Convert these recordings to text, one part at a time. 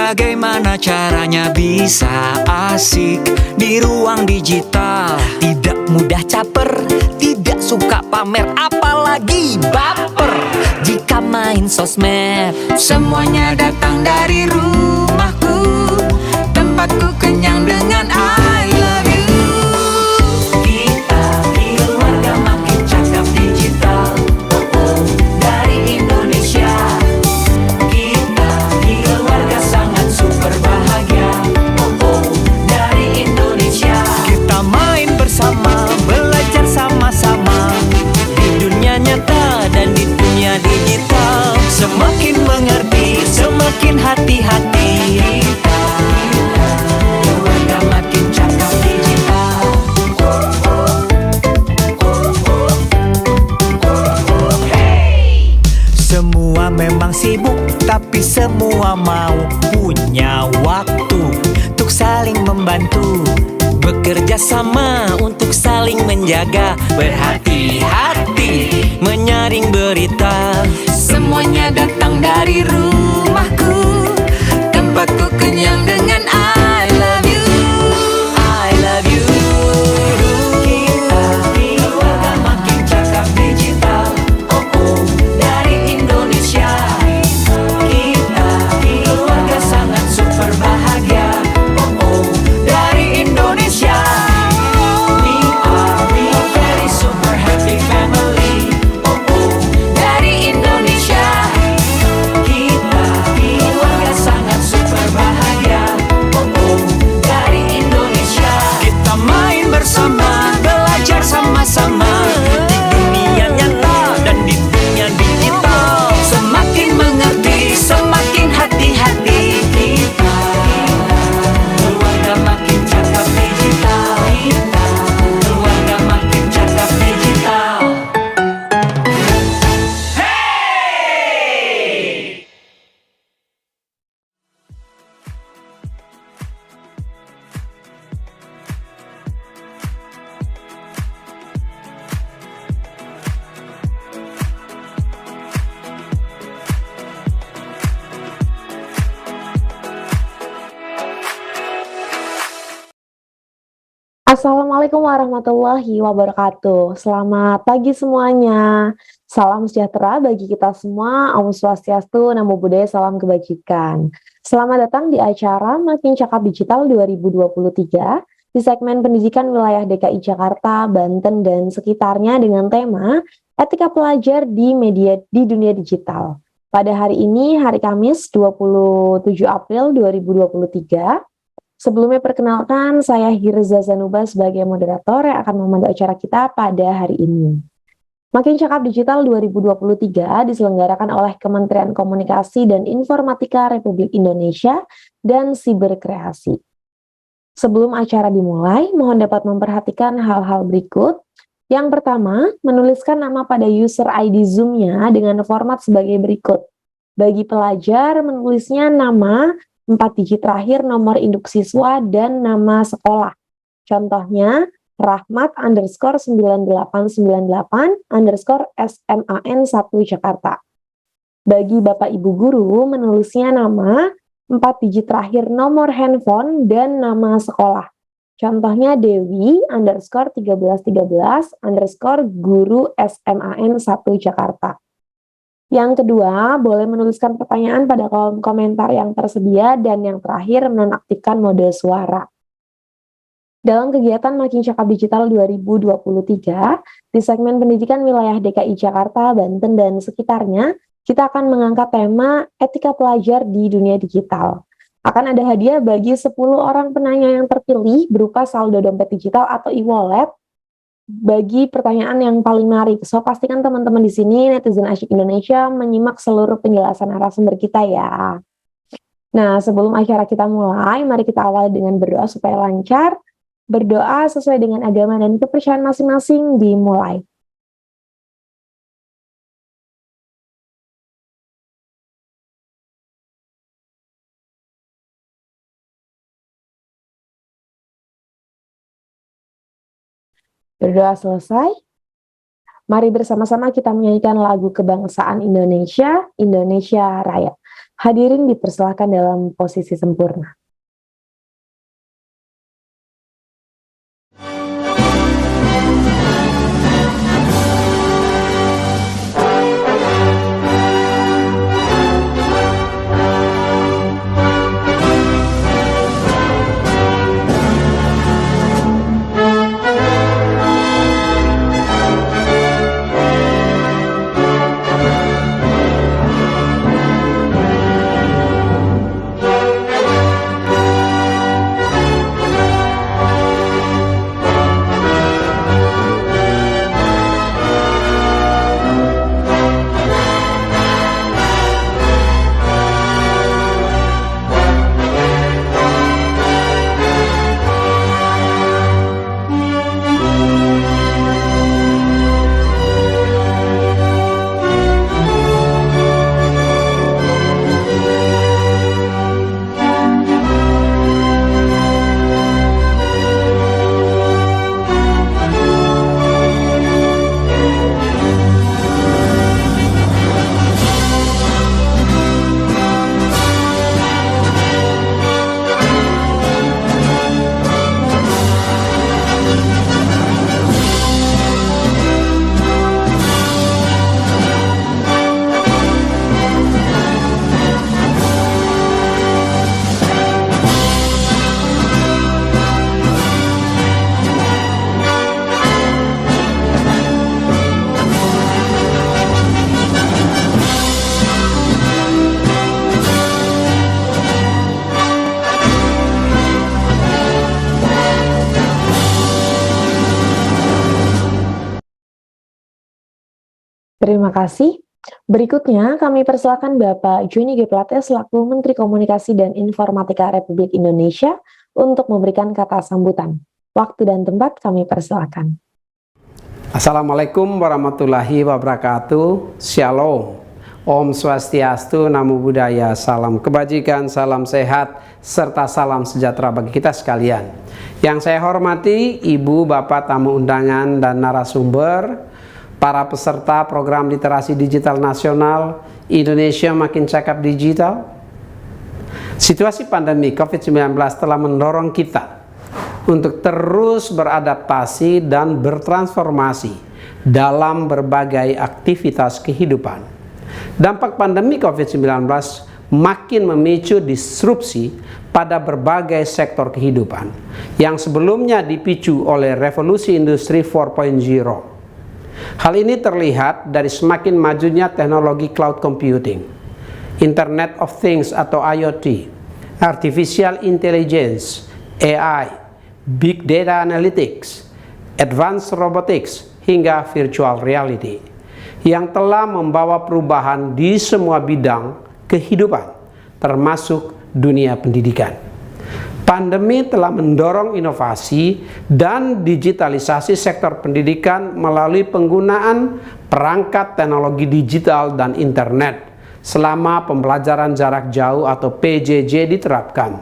Bagaimana caranya bisa asik di ruang digital? Tidak mudah caper, tidak suka pamer, apalagi baper jika main sosmed. Semuanya datang dari rumahku, tempatku kenyang dengan I love you. Kita keluarga makin cakap digital, dari Indonesia. Kita keluarga sangat super bahagia, dari Indonesia. Kita main bersama, belajar sama-sama di dunia nyata dan di dunia digital. Semakin mengerti, semakin hati-hati. Kita keluarga makin cakap digital. Semua memang sibuk, tapi semua mau punya waktu untuk saling membantu, bekerja sama untuk saling menjaga, berhati-hati menyaring berita. Semuanya datang dari rumahku, tempatku kenyang dengan I love you. I love you. Kita keluarga makin cakap digital, dari Indonesia. Kita keluarga sangat super bahagia, dari Indonesia. We are very super happy family, dari Indonesia. Kita keluarga sangat super bahagia, dari Indonesia. Kita main bersama, belajar sama-sama di dunia nyata dan di dunia digital. Semakin mengerti, semakin hati-hati. Kita keluarga makin cakap digital. Kita keluarga makin cakap digital. Assalamualaikum warahmatullahi wabarakatuh. Selamat pagi semuanya. Salam sejahtera bagi kita semua. Om Swastiastu, Namo Buddhaya, salam kebajikan. Selamat datang di acara Makin Cakap Digital 2023 di segmen pendidikan wilayah DKI Jakarta, Banten, dan sekitarnya dengan tema Etika Pelajar di Dunia Digital. Pada hari ini, hari Kamis 27 April 2023, sebelumnya perkenalkan, saya Hirza Zanuba sebagai moderator yang akan memandu acara kita pada hari ini. Makin Cakap Digital 2023 diselenggarakan oleh Kementerian Komunikasi dan Informatika Republik Indonesia dan Siberkreasi. Sebelum acara dimulai, mohon dapat memperhatikan hal-hal berikut. Yang pertama, menuliskan nama pada user ID Zoom-nya dengan format sebagai berikut. Bagi pelajar, menulisnya nama 4 digit terakhir nomor induk siswa dan nama sekolah. Contohnya, Rahmat _9898_SMAN1 Jakarta. Bagi Bapak Ibu Guru, menulisnya nama 4 digit terakhir nomor handphone dan nama sekolah. Contohnya Dewi _1313_guru SMAN1 Jakarta. Yang kedua, boleh menuliskan pertanyaan pada kolom komentar yang tersedia, dan yang terakhir menonaktifkan mode suara. Dalam kegiatan Makin Cakap Digital 2023, di segmen pendidikan wilayah DKI Jakarta, Banten, dan sekitarnya, kita akan mengangkat tema etika pelajar di dunia digital. Akan ada hadiah bagi 10 orang penanya yang terpilih berupa saldo dompet digital atau e-wallet bagi pertanyaan yang paling menarik. So, pastikan teman-teman di sini, netizen asyik Indonesia, menyimak seluruh penjelasan narasumber kita ya. Nah, sebelum acara kita mulai, mari kita awali dengan berdoa supaya lancar. Berdoa sesuai dengan agama dan kepercayaan masing-masing dimulai. Berdoa selesai, mari bersama-sama kita menyanyikan lagu kebangsaan Indonesia, Indonesia Raya. Hadirin dipersilahkan dalam posisi sempurna. Terima kasih. Berikutnya kami persilakan Bapak Joni G. Plate selaku Menteri Komunikasi dan Informatika Republik Indonesia untuk memberikan kata sambutan. Waktu dan tempat kami persilakan. Assalamualaikum warahmatullahi wabarakatuh. Shalom. Om Swastiastu, Namo Buddhaya, salam kebajikan, salam sehat, serta salam sejahtera bagi kita sekalian. Yang saya hormati Ibu, Bapak, tamu undangan, dan narasumber, para peserta program literasi digital nasional Indonesia Makin Cakap Digital. Situasi pandemi COVID-19 telah mendorong kita untuk terus beradaptasi dan bertransformasi dalam berbagai aktivitas kehidupan. Dampak pandemi COVID-19 makin memicu disrupsi pada berbagai sektor kehidupan yang sebelumnya dipicu oleh revolusi industri 4.0. Hal ini terlihat dari semakin majunya teknologi cloud computing, Internet of Things atau IoT, Artificial Intelligence, AI, Big Data Analytics, Advanced Robotics, hingga Virtual Reality, yang telah membawa perubahan di semua bidang kehidupan, termasuk dunia pendidikan. Pandemi telah mendorong inovasi dan digitalisasi sektor pendidikan melalui penggunaan perangkat teknologi digital dan internet selama pembelajaran jarak jauh atau PJJ diterapkan.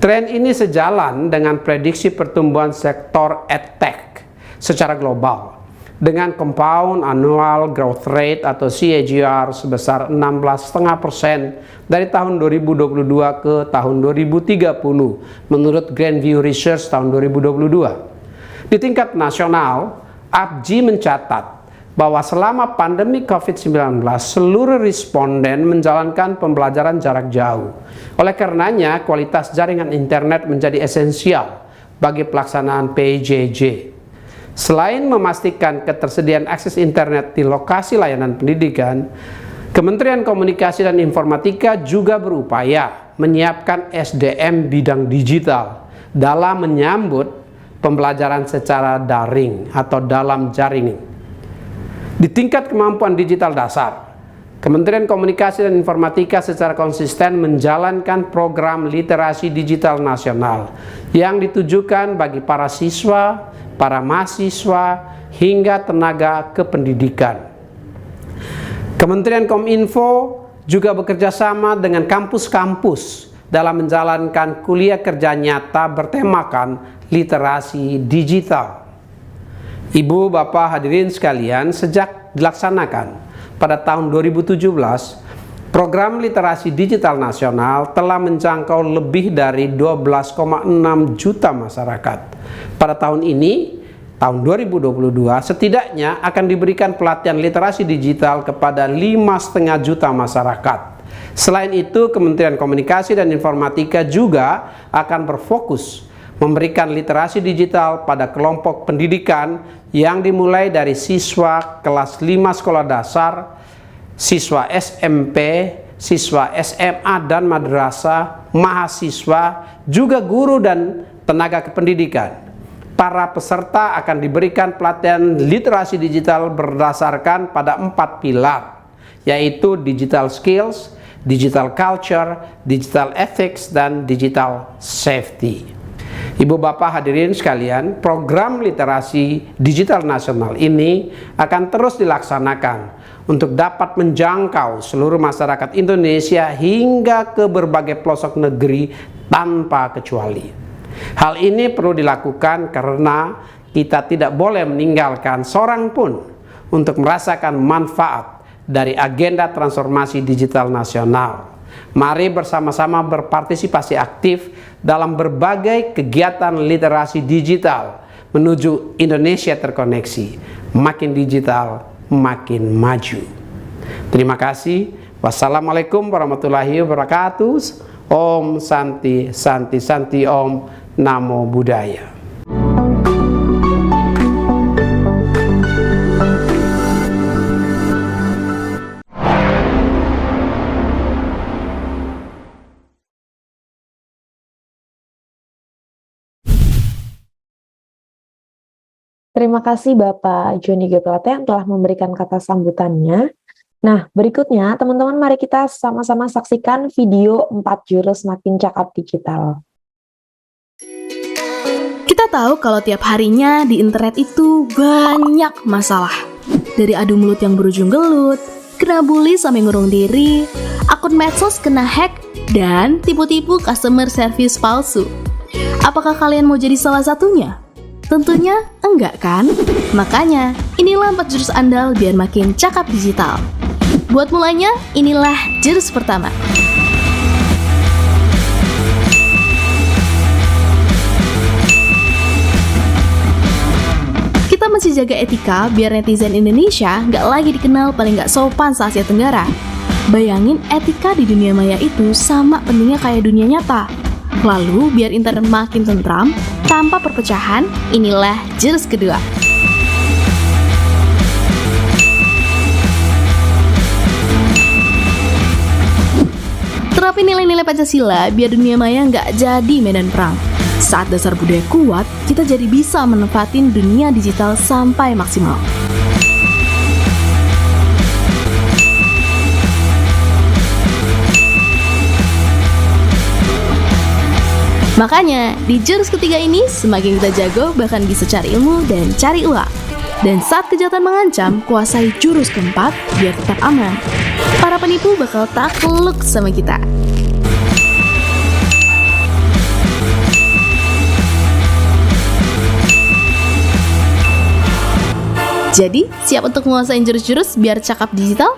Tren ini sejalan dengan prediksi pertumbuhan sektor EdTech secara global dengan compound annual growth rate atau CAGR sebesar 16,5% dari tahun 2022 ke tahun 2030 menurut Grandview Research tahun 2022. Di tingkat nasional, APJI mencatat bahwa selama pandemi COVID-19 seluruh responden menjalankan pembelajaran jarak jauh. Oleh karenanya, kualitas jaringan internet menjadi esensial bagi pelaksanaan PJJ. Selain memastikan ketersediaan akses internet di lokasi layanan pendidikan, Kementerian Komunikasi dan Informatika juga berupaya menyiapkan SDM bidang digital dalam menyambut pembelajaran secara daring atau dalam jaring. Di tingkat kemampuan digital dasar, Kementerian Komunikasi dan Informatika secara konsisten menjalankan program literasi digital nasional yang ditujukan bagi para siswa, para mahasiswa, hingga tenaga kependidikan. Kementerian Kominfo juga bekerja sama dengan kampus-kampus dalam menjalankan kuliah kerja nyata bertemakan literasi digital. Ibu, Bapak, hadirin sekalian, sejak dilaksanakan pada tahun 2017, Program literasi digital nasional telah menjangkau lebih dari 12,6 juta masyarakat. Pada tahun ini, tahun 2022, setidaknya akan diberikan pelatihan literasi digital kepada 5,5 juta masyarakat. Selain itu, Kementerian Komunikasi dan Informatika juga akan berfokus memberikan literasi digital pada kelompok pendidikan yang dimulai dari siswa kelas 5 sekolah dasar, siswa SMP, siswa SMA dan madrasah, mahasiswa, juga guru dan tenaga kependidikan. Para peserta akan diberikan pelatihan literasi digital berdasarkan pada 4 pilar, yaitu digital skills, digital culture, digital ethics, dan digital safety. Ibu bapak hadirin sekalian, program literasi digital nasional ini akan terus dilaksanakan untuk dapat menjangkau seluruh masyarakat Indonesia hingga ke berbagai pelosok negeri tanpa kecuali. Hal ini perlu dilakukan karena kita tidak boleh meninggalkan seorang pun untuk merasakan manfaat dari agenda transformasi digital nasional. Mari bersama-sama berpartisipasi aktif dalam berbagai kegiatan literasi digital menuju Indonesia terkoneksi, makin digital, makin maju. Terima kasih. Wassalamualaikum warahmatullahi wabarakatuh. Om Santi Santi Santi Om Namo Buddhaya. Terima kasih Bapak Joni G. Plate yang telah memberikan kata sambutannya. Nah, berikutnya teman-teman mari kita sama-sama saksikan video 4 jurus makin cakap digital. Kita tahu kalau tiap harinya di internet itu banyak masalah. Dari adu mulut yang berujung gelut, kena bully sampai ngurung diri, akun medsos kena hack, dan tipu-tipu customer service palsu. Apakah kalian mau jadi salah satunya? Tentunya enggak kan? Makanya, inilah 4 jurus andal biar makin cakap digital. Buat mulanya, inilah jurus pertama. Kita mesti jaga etika biar netizen Indonesia nggak lagi dikenal paling nggak sopan se-Asia Tenggara. Bayangin etika di dunia maya itu sama pentingnya kayak dunia nyata. Lalu, biar internet makin tentram, tanpa perpecahan, inilah jurus kedua. Terapi nilai-nilai Pancasila biar dunia maya nggak jadi medan perang. Saat dasar budaya kuat, kita jadi bisa menempatin dunia digital sampai maksimal. Makanya, di jurus ketiga ini, semakin kita jago, bahkan bisa cari ilmu dan cari uang. Dan saat kejahatan mengancam, kuasai jurus keempat biar tetap aman. Para penipu bakal takluk sama kita. Jadi, siap untuk menguasai jurus-jurus biar cakap digital?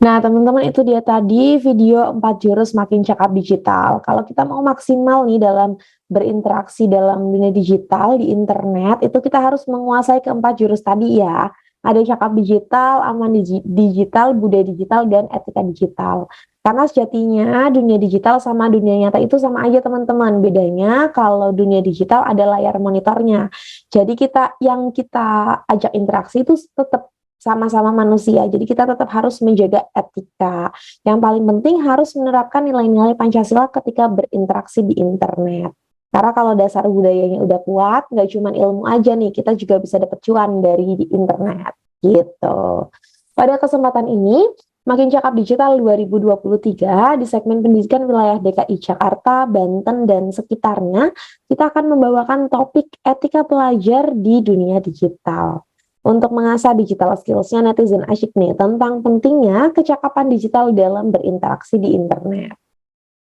Nah, teman-teman, itu dia tadi video 4 jurus makin cakap digital. Kalau kita mau maksimal nih dalam berinteraksi dalam dunia digital di internet, itu kita harus menguasai keempat jurus tadi ya. Ada cakap digital, aman digital, budaya digital, dan etika digital. Karena sejatinya dunia digital sama dunia nyata itu sama aja teman-teman. Bedanya kalau dunia digital ada layar monitornya. Jadi yang kita ajak interaksi itu tetap sama-sama manusia, jadi kita tetap harus menjaga etika. Yang paling penting harus menerapkan nilai-nilai Pancasila ketika berinteraksi di internet. Karena kalau dasar budayanya udah kuat, nggak cuma ilmu aja nih, kita juga bisa dapat cuan dari di internet, gitu. Pada kesempatan ini, Makin Cakap Digital 2023 di segmen pendidikan wilayah DKI Jakarta, Banten, dan sekitarnya, kita akan membawakan topik etika pelajar di dunia digital. Untuk mengasah digital skills-nya, netizen asyik nih tentang pentingnya kecakapan digital dalam berinteraksi di internet.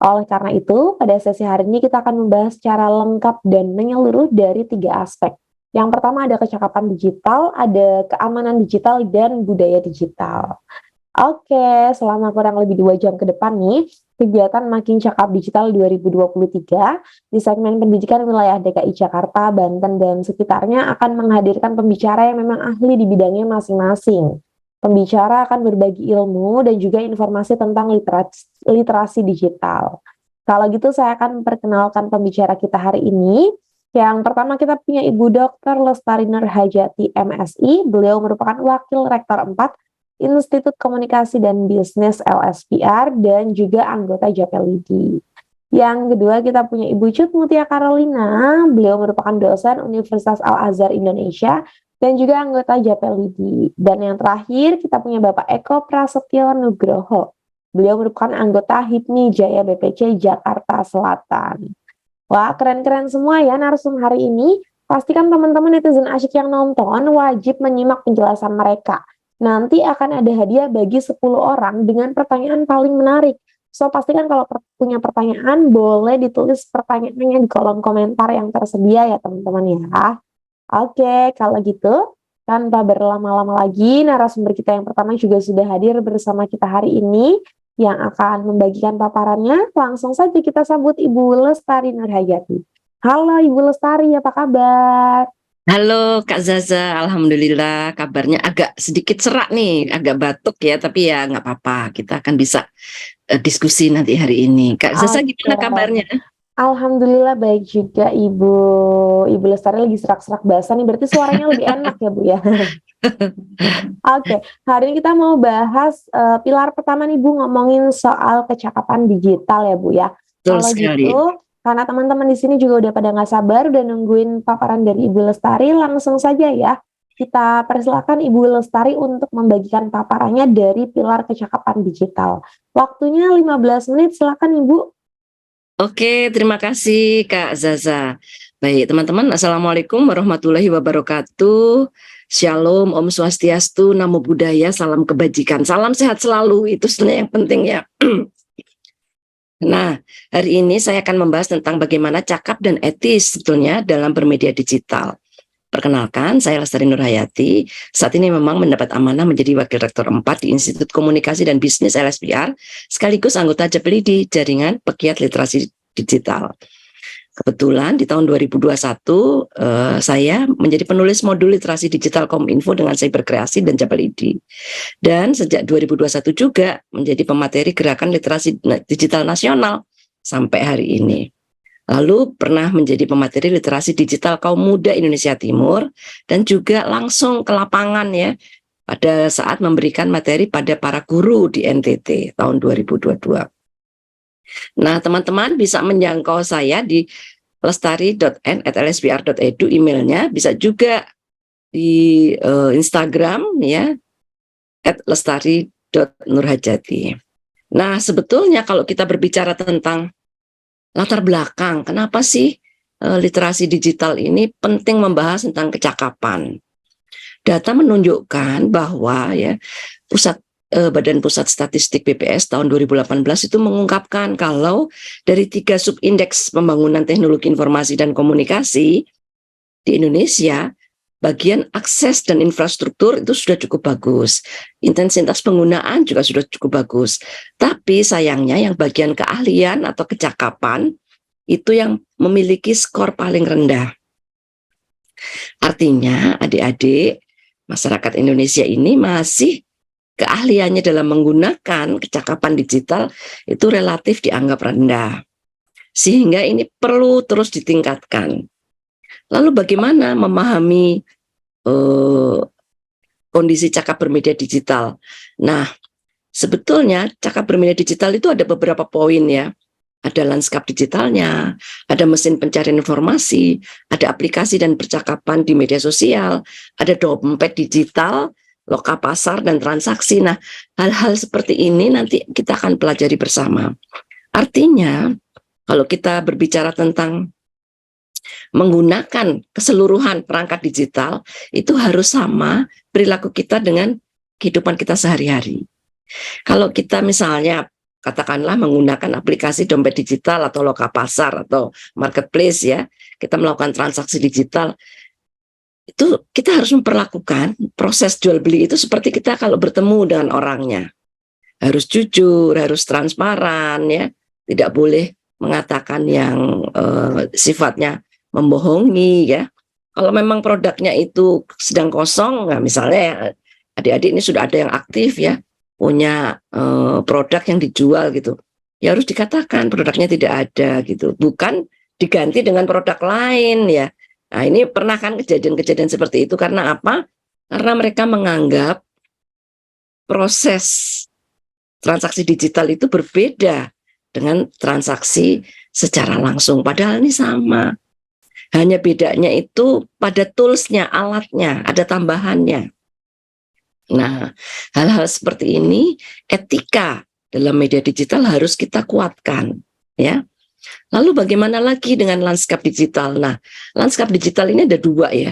Oleh karena itu, pada sesi hari ini kita akan membahas secara lengkap dan menyeluruh dari 3 aspek, Yang pertama ada kecakapan digital, ada keamanan digital, dan budaya digital. Oke, selama kurang lebih 2 jam ke depan nih, kegiatan Makin Cakap Digital 2023 di segmen pendidikan wilayah DKI Jakarta, Banten, dan sekitarnya akan menghadirkan pembicara yang memang ahli di bidangnya masing-masing. Pembicara akan berbagi ilmu dan juga informasi tentang literasi digital. Kalau gitu saya akan memperkenalkan pembicara kita hari ini. Yang pertama kita punya Ibu Dr. Lestari Nurhajati MSI. Beliau merupakan Wakil Rektor 4 Institut Komunikasi dan Bisnis LSPR dan juga anggota JAPELIDI. Yang kedua kita punya Ibu Cut Mutia Carolina, beliau merupakan dosen Universitas Al-Azhar Indonesia dan juga anggota JAPELIDI. Dan yang terakhir kita punya Bapak Eko Prasetyo Nugroho, beliau merupakan anggota HIPMI Jaya BPC Jakarta Selatan. Wah, keren-keren semua ya narasumber hari ini. Pastikan teman-teman netizen asyik yang nonton wajib menyimak penjelasan mereka. Nanti akan ada hadiah bagi 10 orang dengan pertanyaan paling menarik. So, pastikan kalau punya pertanyaan, boleh ditulis pertanyaannya di kolom komentar yang tersedia ya teman-teman ya. Oke, kalau gitu, tanpa berlama-lama lagi, narasumber kita yang pertama juga sudah hadir bersama kita hari ini, yang akan membagikan paparannya. Langsung saja kita sambut Ibu Lestari Nurhajati. Halo Ibu Lestari, apa kabar? Halo Kak Zaza, Alhamdulillah kabarnya agak sedikit serak nih, agak batuk ya, tapi ya nggak apa-apa, kita akan bisa diskusi nanti hari ini. Kak Zaza gimana kabarnya? Alhamdulillah baik juga Ibu. Ibu Lestari lagi serak-serak basah nih, berarti suaranya lebih enak ya Bu ya. Oke, hari ini kita mau bahas pilar pertama nih Bu, ngomongin soal kecakapan digital ya Bu ya. Betul Kalau sekali. gitu, karena teman-teman di sini juga udah pada nggak sabar udah nungguin paparan dari Ibu Lestari, langsung saja ya. Kita persilakan Ibu Lestari untuk membagikan paparannya dari pilar kecakapan digital. Waktunya 15 menit, silakan Ibu. Oke, terima kasih Kak Zaza. Baik teman-teman, Assalamualaikum warahmatullahi wabarakatuh. Shalom, Om Swastiastu, Namo Buddhaya, salam kebajikan, salam sehat selalu, itu sebenarnya yang penting ya. Nah, hari ini saya akan membahas tentang bagaimana cakap dan etis sebetulnya dalam bermedia digital. Perkenalkan, saya Lestari Nurhajati. Saat ini memang mendapat amanah menjadi Wakil Rektor 4 di Institut Komunikasi dan Bisnis LSPR, sekaligus anggota JAPELIDI, Jaringan Pegiat Literasi Digital. Kebetulan di tahun 2021 saya menjadi penulis modul literasi digital Kominfo dengan Cyber Kreasi dan JAPELIDI. Dan sejak 2021 juga menjadi pemateri gerakan literasi digital nasional sampai hari ini. Lalu pernah menjadi pemateri literasi digital kaum muda Indonesia Timur dan juga langsung ke lapangan ya pada saat memberikan materi pada para guru di NTT tahun 2022. Nah, teman-teman bisa menjangkau saya di lestari.n@lsbr.edu emailnya, bisa juga di Instagram ya @lestari.nurhajati. Nah, sebetulnya kalau kita berbicara tentang latar belakang, kenapa sih literasi digital ini penting membahas tentang kecakapan? Data menunjukkan bahwa ya Badan Pusat Statistik BPS tahun 2018 itu mengungkapkan kalau dari 3 subindeks pembangunan teknologi informasi dan komunikasi di Indonesia, bagian akses dan infrastruktur itu sudah cukup bagus. Intensitas penggunaan juga sudah cukup bagus. Tapi sayangnya yang bagian keahlian atau kecakapan itu yang memiliki skor paling rendah. Artinya adik-adik masyarakat Indonesia ini masih keahliannya dalam menggunakan kecakapan digital itu relatif dianggap rendah. Sehingga ini perlu terus ditingkatkan. Lalu bagaimana memahami kondisi cakap bermedia digital? Nah, sebetulnya cakap bermedia digital itu ada beberapa poin ya. Ada lanskap digitalnya, ada mesin pencarian informasi, ada aplikasi dan percakapan di media sosial, ada dompet digital, loka pasar dan transaksi. Nah, hal-hal seperti ini nanti kita akan pelajari bersama. Artinya, kalau kita berbicara tentang menggunakan keseluruhan perangkat digital, itu harus sama perilaku kita dengan kehidupan kita sehari-hari. Kalau kita misalnya katakanlah menggunakan aplikasi dompet digital atau loka pasar atau marketplace ya, kita melakukan transaksi digital, itu kita harus memperlakukan proses jual beli itu seperti kita kalau bertemu dengan orangnya. Harus jujur, harus transparan ya. Tidak boleh mengatakan yang sifatnya membohongi ya. Kalau memang produknya itu sedang kosong, nah misalnya ya, adik-adik ini sudah ada yang aktif ya, punya produk yang dijual gitu. Ya harus dikatakan produknya tidak ada gitu. Bukan diganti dengan produk lain ya. Nah ini pernah kan kejadian-kejadian seperti itu karena apa? Karena mereka menganggap proses transaksi digital itu berbeda dengan transaksi secara langsung. Padahal ini sama. Hanya bedanya itu pada toolsnya, alatnya, ada tambahannya. Nah, hal-hal seperti ini etika dalam media digital harus kita kuatkan, ya. Lalu bagaimana lagi dengan lanskap digital? Nah, lanskap digital ini ada dua ya.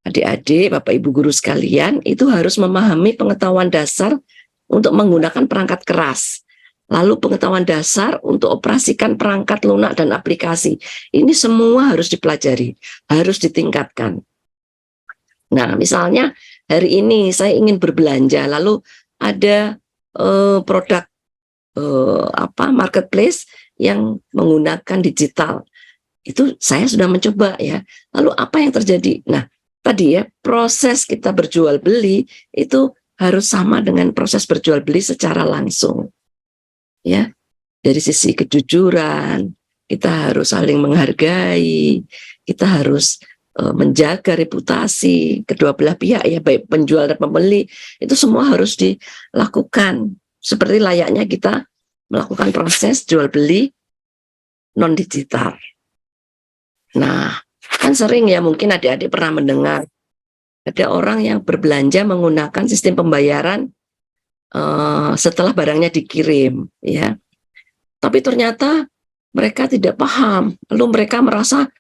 Adik-adik, Bapak Ibu guru sekalian, itu harus memahami pengetahuan dasar untuk menggunakan perangkat keras. Lalu pengetahuan dasar untuk operasikan perangkat lunak dan aplikasi. Ini semua harus dipelajari, harus ditingkatkan. Nah, misalnya hari ini saya ingin berbelanja, lalu ada produk marketplace yang menggunakan digital. Itu saya sudah mencoba ya. Lalu apa yang terjadi? Nah, tadi ya, proses kita berjual beli itu harus sama dengan proses berjual beli secara langsung. Ya. Dari sisi kejujuran, kita harus saling menghargai, kita harus menjaga reputasi kedua belah pihak ya, baik penjual dan pembeli, itu semua harus dilakukan seperti layaknya kita melakukan proses jual beli non digital. Nah, kan sering ya mungkin adik-adik pernah mendengar ada orang yang berbelanja menggunakan sistem pembayaran setelah barangnya dikirim, ya. Tapi ternyata mereka tidak paham, lalu mereka merasa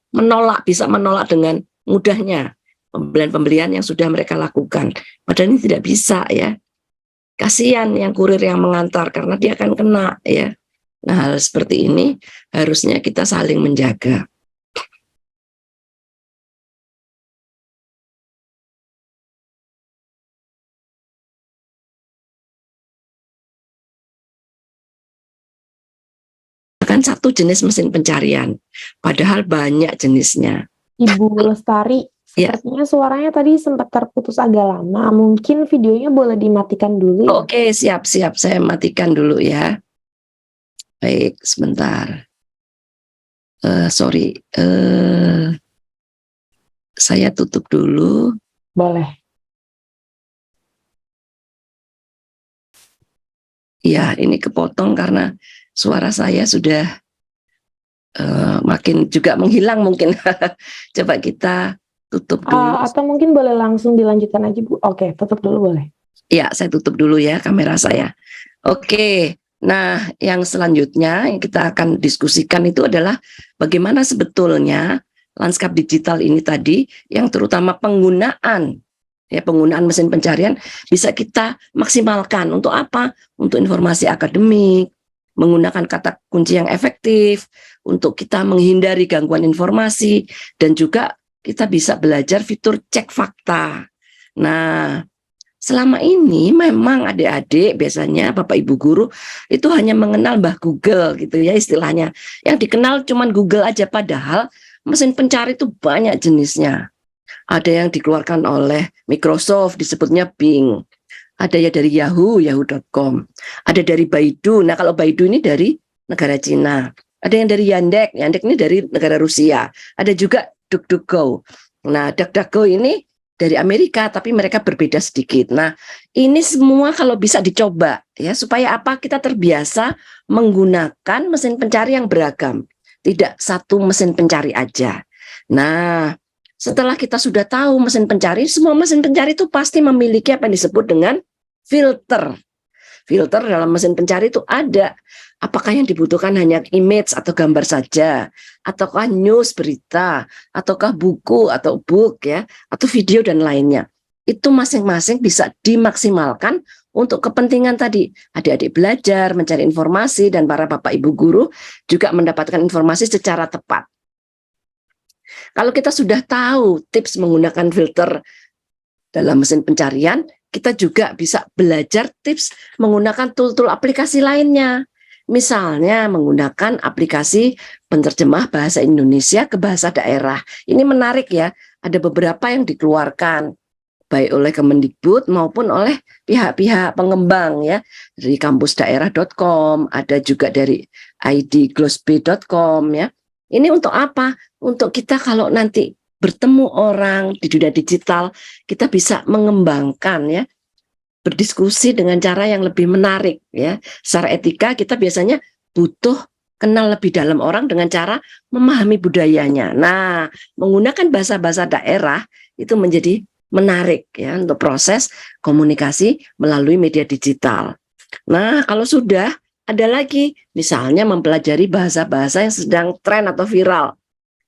bisa menolak dengan mudahnya pembelian-pembelian yang sudah mereka lakukan. Padahal ini tidak bisa ya. Kasihan yang kurir yang mengantar karena dia akan kena ya. Nah, hal seperti ini harusnya kita saling menjaga. Kan satu jenis mesin pencarian, padahal banyak jenisnya. Ibu Lestari, Ya. sepertinya suaranya tadi sempat terputus agak lama. Mungkin videonya boleh dimatikan dulu ya? Oke, siap. Saya matikan dulu ya. Baik, sebentar. Sorry. Saya tutup dulu. Boleh. Ya, ini kepotong karena suara saya sudah makin juga menghilang mungkin. Coba kita tutup dulu. Atau mungkin boleh langsung dilanjutkan aja Bu. Oke, tutup dulu boleh. Ya, saya tutup dulu ya kamera saya. Oke, nah yang selanjutnya yang kita akan diskusikan itu adalah bagaimana sebetulnya lanskap digital ini tadi yang terutama penggunaan mesin pencarian bisa kita maksimalkan untuk apa? Untuk informasi akademik, menggunakan kata kunci yang efektif, untuk kita menghindari gangguan informasi, dan juga kita bisa belajar fitur cek fakta. Nah, selama ini memang adik-adik biasanya Bapak Ibu guru itu hanya mengenal Mbah Google gitu ya istilahnya. Yang dikenal cuman Google aja, padahal mesin pencari itu banyak jenisnya. Ada yang dikeluarkan oleh Microsoft disebutnya Bing. Ada ya dari yahoo.com. Ada dari Baidu. Nah, kalau Baidu ini dari negara Cina. Ada yang dari Yandex ini dari negara Rusia. Ada juga DuckDuckGo. Nah, DuckDuckGo ini dari Amerika, tapi mereka berbeda sedikit. Nah, ini semua kalau bisa dicoba ya, supaya apa? Kita terbiasa menggunakan mesin pencari yang beragam. Tidak satu mesin pencari aja. Nah, setelah kita sudah tahu mesin pencari, semua mesin pencari itu pasti memiliki apa yang disebut dengan filter. Filter dalam mesin pencari itu ada. Apakah yang dibutuhkan hanya image atau gambar saja, ataukah news berita, ataukah buku atau book ya, atau video dan lainnya. Itu masing-masing bisa dimaksimalkan untuk kepentingan tadi. Adik-adik belajar, mencari informasi, dan para Bapak Ibu guru juga mendapatkan informasi secara tepat. Kalau kita sudah tahu tips menggunakan filter dalam mesin pencarian, kita juga bisa belajar tips menggunakan tool-tool aplikasi lainnya. Misalnya menggunakan aplikasi penerjemah bahasa Indonesia ke bahasa daerah. Ini menarik ya, ada beberapa yang dikeluarkan baik oleh Kemendikbud maupun oleh pihak-pihak pengembang ya, dari kampusdaerah.com, ada juga dari idglosb.com ya. Ini untuk apa? Untuk kita kalau nanti bertemu orang di dunia digital, kita bisa mengembangkan ya, berdiskusi dengan cara yang lebih menarik ya. Secara etika kita biasanya butuh kenal lebih dalam orang dengan cara memahami budayanya. Nah, menggunakan bahasa-bahasa daerah itu menjadi menarik ya untuk proses komunikasi melalui media digital. Nah, kalau sudah ada lagi misalnya mempelajari bahasa-bahasa yang sedang tren atau viral.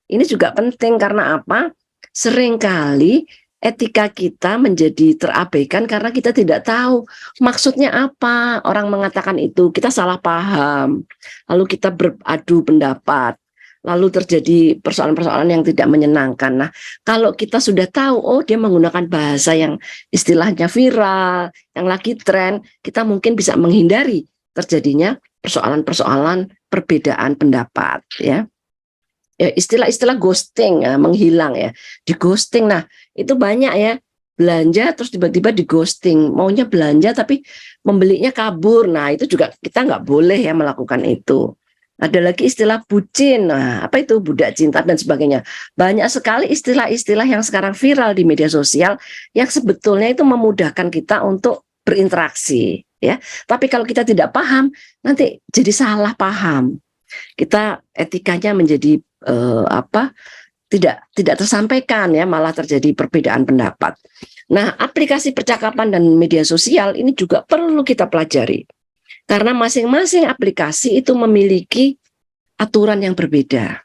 Ini juga penting karena apa? Seringkali etika kita menjadi terabaikan karena kita tidak tahu maksudnya apa orang mengatakan itu, kita salah paham, lalu kita beradu pendapat, lalu terjadi persoalan-persoalan yang tidak menyenangkan. Nah, kalau kita sudah tahu, oh dia menggunakan bahasa yang istilahnya viral, yang lagi tren, kita mungkin bisa menghindari terjadinya persoalan-persoalan perbedaan pendapat ya. Ya, istilah-istilah ghosting ya, menghilang ya, di ghosting. Nah, itu banyak ya, belanja terus tiba-tiba di ghosting, maunya belanja tapi membelinya kabur. Nah, itu juga kita nggak boleh ya melakukan itu. Ada lagi istilah bucin, nah apa itu, budak cinta dan sebagainya. Banyak sekali istilah-istilah yang sekarang viral di media sosial yang sebetulnya itu memudahkan kita untuk berinteraksi ya. Tapi kalau kita tidak paham, nanti jadi salah paham. Kita etikanya menjadi tidak tersampaikan ya, malah terjadi perbedaan pendapat. Nah, aplikasi percakapan dan media sosial ini juga perlu kita pelajari karena masing-masing aplikasi itu memiliki aturan yang berbeda.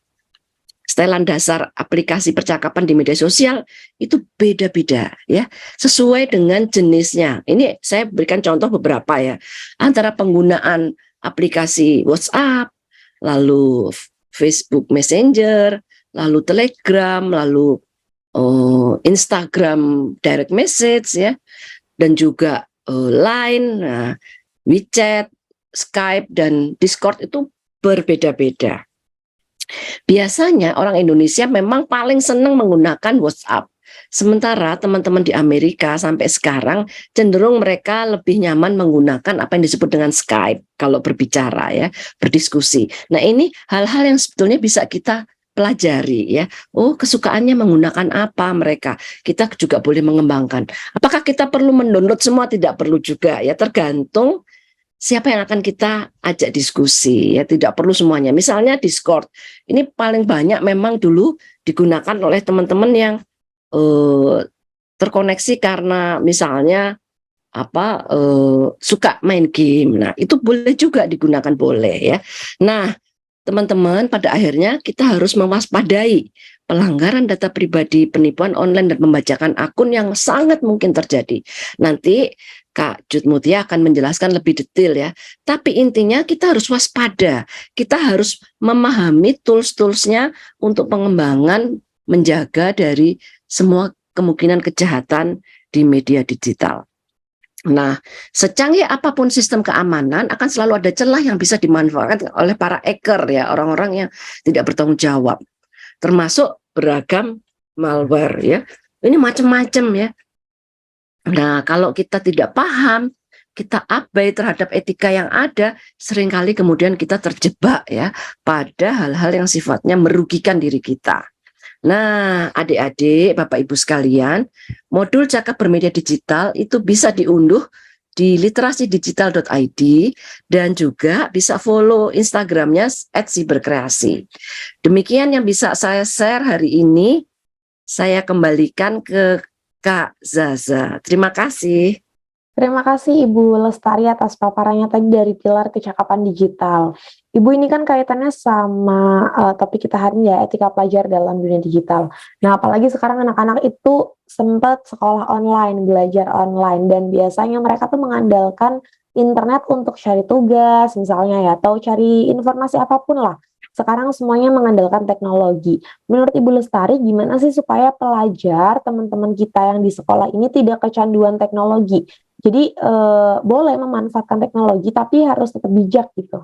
Setelan dasar aplikasi percakapan di media sosial itu beda-beda ya, sesuai dengan jenisnya. Ini saya berikan contoh beberapa ya, antara penggunaan aplikasi WhatsApp, lalu Facebook Messenger, lalu Telegram, lalu Instagram Direct Message ya, dan juga Line, nah, WeChat, Skype dan Discord itu berbeda-beda. Biasanya orang Indonesia memang paling senang menggunakan WhatsApp. Sementara teman-teman di Amerika sampai sekarang cenderung mereka lebih nyaman menggunakan apa yang disebut dengan Skype kalau berbicara ya, berdiskusi. Nah, ini hal-hal yang sebetulnya bisa kita pelajari ya. Oh, kesukaannya menggunakan apa mereka. Kita juga boleh mengembangkan. Apakah kita perlu mendownload semua? Tidak perlu juga ya, tergantung siapa yang akan kita ajak diskusi ya, tidak perlu semuanya. Misalnya Discord. Ini paling banyak memang dulu digunakan oleh teman-teman yang terkoneksi karena misalnya suka main game. Nah, itu boleh juga digunakan, boleh ya. Nah, teman-teman, pada akhirnya kita harus mewaspadai pelanggaran data pribadi, penipuan online dan membajakan akun yang sangat mungkin terjadi. Nanti Kak Jud Mutia akan menjelaskan lebih detail ya. Tapi intinya kita harus waspada. Kita harus memahami tools-toolsnya untuk pengembangan menjaga dari semua kemungkinan kejahatan di media digital. Nah, secanggih apapun sistem keamanan, akan selalu ada celah yang bisa dimanfaatkan oleh para hacker ya, orang-orang yang tidak bertanggung jawab. Termasuk beragam malware ya. Ini macam-macam ya. Nah, kalau kita tidak paham, kita abai terhadap etika yang ada, seringkali kemudian kita terjebak ya pada hal-hal yang sifatnya merugikan diri kita. Nah, adik-adik, Bapak Ibu sekalian, modul cakap bermedia digital itu bisa diunduh di literasidigital.id dan juga bisa follow Instagramnya @siberkreasi. Demikian yang bisa saya share hari ini. Saya kembalikan ke Kak Zaza. Terima kasih. Terima kasih Ibu Lestari atas paparannya tadi dari pilar kecakapan digital. Ibu, ini kan kaitannya sama topik kita hari ini ya, etika pelajar dalam dunia digital. Nah, apalagi sekarang anak-anak itu sempat sekolah online, belajar online, dan biasanya mereka tuh mengandalkan internet untuk cari tugas misalnya ya, atau cari informasi apapun lah sekarang semuanya mengandalkan teknologi. Menurut Ibu Lestari, gimana sih supaya pelajar, teman-teman kita yang di sekolah ini tidak kecanduan teknologi? Jadi boleh memanfaatkan teknologi, tapi harus tetap bijak gitu.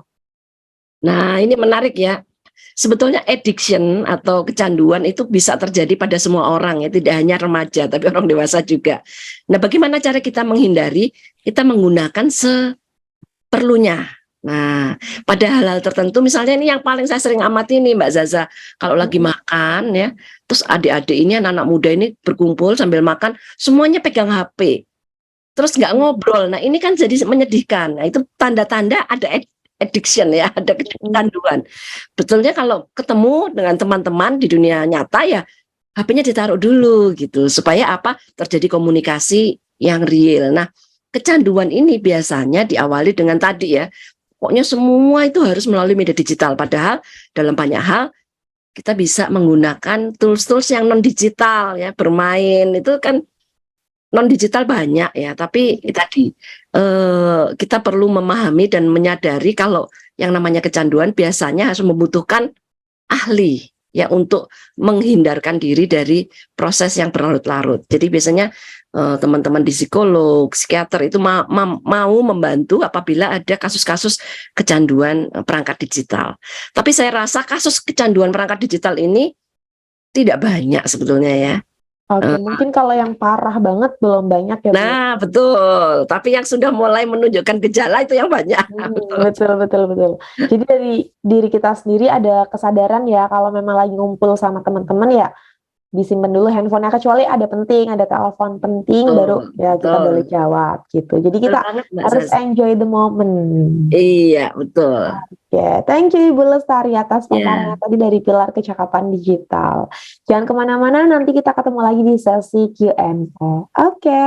Nah, ini menarik ya. Sebetulnya addiction atau kecanduan itu bisa terjadi pada semua orang ya, tidak hanya remaja tapi orang dewasa juga. Nah, bagaimana cara kita menghindari? Kita menggunakan seperlunya. Nah, pada hal-hal tertentu, misalnya ini yang paling saya sering amati nih Mbak Zaza, kalau lagi makan ya, terus adik-adik ini, anak-anak muda ini berkumpul sambil makan, semuanya pegang HP, terus nggak ngobrol. Nah, ini kan jadi menyedihkan. Nah, itu tanda-tanda ada addiction ya, ada kecanduan. Betulnya kalau ketemu dengan teman-teman di dunia nyata ya, HP-nya ditaruh dulu gitu, supaya apa? Terjadi komunikasi yang real. Nah, kecanduan ini biasanya diawali dengan tadi ya, pokoknya semua itu harus melalui media digital. Padahal dalam banyak hal kita bisa menggunakan tools-tools yang non-digital ya, bermain itu kan non-digital banyak ya. Tapi tadi kita perlu memahami dan menyadari kalau yang namanya kecanduan biasanya harus membutuhkan ahli ya untuk menghindarkan diri dari proses yang berlarut-larut. Jadi biasanya teman-teman di psikolog, psikiater itu mau membantu apabila ada kasus-kasus kecanduan perangkat digital. Tapi saya rasa kasus kecanduan perangkat digital ini tidak banyak sebetulnya ya. Oke, mungkin kalau yang parah banget belum banyak ya Bu. Nah, betul. Tapi yang sudah mulai menunjukkan gejala itu yang banyak. Betul. Jadi dari diri kita sendiri ada kesadaran ya, kalau memang lagi ngumpul sama teman-teman ya disimpan dulu handphonenya, kecuali ada penting, ada telepon penting, baru ya kita boleh jawab gitu. Jadi kita harus enjoy the moment. Iya, betul. Oke, thank you Ibu Lestari atas paparannya tadi dari pilar kecakapan digital. Jangan kemana-mana, nanti kita ketemu lagi di sesi Q&A. Oke,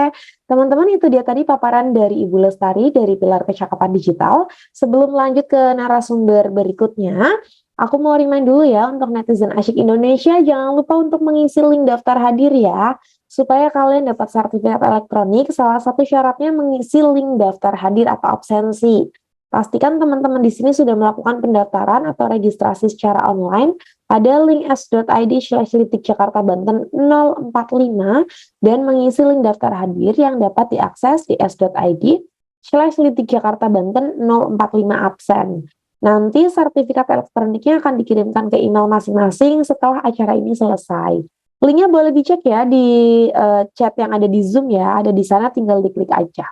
teman-teman, itu dia tadi paparan dari Ibu Lestari dari pilar kecakapan digital. Sebelum lanjut ke narasumber berikutnya, aku mau remind dulu ya untuk netizen asyik Indonesia, jangan lupa untuk mengisi link daftar hadir ya, supaya kalian dapat sertifikat elektronik. Salah satu syaratnya mengisi link daftar hadir atau absensi. Pastikan teman-teman di sini sudah melakukan pendaftaran atau registrasi secara online pada link s.id/litik Jakarta Banten 045 dan mengisi link daftar hadir yang dapat diakses di s.id/litik Jakarta Banten 045 absen. Nanti sertifikat elektroniknya akan dikirimkan ke email masing-masing setelah acara ini selesai. Linknya boleh dicek ya di chat yang ada di Zoom ya, ada di sana, tinggal diklik aja.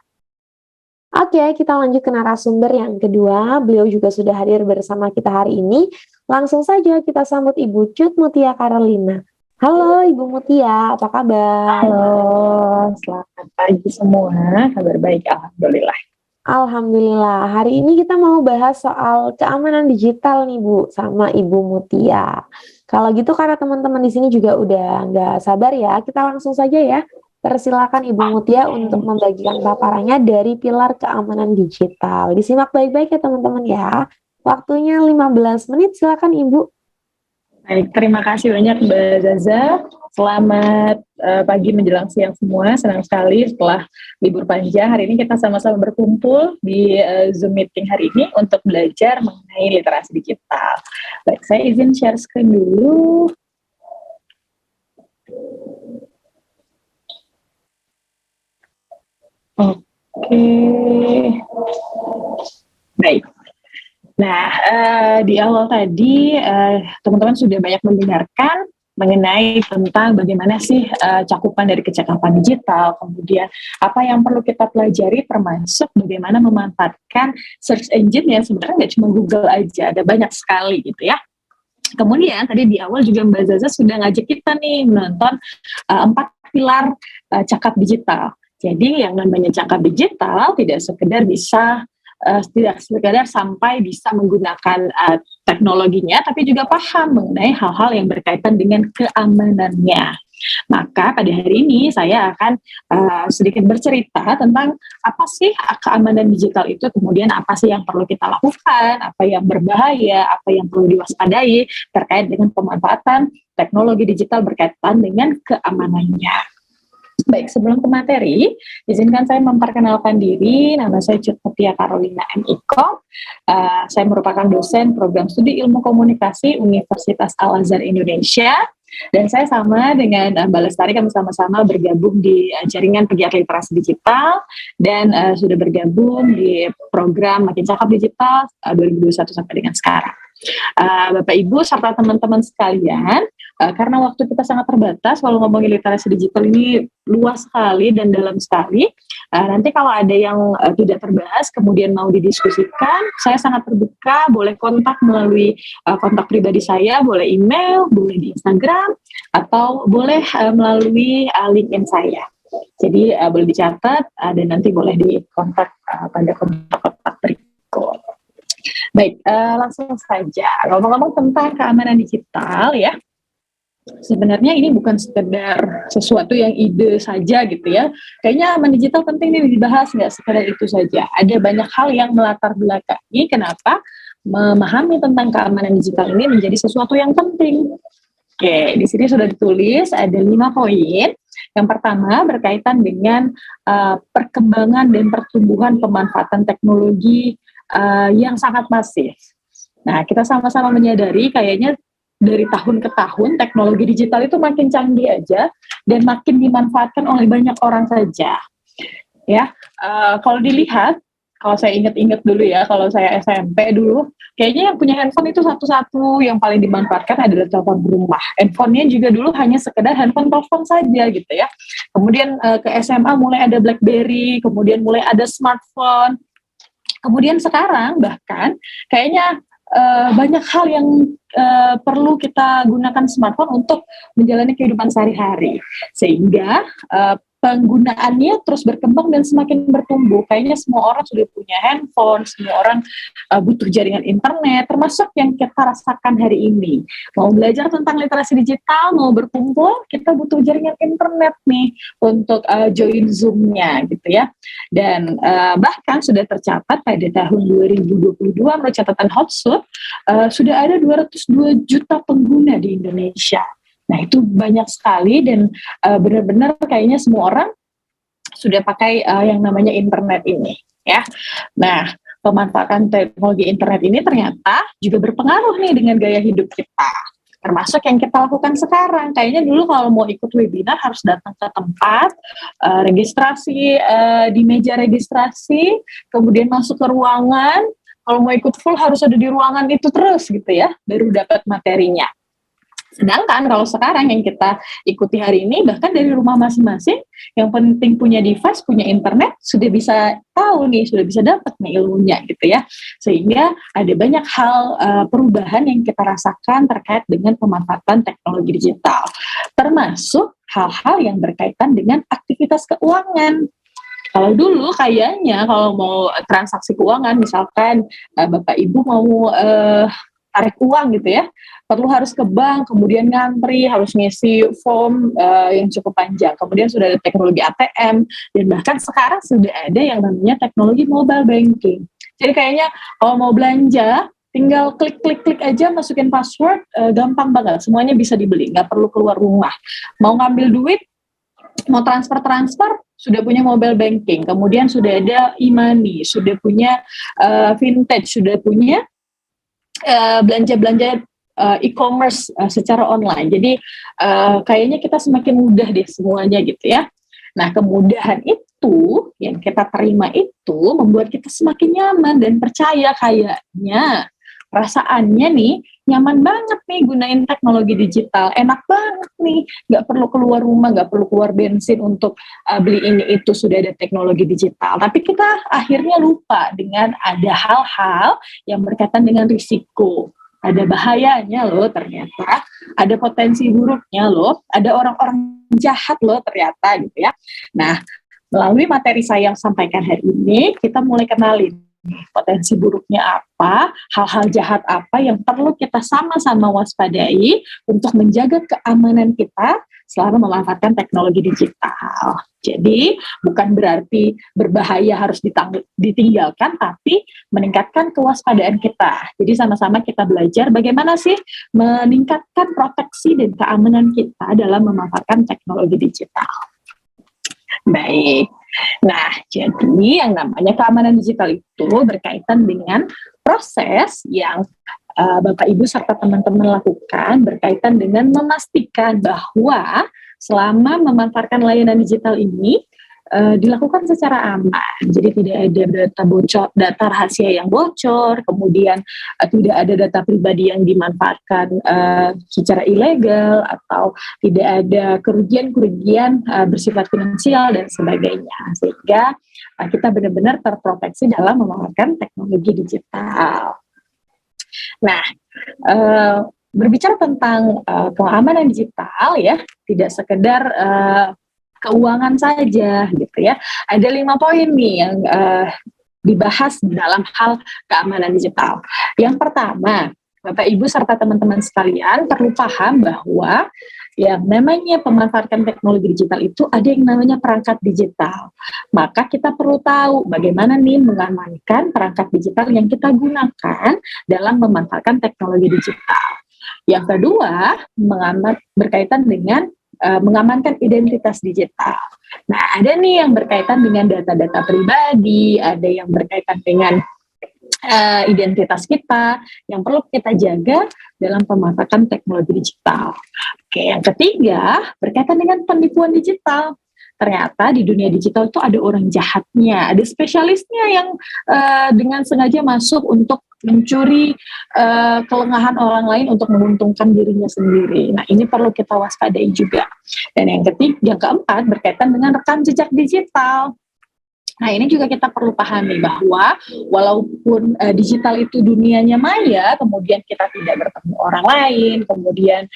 Oke, kita lanjut ke narasumber yang kedua. Beliau juga sudah hadir bersama kita hari ini. Langsung saja kita sambut Ibu Cut Mutia Carolina. Halo Ibu Mutia, apa kabar? Halo, selamat pagi semua. Kabar baik, alhamdulillah. Alhamdulillah. Hari ini kita mau bahas soal keamanan digital nih Bu, sama Ibu Mutia. Kalau gitu karena teman-teman di sini juga udah nggak sabar ya, kita langsung saja ya. Persilakan Ibu Mutia untuk membagikan paparannya dari pilar keamanan digital. Disimak baik-baik ya teman-teman ya. Waktunya 15 menit, silakan Ibu. Baik, terima kasih banyak Mbak Zaza. Selamat pagi menjelang siang semua. Senang sekali setelah libur panjang hari ini kita sama-sama berkumpul di Zoom meeting hari ini untuk belajar mengenai literasi digital. Baik, saya izin share screen dulu. Oke. Baik. Nah, di awal tadi teman-teman sudah banyak mendengarkan mengenai tentang bagaimana sih cakupan dari kecakapan digital, kemudian apa yang perlu kita pelajari termasuk bagaimana memanfaatkan search engine yang sebenarnya nggak cuma Google aja, ada banyak sekali gitu ya. Kemudian tadi di awal juga Mbak Zaza sudah ngajak kita nih menonton 4 pilar cakap digital. Jadi yang namanya cakap digital tidak sekedar sampai bisa menggunakan teknologinya, tapi juga paham mengenai hal-hal yang berkaitan dengan keamanannya. Maka pada hari ini saya akan sedikit bercerita tentang apa sih keamanan digital itu, kemudian apa sih yang perlu kita lakukan, apa yang berbahaya, apa yang perlu diwaspadai terkait dengan pemanfaatan teknologi digital berkaitan dengan keamanannya. Baik, sebelum ke materi, izinkan saya memperkenalkan diri. Nama saya Cutmutia Carolina M. Iko. Saya merupakan dosen program studi ilmu komunikasi Universitas Al-Azhar Indonesia. Dan saya sama dengan Mbak Lestari, kami sama-sama bergabung di jaringan pegiat literasi digital dan sudah bergabung di program Makin Cakap Digital 2021 sampai dengan sekarang. Bapak Ibu serta teman-teman sekalian, karena waktu kita sangat terbatas, kalau ngomongin literasi digital ini luas sekali dan dalam sekali. Nanti kalau ada yang tidak terbahas kemudian mau didiskusikan, saya sangat terbuka, boleh kontak melalui kontak pribadi saya, boleh email, boleh di Instagram, atau boleh melalui LinkedIn saya. Jadi boleh dicatat dan nanti boleh dikontak pada kontak-kontak berikut. Baik, langsung saja. Ngomong-ngomong tentang keamanan digital ya, sebenarnya ini bukan sekedar sesuatu yang ide saja gitu ya. Kayaknya aman digital penting nih dibahas, nggak sekedar itu saja. Ada banyak hal yang melatar belakangi kenapa memahami tentang keamanan digital ini menjadi sesuatu yang penting. Oke, di sini sudah ditulis ada 5 poin. Yang pertama berkaitan dengan perkembangan dan pertumbuhan pemanfaatan teknologi yang sangat masif. Nah, kita sama-sama menyadari kayaknya dari tahun ke tahun teknologi digital itu makin canggih aja dan makin dimanfaatkan oleh banyak orang saja. Ya, kalau dilihat, kalau saya ingat-ingat dulu ya, kalau saya SMP dulu, kayaknya yang punya handphone itu satu-satu yang paling dimanfaatkan adalah telepon rumah. Handphonenya juga dulu hanya sekedar handphone telepon saja gitu ya. Kemudian ke SMA mulai ada BlackBerry, kemudian mulai ada smartphone. Kemudian sekarang bahkan kayaknya banyak hal yang perlu kita gunakan smartphone untuk menjalani kehidupan sehari-hari. Sehingga penggunaannya terus berkembang dan semakin bertumbuh. Kayaknya semua orang sudah punya handphone, semua orang butuh jaringan internet, termasuk yang kita rasakan hari ini. Mau belajar tentang literasi digital, mau berkumpul, kita butuh jaringan internet nih untuk join Zoom-nya gitu ya. Dan bahkan sudah tercatat pada tahun 2022 menurut catatan Hotsuite, sudah ada 202 juta pengguna di Indonesia. Nah, itu banyak sekali dan benar-benar kayaknya semua orang sudah pakai yang namanya internet ini, ya. Nah, pemanfaatan teknologi internet ini ternyata juga berpengaruh nih dengan gaya hidup kita. Termasuk yang kita lakukan sekarang. Kayaknya dulu kalau mau ikut webinar harus datang ke tempat, registrasi di meja registrasi, kemudian masuk ke ruangan. Kalau mau ikut full harus ada di ruangan itu terus gitu ya, baru dapat materinya. Sedangkan kalau sekarang yang kita ikuti hari ini, bahkan dari rumah masing-masing, yang penting punya device, punya internet, sudah bisa tahu nih, sudah bisa dapat nih ilmunya gitu ya. Sehingga ada banyak hal perubahan yang kita rasakan terkait dengan pemanfaatan teknologi digital. Termasuk hal-hal yang berkaitan dengan aktivitas keuangan. Kalau dulu kayaknya kalau mau transaksi keuangan, misalkan Bapak Ibu mau tarik uang gitu ya, perlu harus ke bank, kemudian ngantri, harus ngisi form yang cukup panjang. Kemudian sudah ada teknologi ATM, dan bahkan sekarang sudah ada yang namanya teknologi mobile banking. Jadi kayaknya kalau mau belanja, tinggal klik aja, masukin password, gampang banget, semuanya bisa dibeli, nggak perlu keluar rumah. Mau ngambil duit, mau transfer, sudah punya mobile banking, kemudian sudah ada e-money, sudah punya vintage, sudah punya belanja-belanja e-commerce secara online. Jadi kayaknya kita semakin mudah deh semuanya gitu ya. Nah, kemudahan itu yang kita terima itu membuat kita semakin nyaman dan percaya kayaknya perasaannya nih nyaman banget nih gunain teknologi digital, enak banget nih, nggak perlu keluar rumah, nggak perlu keluar bensin untuk beli ini itu, sudah ada teknologi digital. Tapi kita akhirnya lupa dengan ada hal-hal yang berkaitan dengan risiko, ada bahayanya loh ternyata, ada potensi buruknya loh, ada orang-orang jahat loh ternyata gitu ya. Nah, melalui materi saya yang sampaikan hari ini, kita mulai kenalin potensi buruknya apa, hal-hal jahat apa yang perlu kita sama-sama waspadai untuk menjaga keamanan kita selama memanfaatkan teknologi digital. Jadi bukan berarti berbahaya harus ditinggalkan, tapi meningkatkan kewaspadaan kita. Jadi sama-sama kita belajar bagaimana sih meningkatkan proteksi dan keamanan kita dalam memanfaatkan teknologi digital. Baik. Nah, jadi yang namanya keamanan digital itu berkaitan dengan proses yang Bapak Ibu serta teman-teman lakukan berkaitan dengan memastikan bahwa selama memanfaatkan layanan digital ini dilakukan secara aman. Jadi tidak ada data bocor, data rahasia yang bocor, kemudian tidak ada data pribadi yang dimanfaatkan secara ilegal, atau tidak ada kerugian-kerugian bersifat finansial dan sebagainya. Sehingga kita benar-benar terproteksi dalam memanfaatkan teknologi digital. Nah, berbicara tentang keamanan digital ya, tidak sekedar keuangan saja gitu ya. Ada 5 poin nih yang dibahas dalam hal keamanan digital. Yang pertama, Bapak Ibu serta teman-teman sekalian perlu paham bahwa yang namanya pemanfaatan teknologi digital itu ada yang namanya perangkat digital. Maka kita perlu tahu bagaimana nih mengamankan perangkat digital yang kita gunakan dalam memanfaatkan teknologi digital. Yang kedua, berkaitan dengan mengamankan identitas digital. Nah, ada nih yang berkaitan dengan data-data pribadi, ada yang berkaitan dengan identitas kita yang perlu kita jaga dalam pemanfaatan teknologi digital. Oke, yang ketiga berkaitan dengan penipuan digital. Ternyata di dunia digital itu ada orang jahatnya, ada spesialisnya yang dengan sengaja masuk untuk mencuri kelengahan orang lain untuk menguntungkan dirinya sendiri. Nah, ini perlu kita waspadai juga. Dan yang keempat berkaitan dengan rekam jejak digital. Nah, ini juga kita perlu pahami bahwa walaupun digital itu dunianya maya, kemudian kita tidak bertemu orang lain, kemudian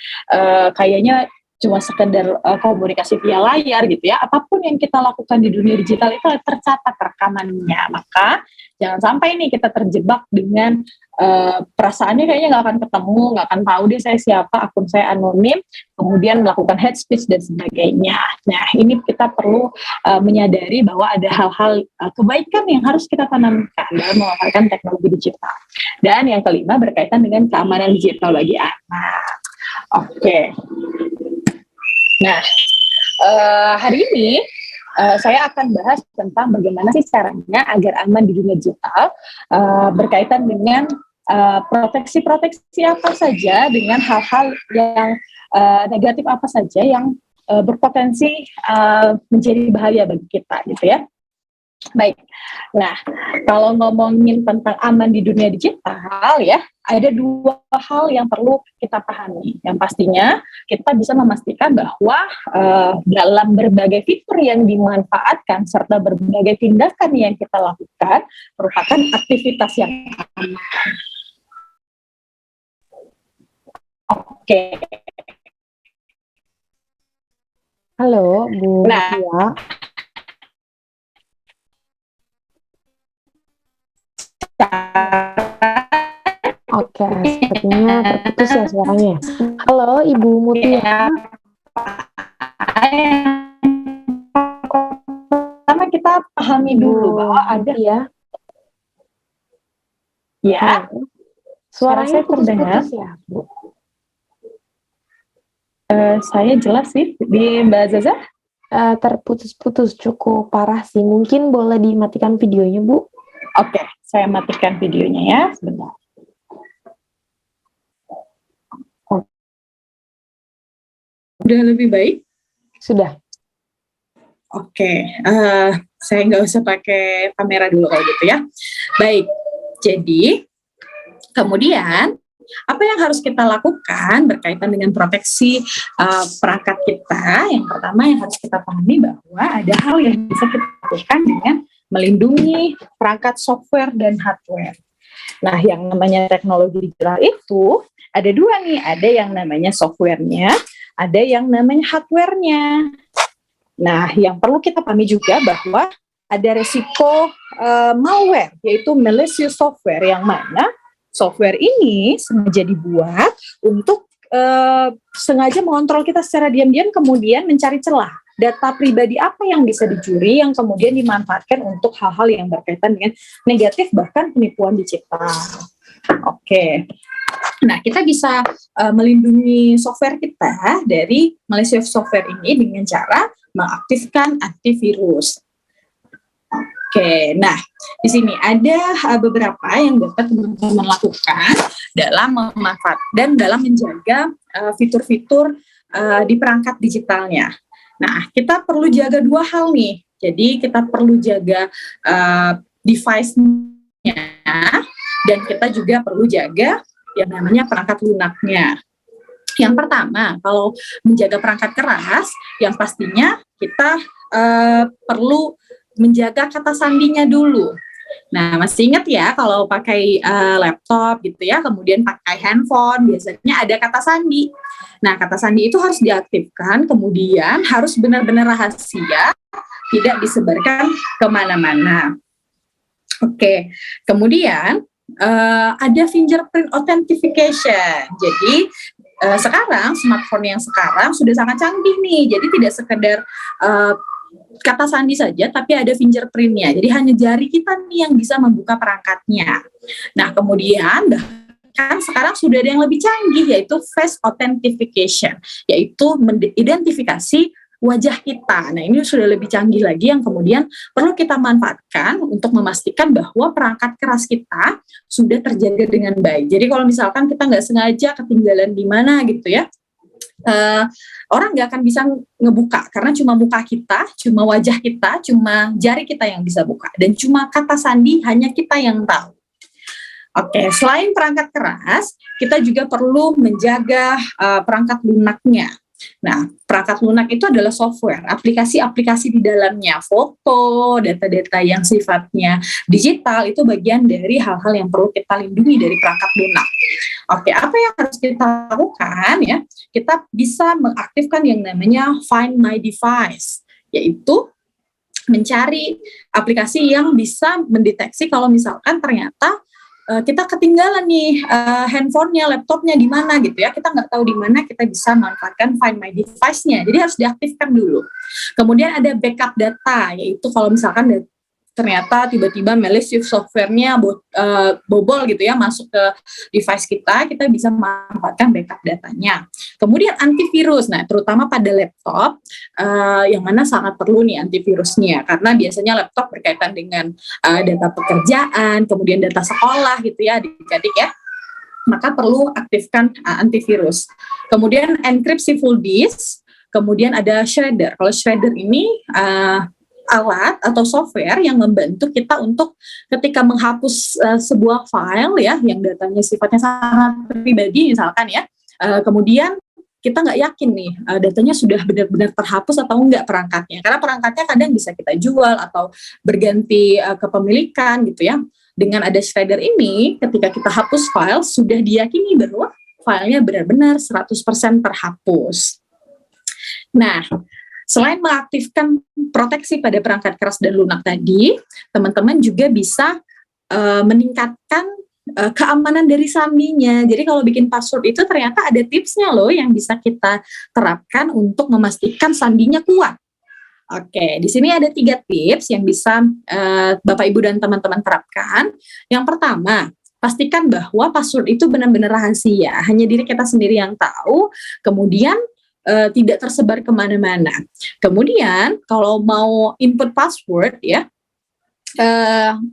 kayaknya cuma sekedar komunikasi via layar gitu ya, apapun yang kita lakukan di dunia digital itu tercatat rekamannya. Maka jangan sampai nih kita terjebak dengan perasaannya kayaknya nggak akan ketemu, nggak akan tahu deh saya siapa, akun saya anonim, kemudian melakukan hate speech dan sebagainya. Nah, ini kita perlu menyadari bahwa ada hal-hal kebaikan yang harus kita tanamkan dalam memanfaatkan teknologi digital. Dan yang kelima berkaitan dengan keamanan digital bagi anak. Oke. Nah, hari ini saya akan bahas tentang bagaimana sih caranya agar aman di dunia digital, berkaitan dengan proteksi-proteksi apa saja, dengan hal-hal yang negatif apa saja yang berpotensi menjadi bahaya bagi kita gitu ya. Baik, nah kalau ngomongin tentang aman di dunia digital ya, ada 2 hal yang perlu kita pahami. Yang pastinya kita bisa memastikan bahwa dalam berbagai fitur yang dimanfaatkan serta berbagai tindakan yang kita lakukan merupakan aktivitas yang aman. Oke. Halo, Bu Tia. Oke, sepertinya terputus ya suaranya. Halo, Ibu Mutia. Pertama kita pahami dulu bahwa ada ya. Suaranya saya terdengar. putus-putus ya, Bu. Saya jelas sih di Mbak Zaza. Terputus-putus cukup parah sih. Mungkin boleh dimatikan videonya, Bu. Oke, saya matikan videonya ya, sebentar. Udah lebih baik? Sudah. Oke, saya nggak usah pakai kamera dulu kalau gitu ya. Baik, jadi kemudian apa yang harus kita lakukan berkaitan dengan proteksi perangkat kita? Yang pertama yang harus kita pahami bahwa ada hal yang bisa kita lakukan dengan melindungi perangkat software dan hardware. Nah, yang namanya teknologi digital itu ada 2 nih, ada yang namanya softwarenya, ada yang namanya hardwarenya. Nah, yang perlu kita pahami juga bahwa ada resiko malware, yaitu malicious software, yang mana software ini sengaja dibuat untuk sengaja mengontrol kita secara diam-diam, kemudian mencari celah data pribadi apa yang bisa dicuri yang kemudian dimanfaatkan untuk hal-hal yang berkaitan dengan negatif, bahkan penipuan digital. Oke. Nah, kita bisa melindungi software kita dari malicious software ini dengan cara mengaktifkan antivirus. Oke, nah di sini ada beberapa yang dapat teman-teman lakukan dalam memanfaat dan dalam menjaga fitur-fitur di perangkat digitalnya. Nah, kita perlu jaga dua hal nih. Jadi kita perlu jaga device-nya dan kita juga perlu jaga yang namanya perangkat lunaknya. Yang pertama, kalau menjaga perangkat keras, yang pastinya kita perlu menjaga kata sandinya dulu. Nah, masih ingat ya kalau pakai laptop gitu ya, kemudian pakai handphone, biasanya ada kata sandi. Nah, kata sandi itu harus diaktifkan, kemudian harus benar-benar rahasia, tidak disebarkan kemana-mana. Oke, kemudian ada fingerprint authentication. Jadi sekarang smartphone yang sekarang sudah sangat canggih nih, jadi tidak sekedar kata sandi saja, tapi ada fingerprintnya. Jadi hanya jari kita nih yang bisa membuka perangkatnya. Nah, kemudian bahkan sekarang sudah ada yang lebih canggih, yaitu face authentication, yaitu mengidentifikasi wajah kita. Nah, ini sudah lebih canggih lagi yang kemudian perlu kita manfaatkan untuk memastikan bahwa perangkat keras kita sudah terjaga dengan baik. Jadi kalau misalkan kita nggak sengaja ketinggalan di mana gitu ya, orang nggak akan bisa ngebuka karena cuma muka kita, cuma wajah kita, cuma jari kita yang bisa buka dan cuma kata sandi hanya kita yang tahu. Oke, selain perangkat keras, kita juga perlu menjaga perangkat lunaknya. Nah, perangkat lunak itu adalah software, aplikasi-aplikasi di dalamnya, foto, data-data yang sifatnya digital, itu bagian dari hal-hal yang perlu kita lindungi dari perangkat lunak. Oke, apa yang harus kita lakukan ya? Kita bisa mengaktifkan yang namanya Find My Device, yaitu mencari aplikasi yang bisa mendeteksi kalau misalkan ternyata kita ketinggalan nih handphonenya, laptopnya di mana gitu ya, kita nggak tahu di mana, kita bisa manfaatkan Find My Device-nya. Jadi harus diaktifkan dulu. Kemudian ada backup data, yaitu kalau misalkan ternyata tiba-tiba malicious software-nya bobol gitu ya, masuk ke device kita bisa memanfaatkan backup datanya. Kemudian antivirus, nah terutama pada laptop, yang mana sangat perlu nih antivirusnya, karena biasanya laptop berkaitan dengan data pekerjaan, kemudian data sekolah gitu ya adik-adik ya, maka perlu aktifkan antivirus. Kemudian enkripsi full disk, kemudian ada shredder. Kalau shredder ini alat atau software yang membantu kita untuk ketika menghapus sebuah file ya yang datanya sifatnya sangat pribadi misalkan ya, kemudian kita nggak yakin nih datanya sudah benar-benar terhapus atau enggak perangkatnya, karena perangkatnya kadang bisa kita jual atau berganti kepemilikan gitu ya. Dengan ada shredder ini, ketika kita hapus file sudah diyakini bahwa filenya benar-benar 100% terhapus. Nah, selain mengaktifkan proteksi pada perangkat keras dan lunak tadi, teman-teman juga bisa meningkatkan keamanan dari sandinya. Jadi kalau bikin password itu ternyata ada tipsnya loh yang bisa kita terapkan untuk memastikan sandinya kuat. Oke, di sini ada 3 tips yang bisa Bapak Ibu dan teman-teman terapkan. Yang pertama, pastikan bahwa password itu benar-benar rahasia, hanya diri kita sendiri yang tahu. Kemudian tidak tersebar kemana-mana. Kemudian kalau mau input password ya,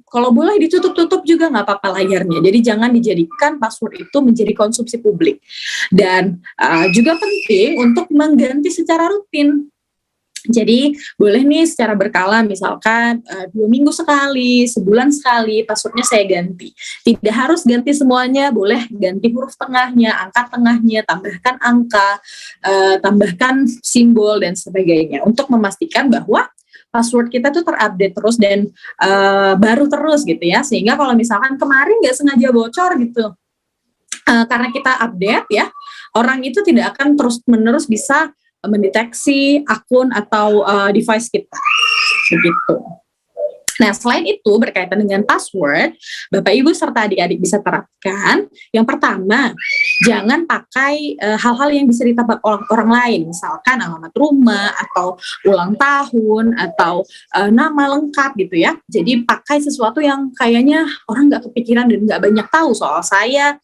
kalau boleh ditutup-tutup juga nggak apa-apa layarnya. Jadi jangan dijadikan password itu menjadi konsumsi publik. Dan juga penting untuk mengganti secara rutin. Jadi boleh nih secara berkala, misalkan 2 minggu sekali, sebulan sekali passwordnya saya ganti. Tidak harus ganti semuanya, boleh ganti huruf tengahnya, angka tengahnya, tambahkan angka, tambahkan simbol dan sebagainya untuk memastikan bahwa password kita tuh terupdate terus dan baru terus gitu ya, sehingga kalau misalkan kemarin nggak sengaja bocor gitu, karena kita update ya, orang itu tidak akan terus-menerus bisa mendeteksi akun atau device kita, begitu. Nah, selain itu berkaitan dengan password, Bapak Ibu serta adik-adik bisa terapkan. Yang pertama, jangan pakai hal-hal yang bisa ditebak orang lain, misalkan alamat rumah atau ulang tahun atau nama lengkap gitu ya. Jadi pakai sesuatu yang kayaknya orang nggak kepikiran dan nggak banyak tahu soal saya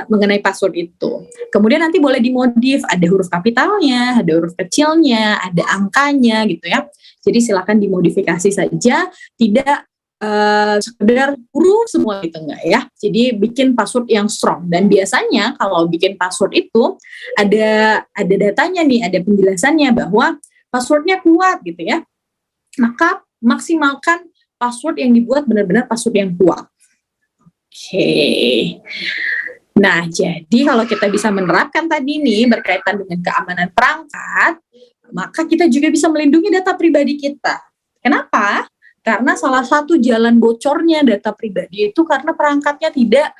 mengenai password itu. Kemudian nanti boleh dimodif, ada huruf kapitalnya, ada huruf kecilnya, ada angkanya gitu ya. Jadi silakan dimodifikasi saja, tidak sekedar huruf semua gitu enggak ya. Jadi bikin password yang strong, dan biasanya kalau bikin password itu ada datanya nih, ada penjelasannya bahwa passwordnya kuat gitu ya. Maka maksimalkan password yang dibuat benar-benar password yang kuat. Oke. Nah, jadi kalau kita bisa menerapkan tadi nih berkaitan dengan keamanan perangkat, maka kita juga bisa melindungi data pribadi kita. Kenapa? Karena salah satu jalan bocornya data pribadi itu karena perangkatnya tidak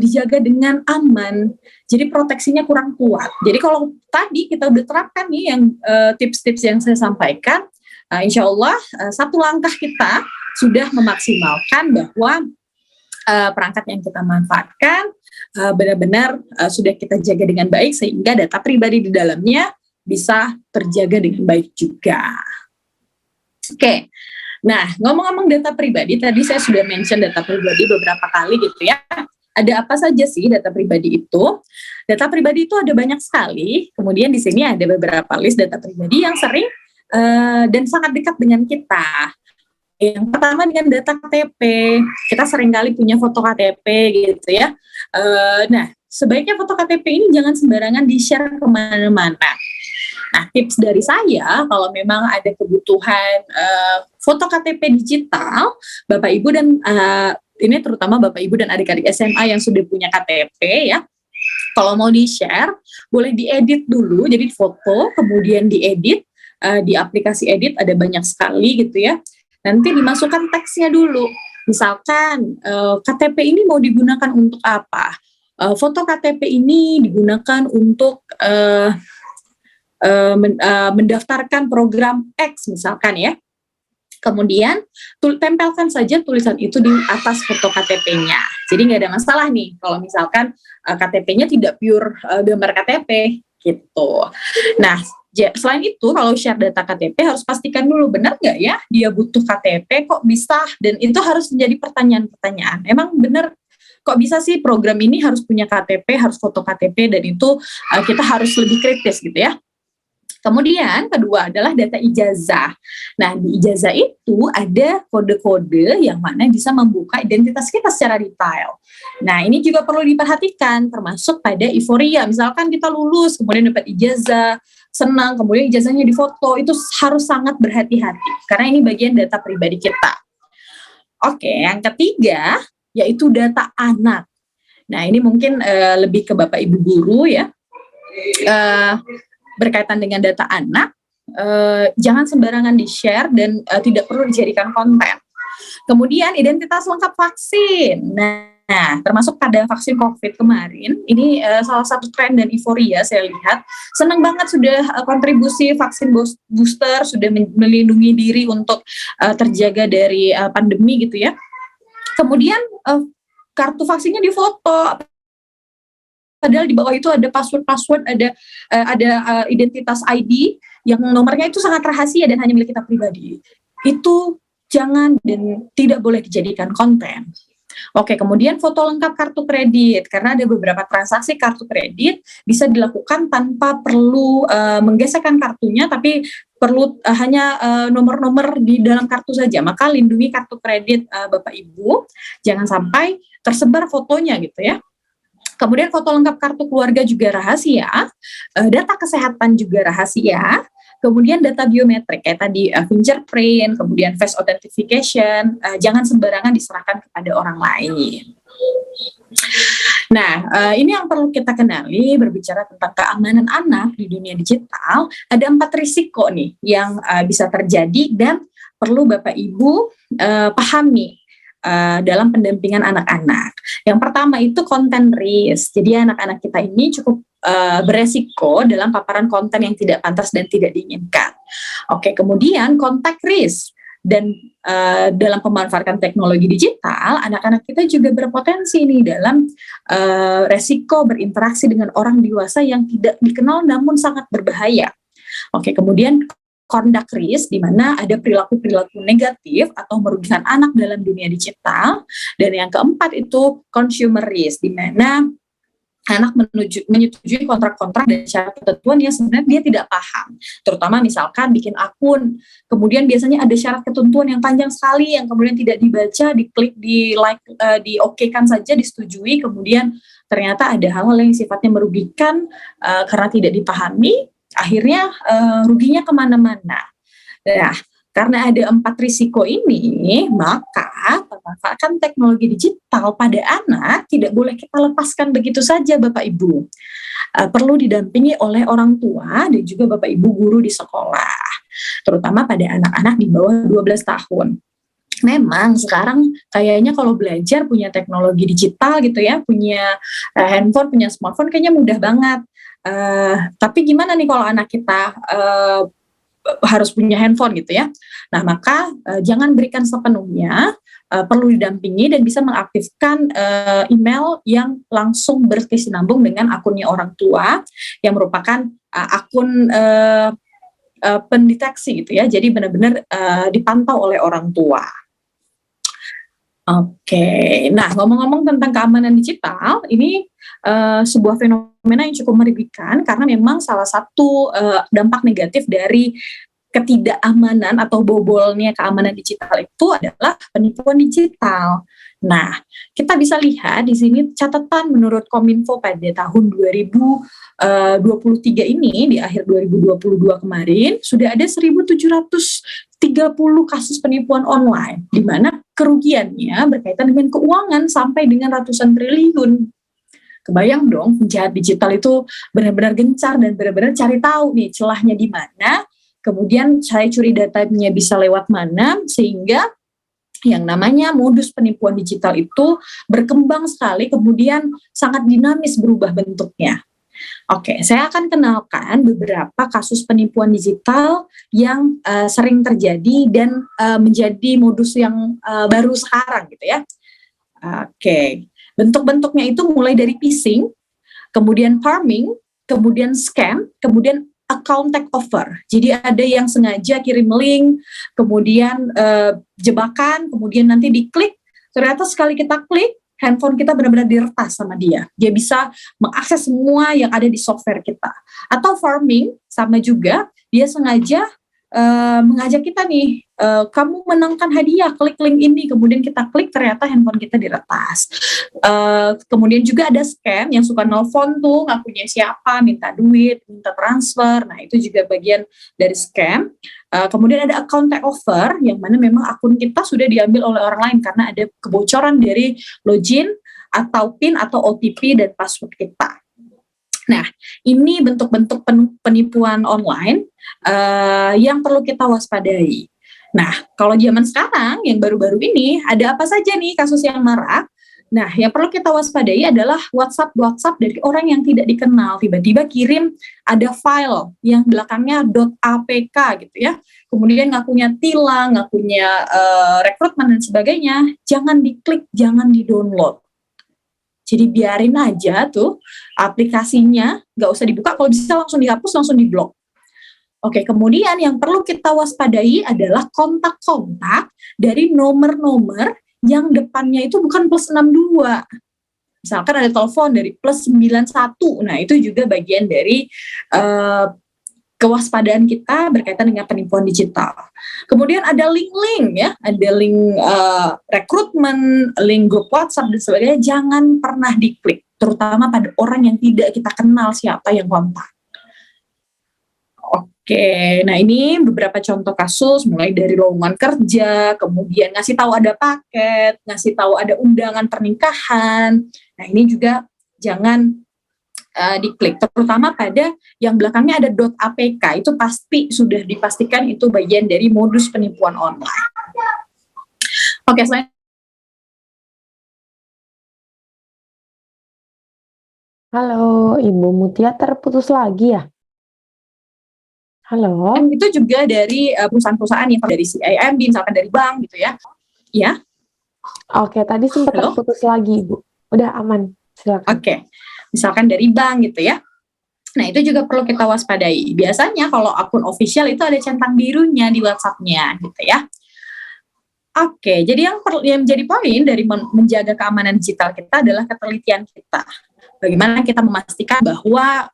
dijaga dengan aman. Jadi proteksinya kurang kuat. Jadi kalau tadi kita udah terapkan nih yang tips-tips yang saya sampaikan, insya Allah satu langkah kita sudah memaksimalkan bahwa perangkat yang kita manfaatkan benar-benar sudah kita jaga dengan baik sehingga data pribadi di dalamnya bisa terjaga dengan baik juga. Oke. Nah, ngomong-ngomong data pribadi, tadi saya sudah mention data pribadi beberapa kali gitu ya. Ada apa saja sih data pribadi itu? Data pribadi itu ada banyak sekali. Kemudian di sini ada beberapa list data pribadi yang sering dan sangat dekat dengan kita. Yang pertama dengan data KTP. Kita seringkali punya foto KTP gitu ya. Nah, sebaiknya foto KTP ini jangan sembarangan di-share kemana-mana. Nah, tips dari saya, kalau memang ada kebutuhan foto KTP digital, Bapak Ibu dan ini terutama Bapak Ibu dan adik-adik SMA yang sudah punya KTP ya, kalau mau di-share, boleh diedit dulu, jadi foto, kemudian diedit, di aplikasi edit ada banyak sekali gitu ya, nanti dimasukkan teksnya dulu, misalkan KTP ini mau digunakan untuk apa? Foto KTP ini digunakan untuk mendaftarkan program X misalkan ya. Kemudian tempelkan saja tulisan itu di atas foto KTP-nya. Jadi nggak ada masalah nih kalau misalkan KTP-nya tidak pure gambar KTP gitu. Nah, selain itu kalau share data KTP harus pastikan dulu benar nggak ya dia butuh KTP, kok bisa, dan itu harus menjadi pertanyaan-pertanyaan. Emang benar kok bisa sih program ini harus punya KTP, harus foto KTP, dan itu kita harus lebih kritis gitu ya. Kemudian kedua adalah data ijazah. Nah, di ijazah itu ada kode-kode yang mana bisa membuka identitas kita secara detail. Nah, ini juga perlu diperhatikan termasuk pada euforia. Misalkan kita lulus, kemudian dapat ijazah, senang, kemudian ijazahnya difoto, itu harus sangat berhati-hati karena ini bagian data pribadi kita. Oke, yang ketiga yaitu data anak. Nah, ini mungkin lebih ke Bapak Ibu guru ya. Berkaitan dengan data anak, jangan sembarangan di-share dan tidak perlu dijadikan konten. Kemudian identitas lengkap vaksin. Nah, termasuk pada vaksin COVID kemarin, ini salah satu tren dan euforia saya lihat. Senang banget sudah kontribusi vaksin booster, sudah melindungi diri untuk terjaga dari pandemi gitu ya. Kemudian kartu vaksinnya difoto, padahal di bawah itu ada password, ada identitas ID yang nomornya itu sangat rahasia dan hanya milik kita pribadi. Itu jangan dan tidak boleh dijadikan konten. Oke, kemudian foto lengkap kartu kredit, karena ada beberapa transaksi kartu kredit bisa dilakukan tanpa perlu menggeserkan kartunya, tapi perlu hanya nomor-nomor di dalam kartu saja. Maka lindungi kartu kredit Bapak Ibu, jangan sampai tersebar fotonya gitu ya. Kemudian foto lengkap kartu keluarga juga rahasia, data kesehatan juga rahasia, kemudian data biometrik kayak tadi fingerprint, kemudian face authentication, jangan sembarangan diserahkan kepada orang lain. Nah, ini yang perlu kita kenali berbicara tentang keamanan anak di dunia digital. Ada 4 risiko nih yang bisa terjadi dan perlu Bapak Ibu pahami dalam pendampingan anak-anak. Yang pertama itu content risk. Jadi anak-anak kita ini cukup beresiko dalam paparan konten yang tidak pantas dan tidak diinginkan. Oke, kemudian contact risk. Dan dalam pemanfaatan teknologi digital, anak-anak kita juga berpotensi nih dalam resiko berinteraksi dengan orang dewasa yang tidak dikenal namun sangat berbahaya. Oke, kemudian conduct risk, di mana ada perilaku-perilaku negatif atau merugikan anak dalam dunia digital. Dan yang keempat itu consumer risk, di mana anak menyetujui kontrak-kontrak dan syarat ketentuan yang sebenarnya dia tidak paham. Terutama misalkan bikin akun, kemudian biasanya ada syarat ketentuan yang panjang sekali yang kemudian tidak dibaca, diklik, di like, di oke-kan saja, disetujui, kemudian ternyata ada hal-hal yang sifatnya merugikan karena tidak dipahami, akhirnya ruginya kemana-mana. Nah, karena ada 4 risiko ini, maka pemanfaatan teknologi digital pada anak tidak boleh kita lepaskan begitu saja, Bapak Ibu. Perlu didampingi oleh orang tua dan juga Bapak Ibu guru di sekolah, terutama pada anak-anak di bawah 12 tahun. Memang sekarang kayaknya kalau belajar punya teknologi digital gitu ya, punya handphone, punya smartphone kayaknya mudah banget. Tapi gimana nih kalau anak kita harus punya handphone gitu ya. Nah, maka jangan berikan sepenuhnya, perlu didampingi dan bisa mengaktifkan email yang langsung berkesinambung dengan akunnya orang tua yang merupakan akun pendeteksi gitu ya. Jadi benar-benar dipantau oleh orang tua. Oke, nah ngomong-ngomong tentang keamanan digital, ini sebuah fenomena yang cukup merugikan karena memang salah satu dampak negatif dari ketidakamanan atau bobolnya keamanan digital itu adalah penipuan digital. Nah, kita bisa lihat di sini catatan menurut Kominfo pada tahun 2023 ini, di akhir 2022 kemarin, sudah ada 1.730 kasus penipuan online, di mana kerugiannya berkaitan dengan keuangan sampai dengan ratusan triliun. Kebayang dong, penjahat digital itu benar-benar gencar dan benar-benar cari tahu nih celahnya di mana, kemudian saya curi datanya bisa lewat mana, sehingga yang namanya modus penipuan digital itu berkembang sekali, kemudian sangat dinamis berubah bentuknya. Oke, saya akan kenalkan beberapa kasus penipuan digital yang sering terjadi dan menjadi modus yang baru sekarang gitu ya. Oke, bentuk-bentuknya itu mulai dari phishing, kemudian farming, kemudian scam, kemudian account takeover. Jadi ada yang sengaja kirim link, kemudian jebakan, kemudian nanti diklik, ternyata sekali kita klik, handphone kita benar-benar diretas sama dia. Dia bisa mengakses semua yang ada di software kita. Atau farming, sama juga, dia sengaja mengajak kita nih, kamu menangkan hadiah, klik link ini, kemudian kita klik, ternyata handphone kita diretas. Kemudian juga ada scam yang suka nelfon tuh, ngakunya siapa, minta duit, minta transfer, nah itu juga bagian dari scam. Kemudian ada account takeover, yang mana memang akun kita sudah diambil oleh orang lain karena ada kebocoran dari login, atau PIN, atau OTP, dan password kita. Nah, ini bentuk-bentuk penipuan online yang perlu kita waspadai. Nah, kalau zaman sekarang yang baru-baru ini ada apa saja nih kasus yang marak? Nah, yang perlu kita waspadai adalah WhatsApp dari orang yang tidak dikenal, tiba-tiba kirim ada file yang belakangnya .apk gitu ya. Kemudian ngakunya tilang, ngakunya rekrutmen dan sebagainya. Jangan diklik, jangan di-download. Jadi biarin aja tuh aplikasinya, nggak usah dibuka, kalau bisa langsung dihapus, langsung diblok. Oke, kemudian yang perlu kita waspadai adalah kontak-kontak dari nomor-nomor yang depannya itu bukan +62. Misalkan ada telepon dari +91, nah itu juga bagian dari kewaspadaan kita berkaitan dengan penipuan digital. Kemudian ada link-link ya, ada link rekrutmen, link grup WhatsApp dan sebagainya, jangan pernah diklik, terutama pada orang yang tidak kita kenal siapa yang kontak. Oke, nah ini beberapa contoh kasus mulai dari lowongan kerja, kemudian ngasih tahu ada paket, ngasih tahu ada undangan pernikahan. Nah ini juga jangan diklik, terutama pada yang belakangnya ada .apk, itu pasti sudah dipastikan itu bagian dari modus penipuan online. Oke, selain Halo, Ibu Mutia terputus lagi ya? Halo. Dan itu juga dari perusahaan-perusahaan yang dari CIMB, misalkan dari bank gitu ya. Ya, Oke, tadi sempat halo? terputus lagi, Bu. Udah aman, silakan. Oke. Misalkan dari bank gitu ya. Nah, itu juga perlu kita waspadai. Biasanya kalau akun official itu ada centang birunya di WhatsApp-nya gitu ya. Oke, jadi yang menjadi poin dari menjaga keamanan digital kita adalah ketelitian kita. Bagaimana kita memastikan bahwa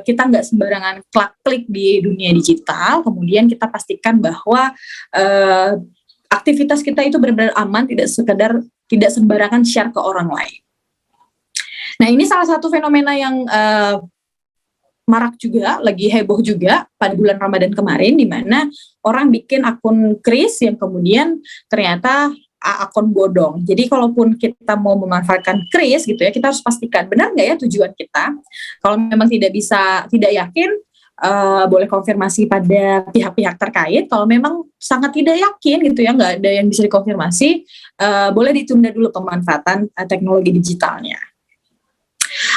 kita nggak sembarangan klik di dunia digital, kemudian kita pastikan bahwa aktivitas kita itu benar-benar aman, tidak sembarangan share ke orang lain. Nah, ini salah satu fenomena yang marak juga, lagi heboh juga pada bulan Ramadan kemarin, di mana orang bikin akun kris yang kemudian ternyata akun bodong. Jadi kalaupun kita mau memanfaatkan kris gitu ya, kita harus pastikan benar nggak ya tujuan kita. Kalau memang tidak yakin, boleh konfirmasi pada pihak-pihak terkait. Kalau memang sangat tidak yakin gitu ya, nggak ada yang bisa dikonfirmasi, boleh ditunda dulu pemanfaatan teknologi digitalnya.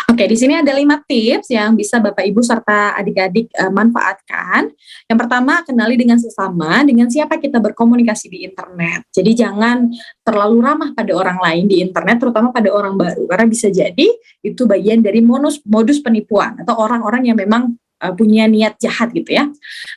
Oke, di sini ada 5 tips yang bisa Bapak Ibu serta adik-adik manfaatkan. Yang pertama, kenali dengan sesama, dengan siapa kita berkomunikasi di internet. Jadi jangan terlalu ramah pada orang lain di internet, terutama pada orang baru, karena bisa jadi itu bagian dari modus penipuan atau orang-orang yang memang punya niat jahat gitu ya.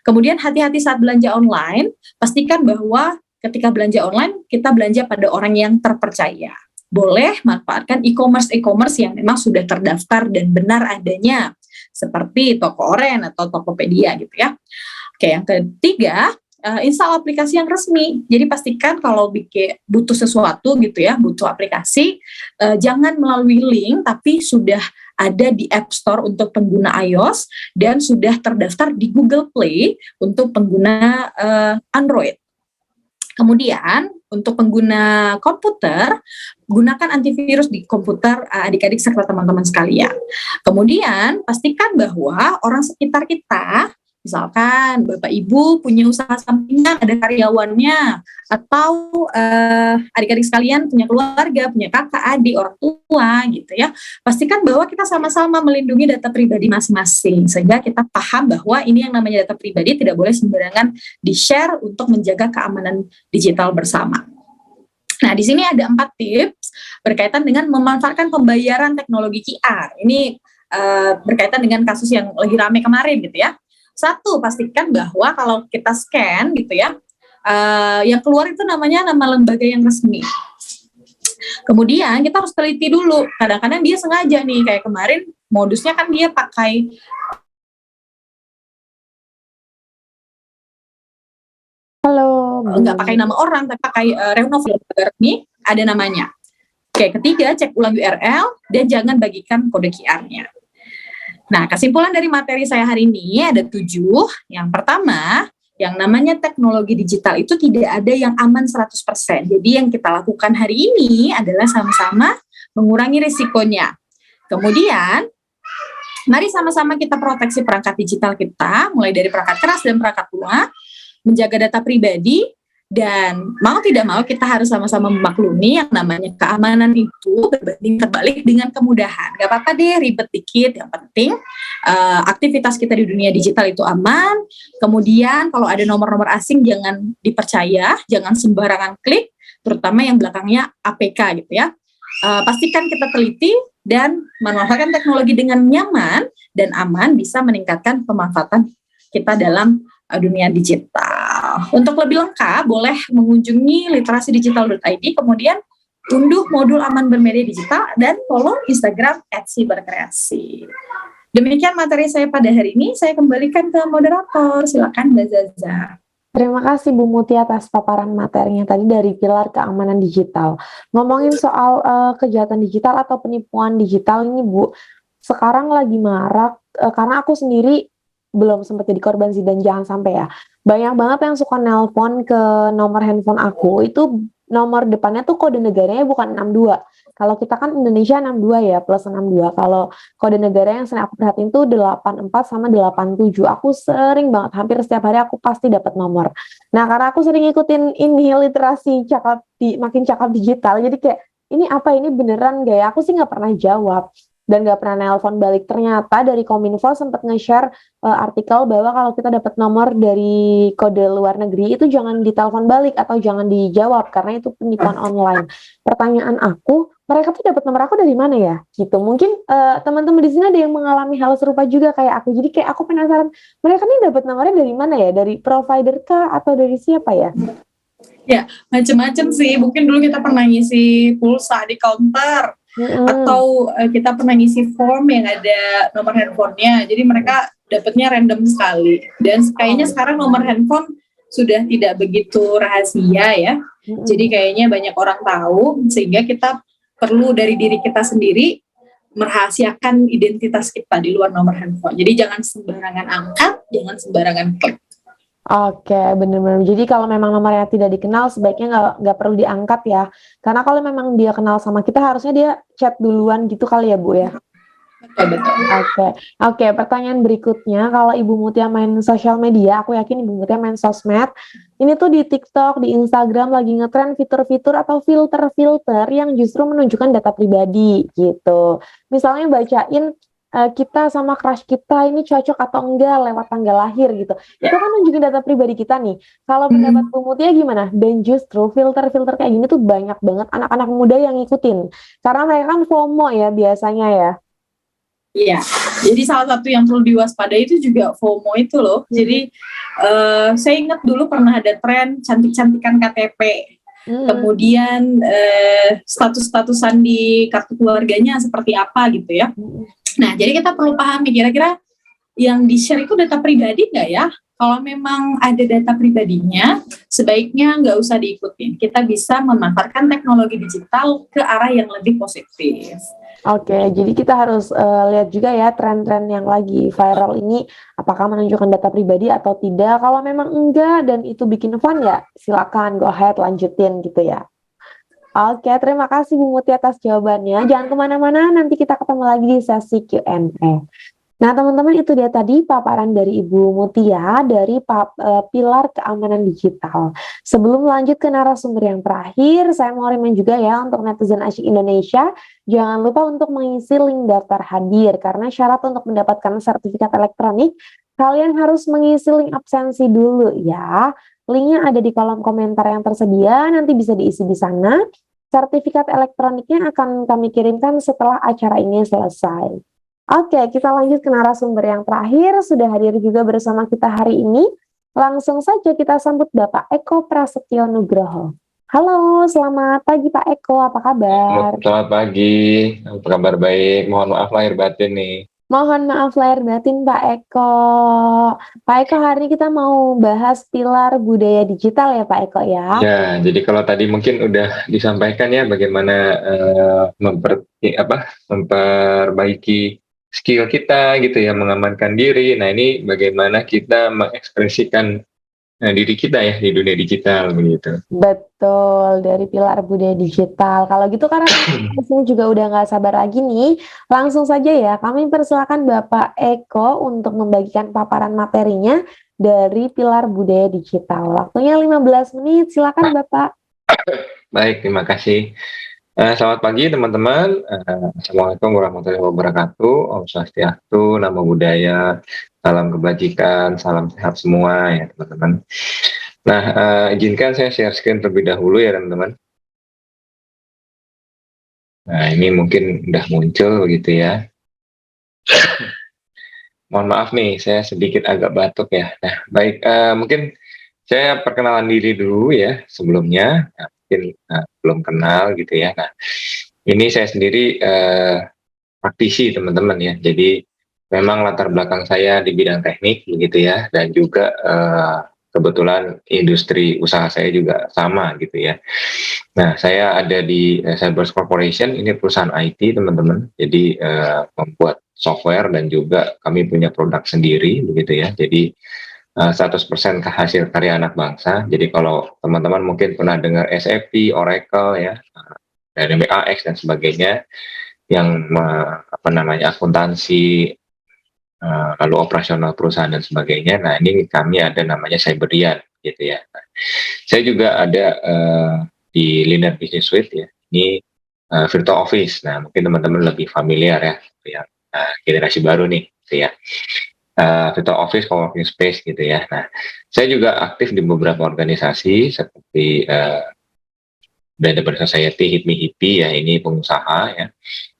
Kemudian hati-hati saat belanja online, pastikan bahwa ketika belanja online, kita belanja pada orang yang terpercaya. Boleh manfaatkan e-commerce yang memang sudah terdaftar dan benar adanya, seperti Toko Oren atau Tokopedia gitu ya. Oke, yang ketiga, install aplikasi yang resmi. Jadi pastikan kalau butuh sesuatu gitu ya, butuh aplikasi, jangan melalui link, tapi sudah ada di App Store untuk pengguna iOS dan sudah terdaftar di Google Play untuk pengguna Android. Kemudian untuk pengguna komputer, gunakan antivirus di komputer adik-adik serta teman-teman sekalian. Kemudian pastikan bahwa orang sekitar kita, misalkan Bapak Ibu punya usaha sampingan, ada karyawannya, atau adik-adik sekalian punya keluarga, punya kakak, adik, orang tua gitu ya. Pastikan bahwa kita sama-sama melindungi data pribadi masing-masing, sehingga kita paham bahwa ini yang namanya data pribadi tidak boleh sembarangan di-share untuk menjaga keamanan digital bersama. Nah, di sini ada 4 tips berkaitan dengan memanfaatkan pembayaran teknologi QR. Ini berkaitan dengan kasus yang lagi rame kemarin gitu ya. 1, pastikan bahwa kalau kita scan gitu ya, yang keluar itu namanya nama lembaga yang resmi. Kemudian kita harus teliti dulu. Kadang-kadang dia sengaja nih, kayak kemarin modusnya kan dia pakai Halo, nggak pakai nama orang, tapi pakai Renov lembaga resmi, ada namanya. Oke, ketiga, cek ulang URL dan jangan bagikan kode QR-nya. Nah, kesimpulan dari materi saya hari ini ada 7. Yang pertama, yang namanya teknologi digital itu tidak ada yang aman 100%. Jadi yang kita lakukan hari ini adalah sama-sama mengurangi risikonya. Kemudian, mari sama-sama kita proteksi perangkat digital kita, mulai dari perangkat keras dan perangkat lunak, menjaga data pribadi, dan mau tidak mau kita harus sama-sama memaklumi yang namanya keamanan itu berbanding terbalik dengan kemudahan. Gak apa-apa deh ribet dikit, yang penting aktivitas kita di dunia digital itu aman. Kemudian kalau ada nomor-nomor asing jangan dipercaya, jangan sembarangan klik, terutama yang belakangnya APK gitu ya. Pastikan kita teliti dan memanfaatkan teknologi dengan nyaman dan aman bisa meningkatkan pemanfaatan kita dalam dunia digital. Untuk lebih lengkap, boleh mengunjungi literasidigital.id, kemudian unduh modul aman bermedia digital, dan follow Instagram @siberkreasi. Demikian materi saya pada hari ini, saya kembalikan ke moderator, silakan Mbak Zaza. Terima kasih Bu Muti atas paparan materinya tadi dari pilar keamanan digital. Ngomongin soal kejahatan digital atau penipuan digital ini Bu, sekarang lagi marak, karena aku sendiri belum sempat jadi korban sih, dan jangan sampai ya. Banyak banget yang suka nelpon ke nomor handphone aku, itu nomor depannya tuh kode negaranya bukan 62. Kalau kita kan Indonesia 62 ya, plus 62. Kalau kode negara yang sering aku perhatiin tuh 84 sama 87. Aku sering banget, hampir setiap hari aku pasti dapat nomor. Nah, karena aku sering ikutin ini literasi makin cakap digital, jadi kayak ini apa, ini beneran gak ya? Aku sih nggak pernah jawab. dan nggak pernah nelpon balik. Ternyata dari Kominfo sempat nge-share artikel bahwa kalau kita dapat nomor dari kode luar negeri itu jangan ditelepon balik atau jangan dijawab karena itu penipuan online. Pertanyaan aku, mereka tuh dapat nomor aku dari mana ya? Gitu. Mungkin teman-teman di sini ada yang mengalami hal serupa juga kayak aku. Jadi kayak aku penasaran, mereka nih dapat nomornya dari mana ya? Dari provider kah atau dari siapa ya? Ya, macam-macam sih. Mungkin dulu kita pernah ngisi pulsa di counter, atau kita pernah ngisi form yang ada nomor handphonenya. Jadi mereka dapatnya random sekali. Dan kayaknya sekarang nomor handphone sudah tidak begitu rahasia ya. Jadi kayaknya banyak orang tahu, sehingga kita perlu dari diri kita sendiri merahasiakan identitas kita di luar nomor handphone. Jadi jangan sembarangan angkat, jangan sembarangan klik. Oke, benar-benar. Jadi kalau memang nomornya tidak dikenal, sebaiknya nggak perlu diangkat ya. Karena kalau memang dia kenal sama kita, harusnya dia chat duluan gitu kali ya, Bu ya. Betul. Oke. Pertanyaan berikutnya, kalau Ibu Mutia main sosial media, aku yakin Ibu Mutia main sosmed. Ini tuh di TikTok, di Instagram lagi ngetren fitur-fitur atau filter-filter yang justru menunjukkan data pribadi gitu. Misalnya bacain kita sama crush kita ini cocok atau enggak lewat tanggal lahir gitu. Itu kan nunjukin data pribadi kita nih. Kalau pendapat Bu Mutia gimana? Dan justru filter-filter kayak gini tuh banyak banget anak-anak muda yang ngikutin. Karena mereka kan FOMO ya biasanya ya. Iya, jadi salah satu yang perlu diwaspadai itu juga FOMO itu loh. Jadi saya ingat dulu pernah ada tren cantik-cantikan KTP. Kemudian status-statusan di kartu keluarganya seperti apa gitu ya. Nah, jadi kita perlu pahami kira-kira yang di-share itu data pribadi nggak ya? Kalau memang ada data pribadinya, sebaiknya nggak usah diikutin. Kita bisa memanfaatkan teknologi digital ke arah yang lebih positif. Oke, jadi kita harus lihat juga ya tren-tren yang lagi viral ini, apakah menunjukkan data pribadi atau tidak. Kalau memang enggak dan itu bikin fun ya, silakan go ahead lanjutin gitu ya. Oke, terima kasih Bu Mutia atas jawabannya. Jangan kemana-mana, nanti kita ketemu lagi di sesi Q&A. Nah, teman-teman, itu dia tadi paparan dari Ibu Mutia dari pilar keamanan digital. Sebelum lanjut ke narasumber yang terakhir, saya mau remind juga ya untuk netizen Asyik Indonesia, jangan lupa untuk mengisi link daftar hadir, karena syarat untuk mendapatkan sertifikat elektronik, kalian harus mengisi link absensi dulu ya. Linknya ada di kolom komentar yang tersedia, nanti bisa diisi di sana. Sertifikat elektroniknya akan kami kirimkan setelah acara ini selesai. Oke, kita lanjut ke narasumber yang terakhir. Sudah hadir juga bersama kita hari ini. Langsung saja kita sambut Bapak Eko Prasetyo Nugroho. Halo, selamat pagi Pak Eko, apa kabar? Selamat pagi, apa kabar baik? Mohon maaf lahir batin nih. Mohon maaf lahir batin Pak Eko. Pak Eko, hari ini kita mau bahas pilar budaya digital ya Pak Eko ya. Ya, jadi kalau tadi mungkin udah disampaikan ya bagaimana memperbaiki skill kita gitu ya, mengamankan diri. Nah, ini bagaimana kita mengekspresikan diri kita ya di dunia digital begitu. Betul, dari pilar budaya digital. Kalau gitu karena di sini juga udah nggak sabar lagi nih, langsung saja ya kami persilakan Bapak Eko untuk membagikan paparan materinya dari pilar budaya digital. Waktunya 15 menit, silakan Bapak. Baik, terima kasih. Selamat pagi teman-teman. Assalamualaikum warahmatullahi wabarakatuh. Om Swastiastu, Namo Buddhaya, salam kebajikan, salam sehat semua ya teman-teman. Nah, izinkan saya share screen terlebih dahulu ya teman-teman. Nah, ini mungkin udah muncul begitu ya. Mohon maaf nih, saya sedikit agak batuk ya. Nah, baik, mungkin saya perkenalan diri dulu ya sebelumnya. Nah, mungkin belum kenal gitu ya. Nah, ini saya sendiri praktisi teman-teman ya. Jadi memang latar belakang saya di bidang teknik begitu ya, dan juga kebetulan industri usaha saya juga sama gitu ya. Nah, saya ada di Cybers Corporation, ini perusahaan IT teman-teman. Jadi membuat software dan juga kami punya produk sendiri begitu ya. Jadi 100% hasil karya anak bangsa. Jadi kalau teman-teman mungkin pernah dengar SAP, Oracle ya, dan AX dan sebagainya, yang akuntansi, lalu operasional perusahaan dan sebagainya. Nah, ini kami ada namanya Cyberian gitu ya. Nah, saya juga ada di Linear Business Suite ya. Ini Virtual Office. Nah, mungkin teman-teman lebih familiar ya, yang generasi baru nih, gitu ya. Virtual Office, co-working space gitu ya. Nah, saya juga aktif di beberapa organisasi seperti Brand Society, Hipmi Hipi ya, ini pengusaha ya.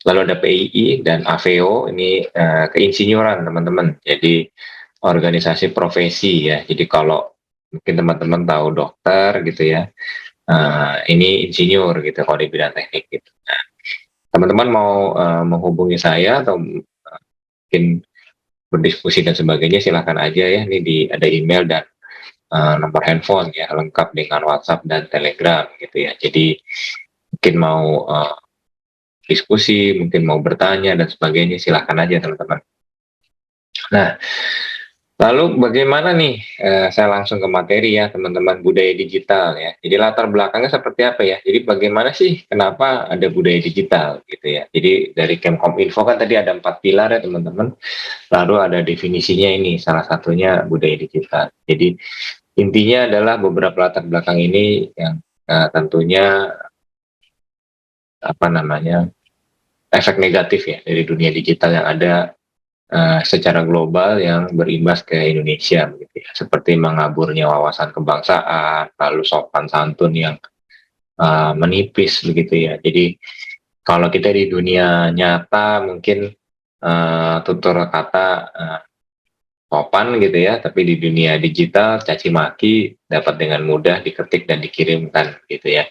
Lalu ada PII dan AVEO, ini keinsinyuran teman-teman. Jadi organisasi profesi ya. Jadi kalau mungkin teman-teman tahu dokter gitu ya, ini insinyur gitu kalau di bidang teknik gitu. Nah, teman-teman mau menghubungi saya atau mungkin berdiskusi dan sebagainya, silahkan aja ya. Ini ada email dan nomor handphone ya, lengkap dengan WhatsApp dan Telegram gitu ya. Jadi mungkin mau diskusi, mungkin mau bertanya dan sebagainya, silahkan aja teman-teman. Nah, lalu bagaimana nih, saya langsung ke materi ya teman-teman, budaya digital ya. Jadi latar belakangnya seperti apa ya, jadi bagaimana sih kenapa ada budaya digital gitu ya. Jadi dari Kemkominfo kan tadi ada 4 pilar ya teman-teman, lalu ada definisinya ini, salah satunya budaya digital. Jadi intinya adalah beberapa latar belakang ini yang tentunya efek negatif ya dari dunia digital yang ada secara global yang berimbas ke Indonesia gitu ya. Seperti mengaburnya wawasan kebangsaan, lalu sopan santun yang menipis begitu ya. Jadi kalau kita di dunia nyata mungkin tutur kata sopan gitu ya, tapi di dunia digital caci maki dapat dengan mudah diketik dan dikirimkan gitu ya.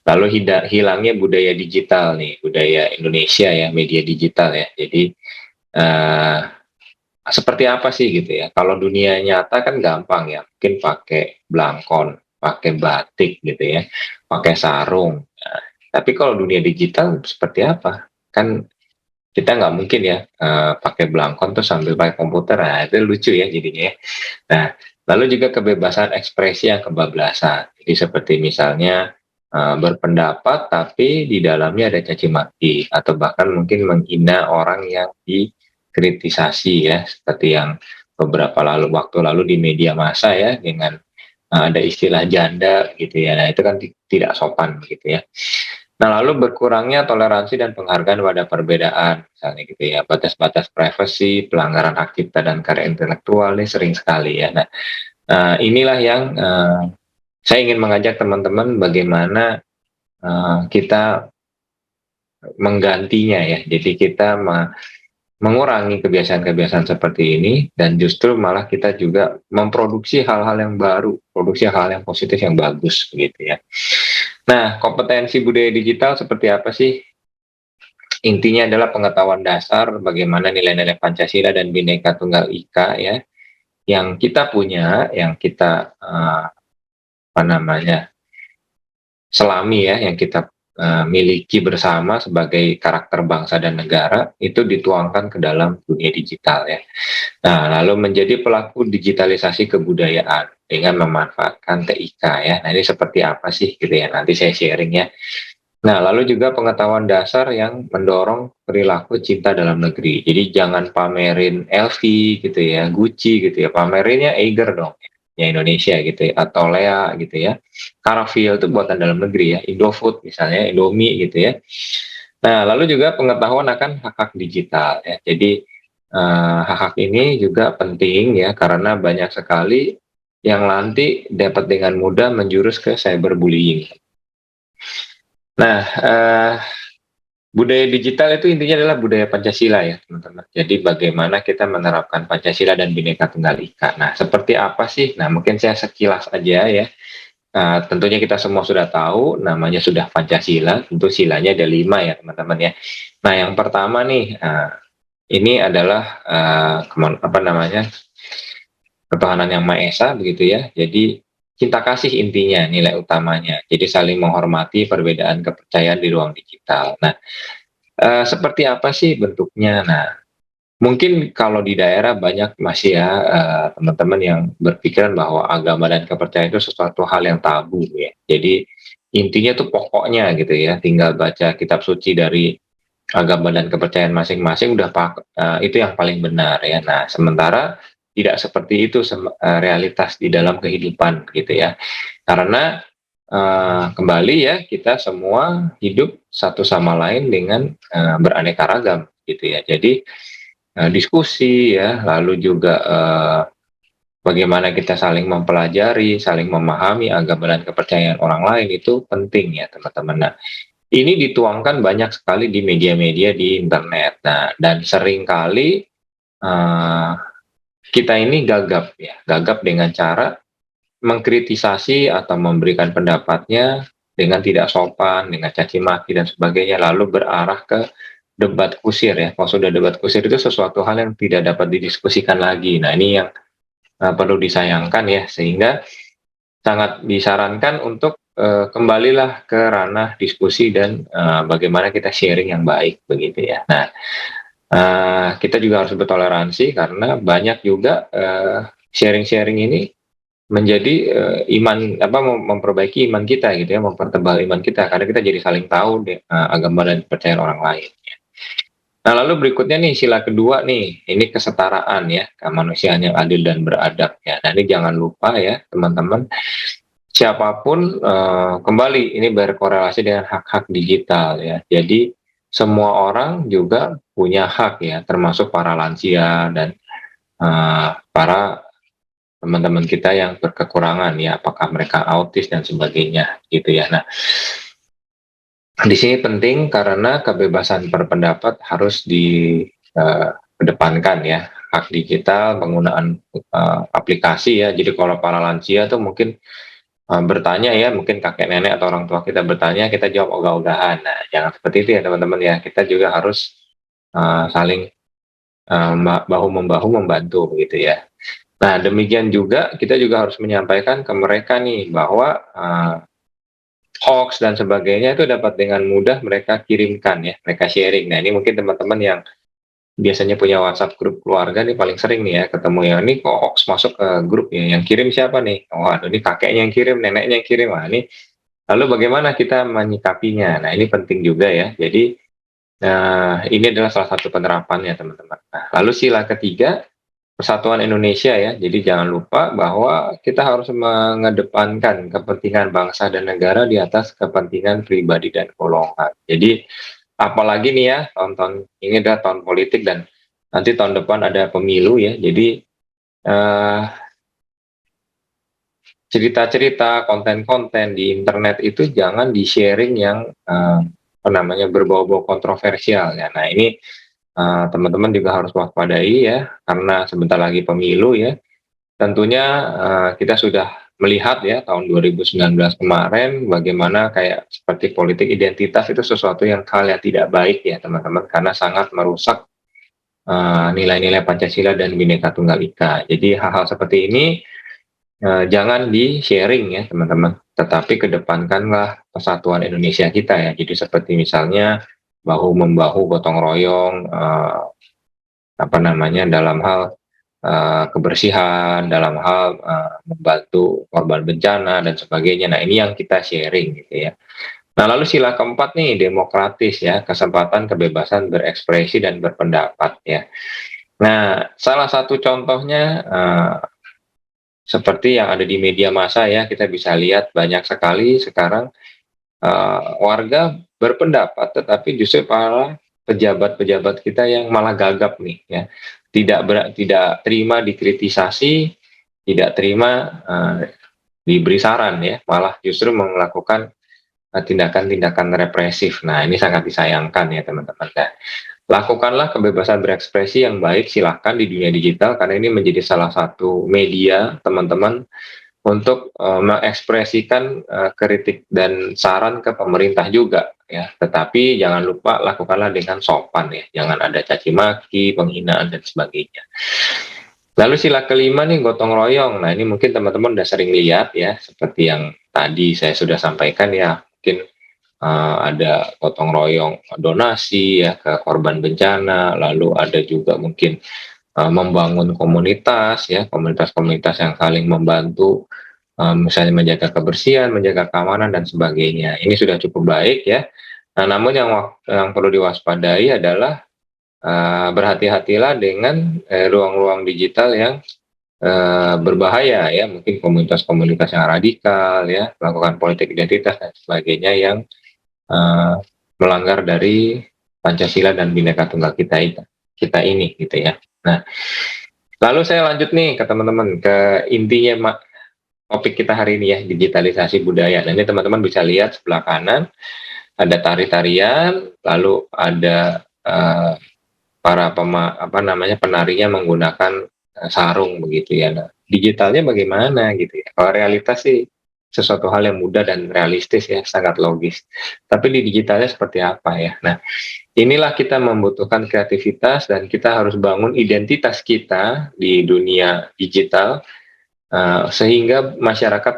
Lalu hilangnya budaya digital nih, budaya Indonesia ya, media digital ya. Jadi seperti apa sih gitu ya? Kalau dunia nyata kan gampang ya, mungkin pakai blangkon, pakai batik gitu ya, pakai sarung. Nah, tapi kalau dunia digital seperti apa? Kan kita nggak mungkin ya pakai blangkon tuh sambil pakai komputer. Nah, itu lucu ya jadinya ya. Nah, lalu juga kebebasan ekspresi yang kebablasan. Jadi seperti misalnya berpendapat tapi di dalamnya ada caci maki atau bahkan mungkin menghina orang yang dikritisasi ya, seperti yang beberapa waktu lalu di media massa ya, dengan ada istilah janda gitu ya. Nah, itu kan tidak sopan gitu ya. Nah, lalu berkurangnya toleransi dan penghargaan pada perbedaan, misalnya gitu ya, batas-batas privasi, pelanggaran hak cipta dan karya intelektual ini sering sekali ya. Nah, inilah yang saya ingin mengajak teman-teman bagaimana kita menggantinya ya. Jadi kita mengurangi kebiasaan-kebiasaan seperti ini dan justru malah kita juga memproduksi hal-hal yang baru, produksi hal yang positif yang bagus gitu ya. Nah, kompetensi budaya digital seperti apa sih? Intinya adalah pengetahuan dasar bagaimana nilai-nilai Pancasila dan Bhinneka Tunggal Ika ya, yang kita punya, yang kita selami ya, yang kita miliki bersama sebagai karakter bangsa dan negara, itu dituangkan ke dalam dunia digital ya. Nah, lalu menjadi pelaku digitalisasi kebudayaan dengan memanfaatkan TIK ya. Nah, ini seperti apa sih gitu ya, nanti saya sharing ya. Nah, lalu juga pengetahuan dasar yang mendorong perilaku cinta dalam negeri. Jadi jangan pamerin LV gitu ya, Gucci gitu ya, pamerinnya Eiger dong ya, Indonesia gitu ya, atau Lea gitu ya. Carafil itu buatan dalam negeri ya, Indofood misalnya, Indomie gitu ya. Nah, lalu juga pengetahuan akan hak-hak digital ya. Jadi hak-hak ini juga penting ya, karena banyak sekali yang nanti dapat dengan mudah menjurus ke cyberbullying. Nah, budaya digital itu intinya adalah budaya Pancasila ya teman-teman. Jadi bagaimana kita menerapkan Pancasila dan Bhinneka Tunggal Ika. Nah, seperti apa sih? Nah, mungkin saya sekilas aja ya. Tentunya kita semua sudah tahu, namanya sudah Pancasila, tentu silanya ada 5 ya teman-teman ya. Nah, yang pertama nih, ini adalah ketuhanan yang Maha Esa begitu ya. Jadi cinta kasih intinya, nilai utamanya. Jadi saling menghormati perbedaan kepercayaan di ruang digital. Nah, seperti apa sih bentuknya? Nah, mungkin kalau di daerah banyak masih ya teman-teman yang berpikiran bahwa agama dan kepercayaan itu sesuatu hal yang tabu ya. Jadi intinya tuh pokoknya gitu ya, tinggal baca kitab suci dari agama dan kepercayaan masing-masing itu yang paling benar ya. Nah, sementara tidak seperti itu realitas di dalam kehidupan gitu ya. Karena kembali ya, kita semua hidup satu sama lain dengan beraneka ragam gitu ya. Jadi diskusi ya, lalu juga bagaimana kita saling mempelajari, saling memahami agama dan kepercayaan orang lain itu penting ya teman-teman. Nah, ini dituangkan banyak sekali di media-media di internet. Nah, dan seringkali kita ini gagap dengan cara mengkritisasi atau memberikan pendapatnya dengan tidak sopan, dengan caci maki dan sebagainya, lalu berarah ke debat kusir ya. Kalau sudah debat kusir itu sesuatu hal yang tidak dapat didiskusikan lagi. Nah, ini yang perlu disayangkan ya, sehingga sangat disarankan untuk kembalilah ke ranah diskusi dan bagaimana kita sharing yang baik begitu ya. Nah, kita juga harus bertoleransi karena banyak juga sharing-sharing ini menjadi memperbaiki iman kita gitu ya, mempertebal iman kita karena kita jadi saling tahu agama dan kepercayaan orang lain. Nah, lalu berikutnya nih sila kedua nih, ini kesetaraan ya, kemanusiaan yang adil dan beradab ya. Nah, ini jangan lupa ya teman-teman, siapapun kembali ini berkorelasi dengan hak-hak digital ya. Jadi semua orang juga punya hak ya, termasuk para lansia dan para teman-teman kita yang berkekurangan ya, apakah mereka autis dan sebagainya gitu ya. Nah, di sini penting karena kebebasan berpendapat harus dikedepankan ya, hak digital, penggunaan aplikasi ya. Jadi kalau para lansia tuh mungkin bertanya ya, mungkin kakek nenek atau orang tua kita bertanya, kita jawab ogah-ogahan. Nah, jangan seperti itu ya teman-teman ya. Kita juga harus saling bahu-membahu membantu begitu ya. Nah, demikian juga kita juga harus menyampaikan ke mereka nih bahwa hoax dan sebagainya itu dapat dengan mudah mereka kirimkan ya, mereka sharing. Nah, ini mungkin teman-teman yang biasanya punya WhatsApp grup keluarga nih paling sering nih ya ketemu yang ini kok hoax masuk ke grup ya, yang kirim siapa nih? Oh, aduh, ini kakeknya yang kirim, neneknya yang kirim. Wah, ini lalu bagaimana kita menyikapinya? Nah, ini penting juga ya. Jadi ini adalah salah satu penerapannya teman-teman. Nah, lalu sila ketiga, Persatuan Indonesia ya. Jadi jangan lupa bahwa kita harus mengedepankan kepentingan bangsa dan negara di atas kepentingan pribadi dan golongan. Jadi apalagi nih ya, tahun-tahun ini adalah tahun politik dan nanti tahun depan ada pemilu ya. Jadi cerita-cerita, konten-konten di internet itu jangan di-sharing yang berbau-bau kontroversial ya. Nah, ini teman-teman juga harus waspadai ya, karena sebentar lagi pemilu ya. Tentunya kita sudah melihat ya tahun 2019 kemarin bagaimana kayak seperti politik identitas itu sesuatu yang hal yang tidak baik ya teman-teman, karena sangat merusak nilai-nilai Pancasila dan Bhinneka Tunggal Ika. Jadi hal-hal seperti ini jangan di-sharing ya teman-teman, tetapi kedepankanlah persatuan Indonesia kita ya. Jadi seperti misalnya bahu-membahu, gotong royong, dalam hal kebersihan, dalam hal membantu korban bencana dan sebagainya. Nah, ini yang kita sharing gitu ya. Nah, lalu sila keempat nih, demokratis ya, kesempatan kebebasan berekspresi dan berpendapat ya. Nah, salah satu contohnya seperti yang ada di media massa ya, kita bisa lihat banyak sekali sekarang warga berpendapat, tetapi justru para pejabat-pejabat kita yang malah gagap nih ya, tidak terima dikritisasi, tidak terima diberi saran ya, malah justru melakukan tindakan-tindakan represif. Nah, ini sangat disayangkan ya teman-teman. Nah, lakukanlah kebebasan berekspresi yang baik, silahkan di dunia digital, karena ini menjadi salah satu media teman-teman untuk mengekspresikan kritik dan saran ke pemerintah juga ya. Tetapi jangan lupa lakukanlah dengan sopan ya, jangan ada caci maki, penghinaan dan sebagainya. Lalu sila kelima nih, gotong royong. Nah, ini mungkin teman-teman udah sering lihat ya, seperti yang tadi saya sudah sampaikan ya, mungkin ada gotong royong donasi ya ke korban bencana, lalu ada juga mungkin membangun komunitas ya, komunitas-komunitas yang saling membantu, misalnya menjaga kebersihan, menjaga keamanan dan sebagainya. Ini sudah cukup baik ya. Nah, namun yang perlu diwaspadai adalah berhati-hatilah dengan ruang-ruang digital yang berbahaya ya, mungkin komunitas-komunitas yang radikal ya, melakukan politik identitas dan sebagainya yang eh, melanggar dari Pancasila dan Bhinneka Tunggal kita ini gitu ya. Nah, lalu saya lanjut nih ke teman-teman ke intinya topik kita hari ini ya, digitalisasi budaya. Nah, ini teman-teman bisa lihat sebelah kanan ada tari-tarian, lalu ada para penarinya menggunakan sarung begitu ya. Nah, digitalnya bagaimana gitu ya? Kalau realitas sih sesuatu hal yang mudah dan realistis ya, sangat logis. Tapi di digitalnya seperti apa ya? Nah, inilah kita membutuhkan kreativitas dan kita harus bangun identitas kita di dunia digital sehingga masyarakat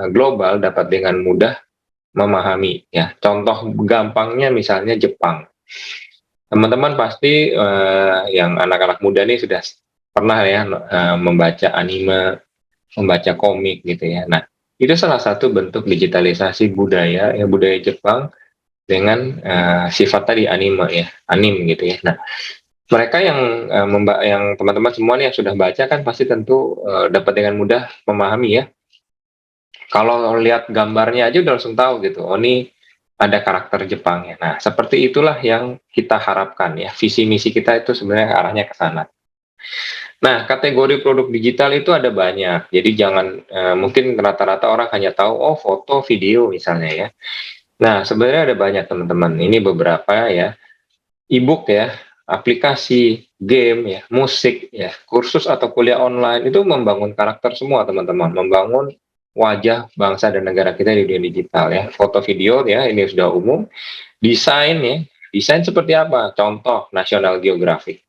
global dapat dengan mudah memahami ya. Contoh gampangnya misalnya Jepang. Teman-teman pasti yang anak-anak muda nih sudah pernah ya membaca anime, membaca komik gitu ya. Nah, itu salah satu bentuk digitalisasi budaya ya, budaya Jepang dengan sifat tadi anime gitu ya. Nah, mereka yang teman-teman semua nih yang sudah baca kan pasti tentu dapat dengan mudah memahami ya. Kalau lihat gambarnya aja udah langsung tahu gitu. Oh, ini ada karakter Jepangnya. Nah, seperti itulah yang kita harapkan ya. Visi misi kita itu sebenarnya arahnya ke sana. Nah, kategori produk digital itu ada banyak. Jadi jangan mungkin rata-rata orang hanya tahu oh foto, video misalnya ya. Nah, sebenarnya ada banyak teman-teman. Ini beberapa ya. E-book ya, aplikasi, game ya, musik ya, kursus atau kuliah online itu membangun karakter semua teman-teman, membangun wajah bangsa dan negara kita di dunia digital ya. Foto video ya, ini sudah umum. Desain ya, desain seperti apa? Contoh National Geographic.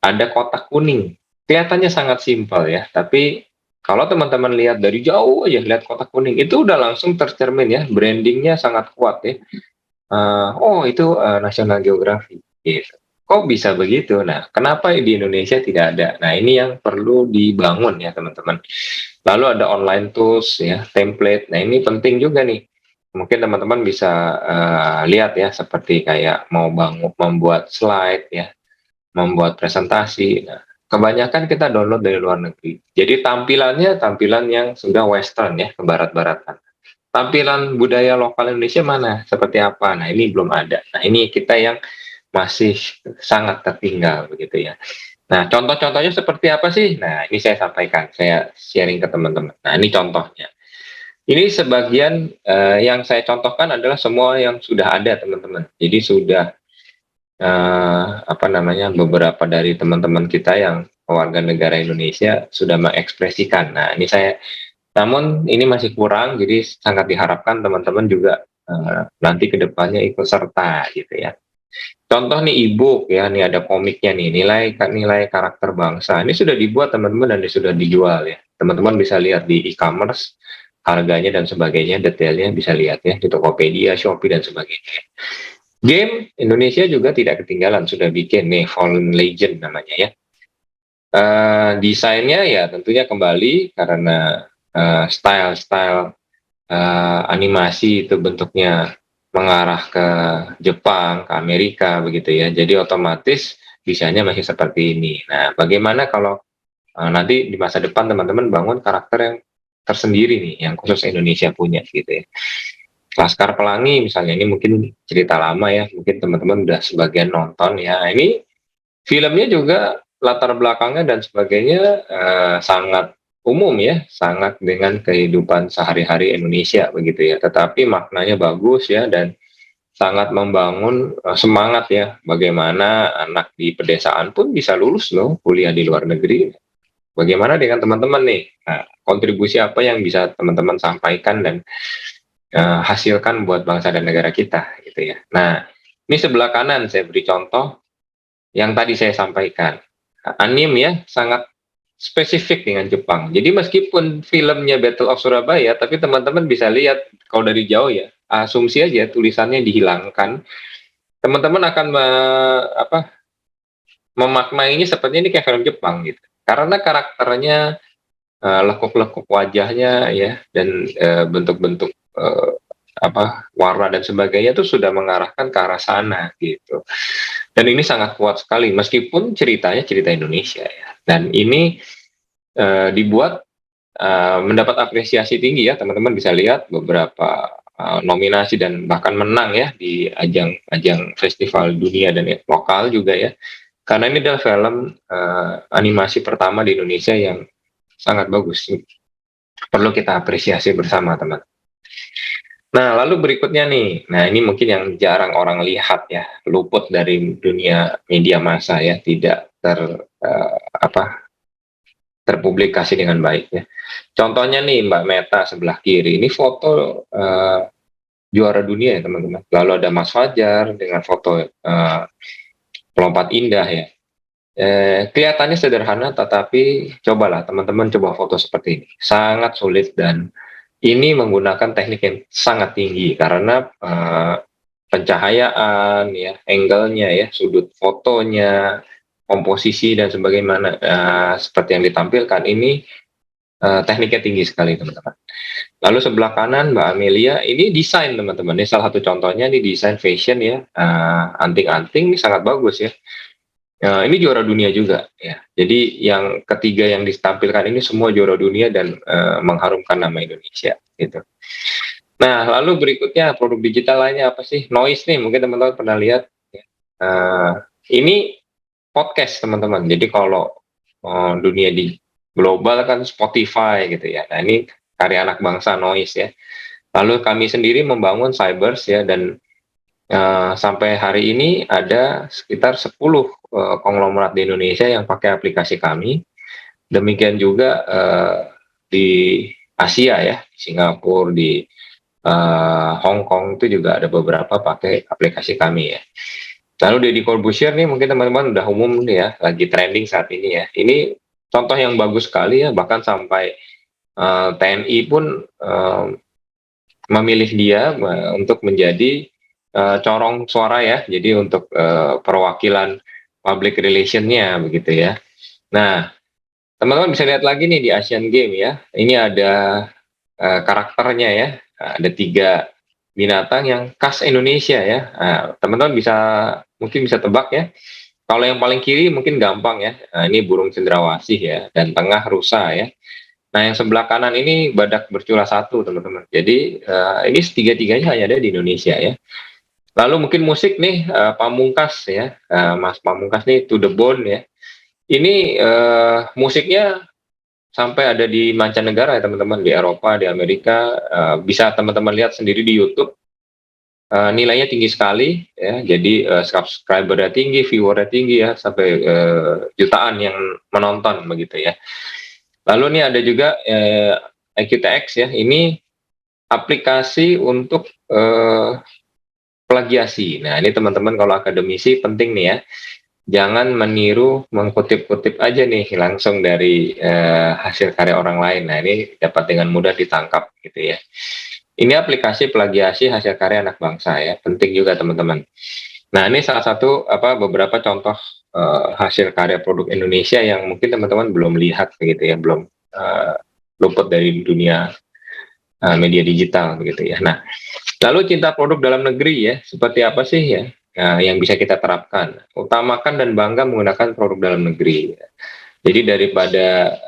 Ada kotak kuning. Kelihatannya sangat simpel ya, tapi kalau teman-teman lihat dari jauh aja lihat kotak kuning itu udah langsung tercermin ya, brandingnya sangat kuat ya. Oh itu National Geographic gitu. Kok bisa begitu? Nah, kenapa di Indonesia tidak ada? Nah, ini yang perlu dibangun ya teman-teman. Lalu ada online tools ya, template. Nah, ini penting juga nih. Mungkin teman-teman bisa lihat ya, seperti kayak membuat slide ya, membuat presentasi. Nah, kebanyakan kita download dari luar negeri. Jadi tampilannya tampilan yang sudah western ya, ke barat-baratan. Tampilan budaya lokal Indonesia mana? Seperti apa? Nah, ini belum ada. Nah, ini kita yang masih sangat tertinggal begitu ya. Nah, contoh-contohnya seperti apa sih? Nah, ini saya sampaikan, saya sharing ke teman-teman. Nah, ini contohnya. Ini sebagian yang saya contohkan adalah semua yang sudah ada teman-teman. Jadi sudah beberapa dari teman-teman kita yang warga negara Indonesia sudah mengekspresikan. Nah, ini namun ini masih kurang, jadi sangat diharapkan teman-teman juga nanti kedepannya ikut serta gitu ya. Contoh nih e-book ya, nih ada komiknya nih, nilai karakter bangsa. Ini sudah dibuat teman-teman dan sudah dijual ya. Teman-teman bisa lihat di e-commerce, harganya dan sebagainya, detailnya bisa lihat ya di Tokopedia, Shopee dan sebagainya. Game Indonesia juga tidak ketinggalan, sudah bikin nih Fallen Legend namanya ya. Desainnya ya tentunya kembali karena style animasi itu bentuknya mengarah ke Jepang, ke Amerika begitu ya. Jadi otomatis desainnya masih seperti ini. Nah, bagaimana kalau nanti di masa depan teman-teman bangun karakter yang tersendiri nih, yang khusus Indonesia punya gitu ya. Laskar Pelangi misalnya, ini mungkin cerita lama ya, mungkin teman-teman udah sebagian nonton ya. Ini filmnya juga latar belakangnya dan sebagainya sangat umum ya, sangat dengan kehidupan sehari-hari Indonesia begitu ya. Tetapi maknanya bagus ya dan sangat membangun semangat ya. Bagaimana anak di pedesaan pun bisa lulus loh kuliah di luar negeri. Bagaimana dengan teman-teman nih? Nah, kontribusi apa yang bisa teman-teman sampaikan dan hasilkan buat bangsa dan negara kita gitu ya. Nah, ini sebelah kanan saya beri contoh yang tadi saya sampaikan. Anime ya sangat spesifik dengan Jepang. Jadi meskipun filmnya Battle of Surabaya, tapi teman-teman bisa lihat kalau dari jauh ya, asumsi aja tulisannya dihilangkan, teman-teman akan memaknainya sepertinya ini kayak film Jepang gitu. Karena karakternya, lekuk-lekuk wajahnya ya, dan bentuk-bentuk warna dan sebagainya itu sudah mengarahkan ke arah sana gitu. Dan ini sangat kuat sekali meskipun ceritanya cerita Indonesia ya. Dan ini dibuat mendapat apresiasi tinggi ya, teman-teman bisa lihat beberapa nominasi dan bahkan menang ya di ajang festival dunia dan lokal juga ya. Karena ini adalah film animasi pertama di Indonesia yang sangat bagus. Perlu kita apresiasi bersama, teman. Nah, lalu berikutnya nih. Nah, ini mungkin yang jarang orang lihat ya, luput dari dunia media massa ya, tidak terpublikasi dengan baik ya. Contohnya nih Mbak Meta sebelah kiri, ini foto juara dunia ya teman-teman. Lalu ada Mas Fajar dengan foto pelompat indah ya. Kelihatannya sederhana, tetapi cobalah teman-teman coba foto seperti ini. Sangat sulit dan ini menggunakan teknik yang sangat tinggi karena pencahayaan ya, angle-nya ya, sudut fotonya, komposisi dan sebagaimana seperti yang ditampilkan ini tekniknya tinggi sekali teman-teman. Lalu sebelah kanan Mbak Amelia, ini desain teman-teman. Ini salah satu contohnya, ini desain fashion ya, anting-anting ini sangat bagus ya. Ini juara dunia juga ya. Jadi yang ketiga yang ditampilkan ini semua juara dunia dan mengharumkan nama Indonesia gitu. Nah, lalu berikutnya produk digital lainnya apa sih? Noise nih, mungkin teman-teman pernah lihat. Ini podcast teman-teman. Jadi kalau dunia di global kan Spotify gitu ya. Nah, ini karya anak bangsa Noise ya. Lalu kami sendiri membangun Cybers ya, dan sampai hari ini ada sekitar 10 konglomerat di Indonesia yang pakai aplikasi kami. Demikian juga di Asia ya, di Singapura, di Hong Kong itu juga ada beberapa pakai aplikasi kami ya. Lalu Deddy Corbuzier nih mungkin teman-teman udah umum nih ya, lagi trending saat ini ya. Ini contoh yang bagus sekali ya, bahkan sampai TNI pun memilih dia untuk menjadi corong suara ya, jadi untuk perwakilan public relation-nya begitu ya. Nah, teman-teman bisa lihat lagi nih di Asian Games ya, ini ada karakternya ya, ada 3 binatang yang khas Indonesia ya. Nah, teman-teman mungkin bisa tebak ya. Kalau yang paling kiri mungkin gampang ya, ini burung cendrawasih ya, dan tengah rusa ya. Nah, yang sebelah kanan ini badak bercula 1 teman-teman. Jadi ini tiga-tiganya hanya ada di Indonesia ya. Lalu mungkin musik nih, Pamungkas ya, Mas Pamungkas nih To The Bone ya. Ini musiknya sampai ada di mancanegara ya teman-teman, di Eropa, di Amerika, bisa teman-teman lihat sendiri di YouTube. Nilainya tinggi sekali ya, jadi subscribernya tinggi, viewernya tinggi ya, sampai jutaan yang menonton begitu ya. Lalu nih ada juga IQTX ya, ini aplikasi untuk plagiasi. Nah, ini teman-teman kalau akademisi penting nih ya, jangan meniru, mengkutip-kutip aja nih langsung dari hasil karya orang lain. Nah, ini dapat dengan mudah ditangkap gitu ya. Ini aplikasi plagiasi hasil karya anak bangsa ya, penting juga teman-teman. Nah, ini salah satu beberapa contoh hasil karya produk Indonesia yang mungkin teman-teman belum lihat begitu ya, belum luput dari dunia media digital begitu ya. Nah, lalu cinta produk dalam negeri ya, seperti apa sih ya yang bisa kita terapkan? Utamakan dan bangga menggunakan produk dalam negeri. Jadi daripada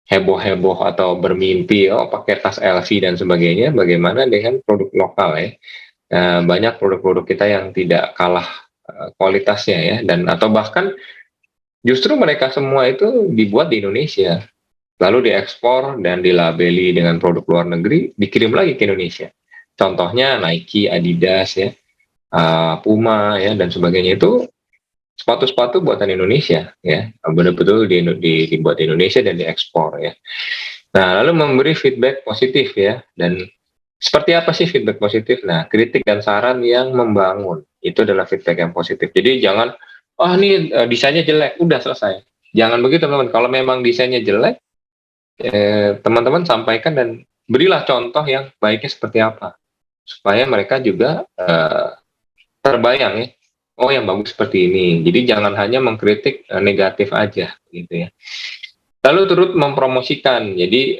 heboh-heboh atau bermimpi pakai tas LV dan sebagainya, bagaimana dengan produk lokal ya? Banyak produk-produk kita yang tidak kalah kualitasnya ya, dan atau bahkan justru mereka semua itu dibuat di Indonesia, lalu diekspor dan dilabeli dengan produk luar negeri, dikirim lagi ke Indonesia. Contohnya Nike, Adidas ya, Puma ya, dan sebagainya, itu sepatu-sepatu buatan Indonesia ya, betul-betul dibuat di Indonesia dan diekspor ya. Nah, lalu memberi feedback positif ya, dan seperti apa sih feedback positif? Nah, kritik dan saran yang membangun itu adalah feedback yang positif. Jadi jangan ini desainnya jelek, udah selesai. Jangan begitu teman-teman. Kalau memang desainnya jelek, teman-teman sampaikan dan berilah contoh yang baiknya seperti apa, supaya mereka juga terbayang ya, oh yang bagus seperti ini. Jadi jangan hanya mengkritik negatif aja gitu ya. Lalu turut mempromosikan. Jadi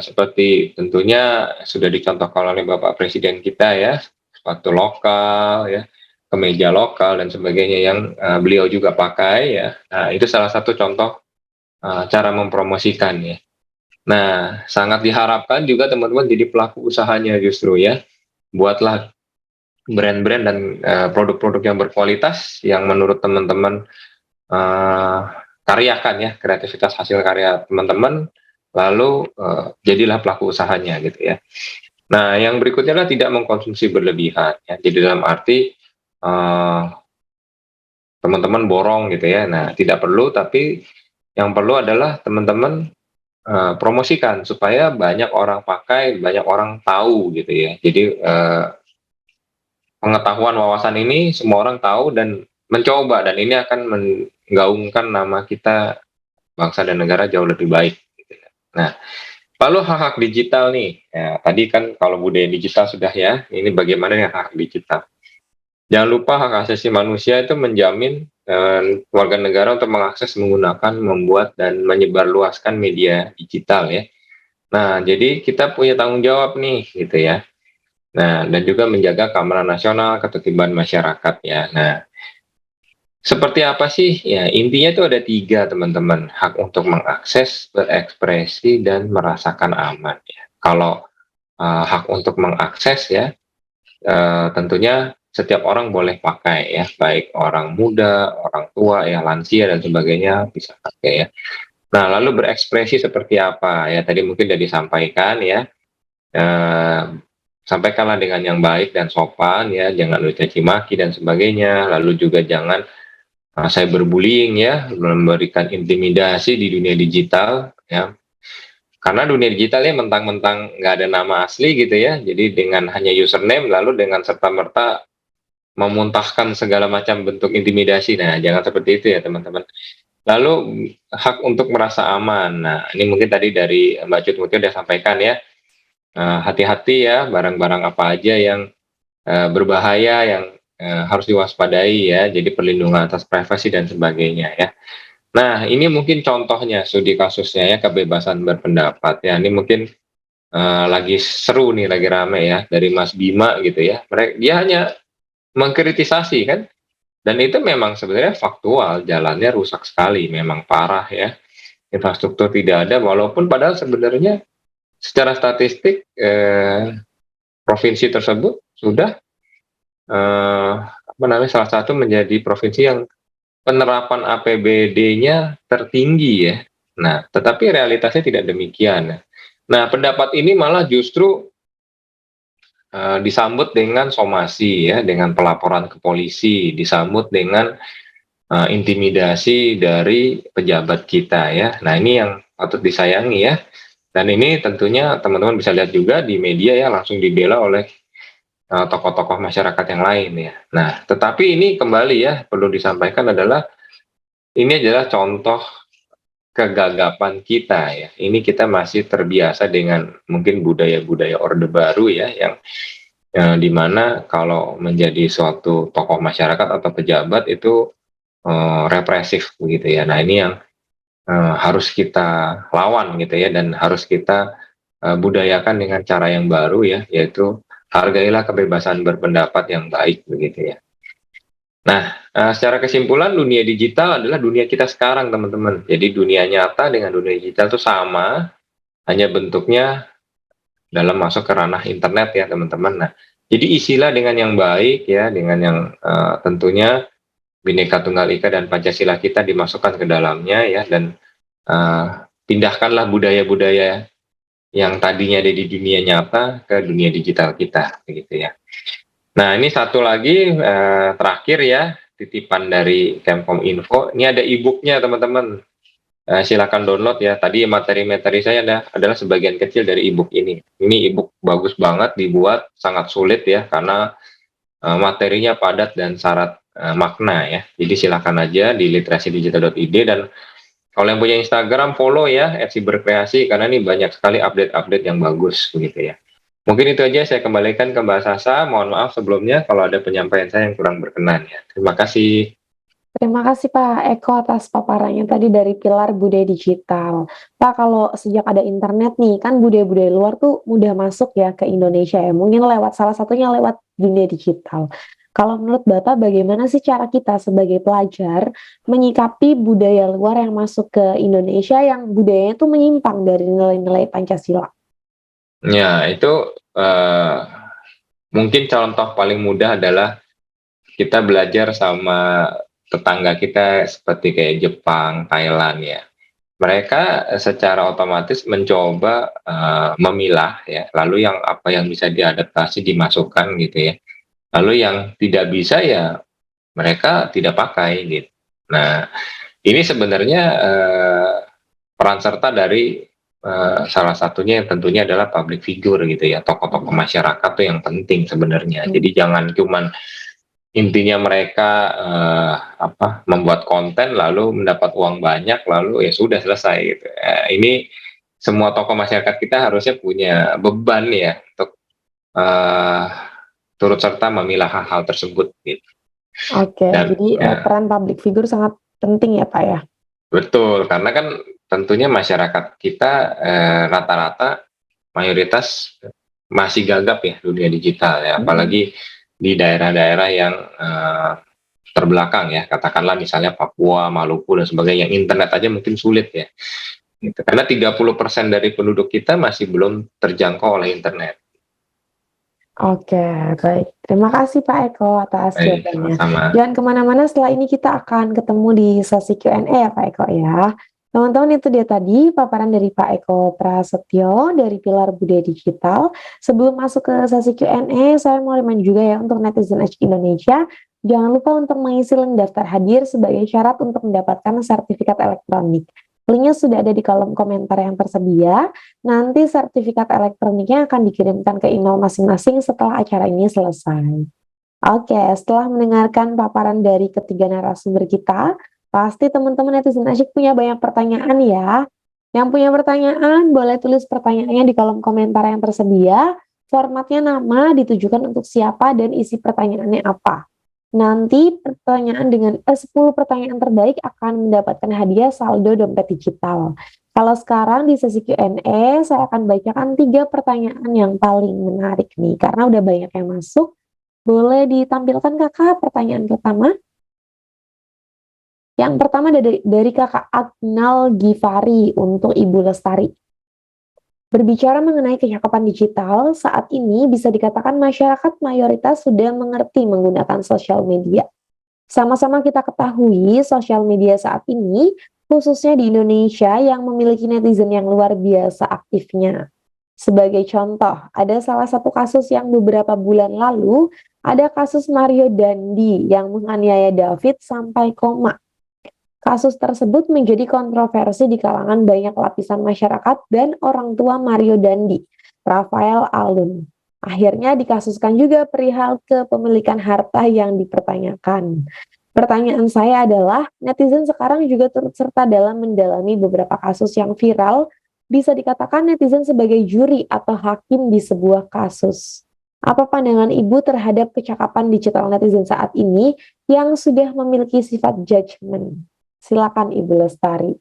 seperti tentunya sudah dicontohkan oleh Bapak Presiden kita ya, sepatu lokal ya, kemeja lokal dan sebagainya yang beliau juga pakai ya. Nah, itu salah satu contoh cara mempromosikan ya. Nah, sangat diharapkan juga teman-teman jadi pelaku usahanya justru ya. Buatlah brand-brand dan produk-produk yang berkualitas yang menurut teman-teman karyakan ya, kreativitas hasil karya teman-teman, lalu jadilah pelaku usahanya gitu ya. Nah, yang berikutnya adalah tidak mengkonsumsi berlebihan ya. Jadi dalam arti teman-teman borong gitu ya. Nah, tidak perlu, tapi yang perlu adalah teman-teman promosikan supaya banyak orang pakai, banyak orang tahu gitu ya. Jadi pengetahuan wawasan ini semua orang tahu dan mencoba, dan ini akan menggaungkan nama kita bangsa dan negara jauh lebih baik gitu ya. Nah, lalu hak-hak digital nih. Ya, tadi kan kalau budaya digital sudah ya, ini bagaimana dengan hak digital. Jangan lupa hak asasi manusia itu menjamin warga negara untuk mengakses, menggunakan, membuat, dan menyebarluaskan media digital ya. Nah, jadi kita punya tanggung jawab nih gitu ya. Nah, dan juga menjaga keamanan nasional, ketertiban masyarakat ya. Nah, seperti apa sih? Ya, intinya itu ada 3 teman-teman. Hak untuk mengakses, berekspresi, dan merasakan aman ya. Kalau hak untuk mengakses ya, tentunya setiap orang boleh pakai ya, baik orang muda, orang tua ya, lansia dan sebagainya bisa pakai ya. Nah, lalu berekspresi seperti apa ya? Tadi mungkin sudah disampaikan ya. Sampaikanlah dengan yang baik dan sopan ya, jangan caci maki dan sebagainya. Lalu juga jangan cyberbullying ya, memberikan intimidasi di dunia digital ya. Karena dunia digital ya mentang-mentang nggak ada nama asli gitu ya. Jadi dengan hanya username lalu dengan serta-merta memuntahkan segala macam bentuk intimidasi. Nah, jangan seperti itu ya teman-teman. Lalu hak untuk merasa aman. Nah, ini mungkin tadi dari Mbak Cut mungkin sudah sampaikan ya. Hati-hati ya, barang-barang apa aja yang berbahaya, yang harus diwaspadai ya. Jadi perlindungan atas privasi dan sebagainya ya. Nah, ini mungkin contohnya studi kasusnya ya, kebebasan berpendapat ya. Ini mungkin lagi seru nih, lagi rame ya, dari Mas Bima gitu ya. Dia hanya mengkritisasi kan, dan itu memang sebenarnya faktual, jalannya rusak sekali, memang parah ya. Infrastruktur tidak ada, walaupun padahal sebenarnya secara statistik provinsi tersebut sudah salah satu menjadi provinsi yang penerapan APBD-nya tertinggi ya. Nah, tetapi realitasnya tidak demikian. Nah, pendapat ini malah justru disambut dengan somasi ya, dengan pelaporan ke polisi, disambut dengan intimidasi dari pejabat kita ya. Nah, ini yang patut disayangi ya. Dan ini tentunya teman-teman bisa lihat juga di media ya, langsung dibela oleh tokoh-tokoh masyarakat yang lain ya. Nah, tetapi ini kembali ya, perlu disampaikan adalah ini adalah contoh kegagapan kita ya. Ini kita masih terbiasa dengan mungkin budaya-budaya Orde Baru ya, yang dimana kalau menjadi suatu tokoh masyarakat atau pejabat itu represif begitu ya. Nah, ini yang harus kita lawan gitu ya, dan harus kita budayakan dengan cara yang baru ya, yaitu hargailah kebebasan berpendapat yang baik begitu ya. Nah, secara kesimpulan dunia digital adalah dunia kita sekarang teman-teman. Jadi dunia nyata dengan dunia digital itu sama, hanya bentuknya dalam masuk ke ranah internet ya teman-teman. Nah, jadi isilah dengan yang baik ya, dengan yang tentunya Bhinneka Tunggal Ika dan Pancasila kita dimasukkan ke dalamnya ya, dan pindahkanlah budaya-budaya yang tadinya ada di dunia nyata ke dunia digital kita begitu ya. Nah, ini satu lagi terakhir ya, titipan dari Kemkominfo. Ini ada e-booknya teman-teman. Silakan download ya. Tadi materi-materi saya adalah sebagian kecil dari e-book ini. Ini e-book bagus banget, dibuat sangat sulit ya, karena materinya padat dan syarat makna ya. Jadi silakan aja di literasidigital.id, dan kalau yang punya Instagram follow ya @siberkreasi, karena ini banyak sekali update-update yang bagus begitu ya. Mungkin itu aja, saya kembalikan ke Mbak Sasa. Mohon maaf sebelumnya kalau ada penyampaian saya yang kurang berkenan ya. Terima kasih. Terima kasih Pak Eko atas paparannya tadi dari pilar budaya digital. Pak, kalau sejak ada internet nih, kan budaya-budaya luar tuh mudah masuk ya ke Indonesia ya. Mungkin salah satunya lewat dunia digital. Kalau menurut Bapak, bagaimana sih cara kita sebagai pelajar menyikapi budaya luar yang masuk ke Indonesia yang budayanya itu menyimpang dari nilai-nilai Pancasila? Ya, itu mungkin contoh paling mudah adalah kita belajar sama tetangga kita seperti kayak Jepang, Thailand ya. Mereka secara otomatis mencoba memilah ya, lalu yang apa yang bisa diadaptasi dimasukkan gitu ya. Lalu yang tidak bisa ya mereka tidak pakai gitu. Nah, ini sebenarnya peran serta dari salah satunya yang tentunya adalah public figure gitu ya, tokoh-tokoh masyarakat tuh yang penting sebenarnya. Jadi jangan cuman intinya mereka membuat konten lalu mendapat uang banyak lalu ya sudah selesai gitu. Ini semua tokoh masyarakat kita harusnya punya beban ya untuk turut serta memilah hal-hal tersebut gitu. Oke, jadi peran public figure sangat penting ya Pak ya? Betul, karena kan tentunya masyarakat kita rata-rata mayoritas masih gagap ya dunia digital ya, apalagi di daerah-daerah yang terbelakang ya, katakanlah misalnya Papua, Maluku dan sebagainya, internet aja mungkin sulit ya. Gitu. Karena 30% dari penduduk kita masih belum terjangkau oleh internet. Oke, baik. Terima kasih Pak Eko atas jawabannya. Sama-sama. Jangan kemana-mana, setelah ini kita akan ketemu di sesi Q&A ya Pak Eko ya. Teman-teman, itu dia tadi paparan dari Pak Eko Prasetyo dari Pilar Budaya Digital. Sebelum masuk ke sesi Q&A, saya mau remind juga ya untuk netizen HK Indonesia, jangan lupa untuk mengisi link daftar hadir sebagai syarat untuk mendapatkan sertifikat elektronik. Linknya sudah ada di kolom komentar yang tersedia. Nanti sertifikat elektroniknya akan dikirimkan ke email masing-masing setelah acara ini selesai. Oke, setelah mendengarkan paparan dari ketiga narasumber kita, pasti teman-teman netizen asyik punya banyak pertanyaan ya. Yang punya pertanyaan boleh tulis pertanyaannya di kolom komentar yang tersedia. Formatnya nama, ditujukan untuk siapa, dan isi pertanyaannya apa. Nanti pertanyaan dengan 10 pertanyaan terbaik akan mendapatkan hadiah saldo dompet digital. Kalau sekarang di sesi Q&A, saya akan bacakan 3 pertanyaan yang paling menarik nih, karena udah banyak yang masuk. Boleh ditampilkan Kakak pertanyaan pertama? Yang pertama dari Kakak Aknal Givari untuk Ibu Lestari. Berbicara mengenai kecakapan digital, saat ini bisa dikatakan masyarakat mayoritas sudah mengerti menggunakan sosial media. Sama-sama kita ketahui sosial media saat ini, khususnya di Indonesia yang memiliki netizen yang luar biasa aktifnya. Sebagai contoh, ada salah satu kasus yang beberapa bulan lalu, ada kasus Mario Dandi yang menganiaya David sampai koma. Kasus tersebut menjadi kontroversi di kalangan banyak lapisan masyarakat dan orang tua Mario Dandi, Rafael Alun. Akhirnya dikasuskan juga perihal kepemilikan harta yang dipertanyakan. Pertanyaan saya adalah, netizen sekarang juga turut serta dalam mendalami beberapa kasus yang viral, bisa dikatakan netizen sebagai juri atau hakim di sebuah kasus. Apa pandangan Ibu terhadap kecakapan digital netizen saat ini yang sudah memiliki sifat judgement? Silakan Ibu Lestari.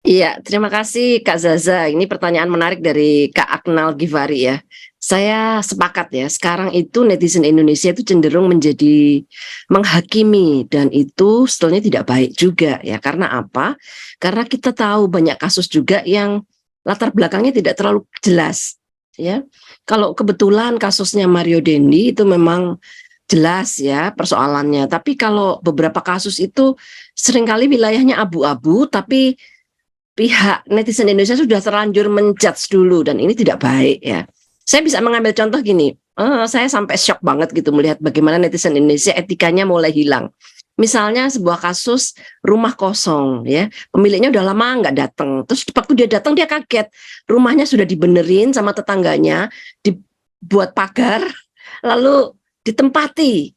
Iya, terima kasih Kak Zaza. Ini pertanyaan menarik dari Kak Aknal Givari ya. Saya sepakat ya, sekarang itu netizen Indonesia itu cenderung menjadi menghakimi, dan itu sebetulnya tidak baik juga ya. Karena apa? Karena kita tahu banyak kasus juga yang latar belakangnya tidak terlalu jelas ya. Kalau kebetulan kasusnya Mario Dendi itu memang jelas ya persoalannya, tapi kalau beberapa kasus itu seringkali wilayahnya abu-abu, tapi pihak netizen Indonesia sudah terlanjur menjudge dulu, dan ini tidak baik ya. Saya bisa mengambil contoh gini, saya sampai shock banget gitu melihat bagaimana netizen Indonesia etikanya mulai hilang. Misalnya sebuah kasus rumah kosong ya, pemiliknya udah lama nggak datang, terus waktu dia datang dia kaget, rumahnya sudah dibenerin sama tetangganya, dibuat pagar, lalu ditempati.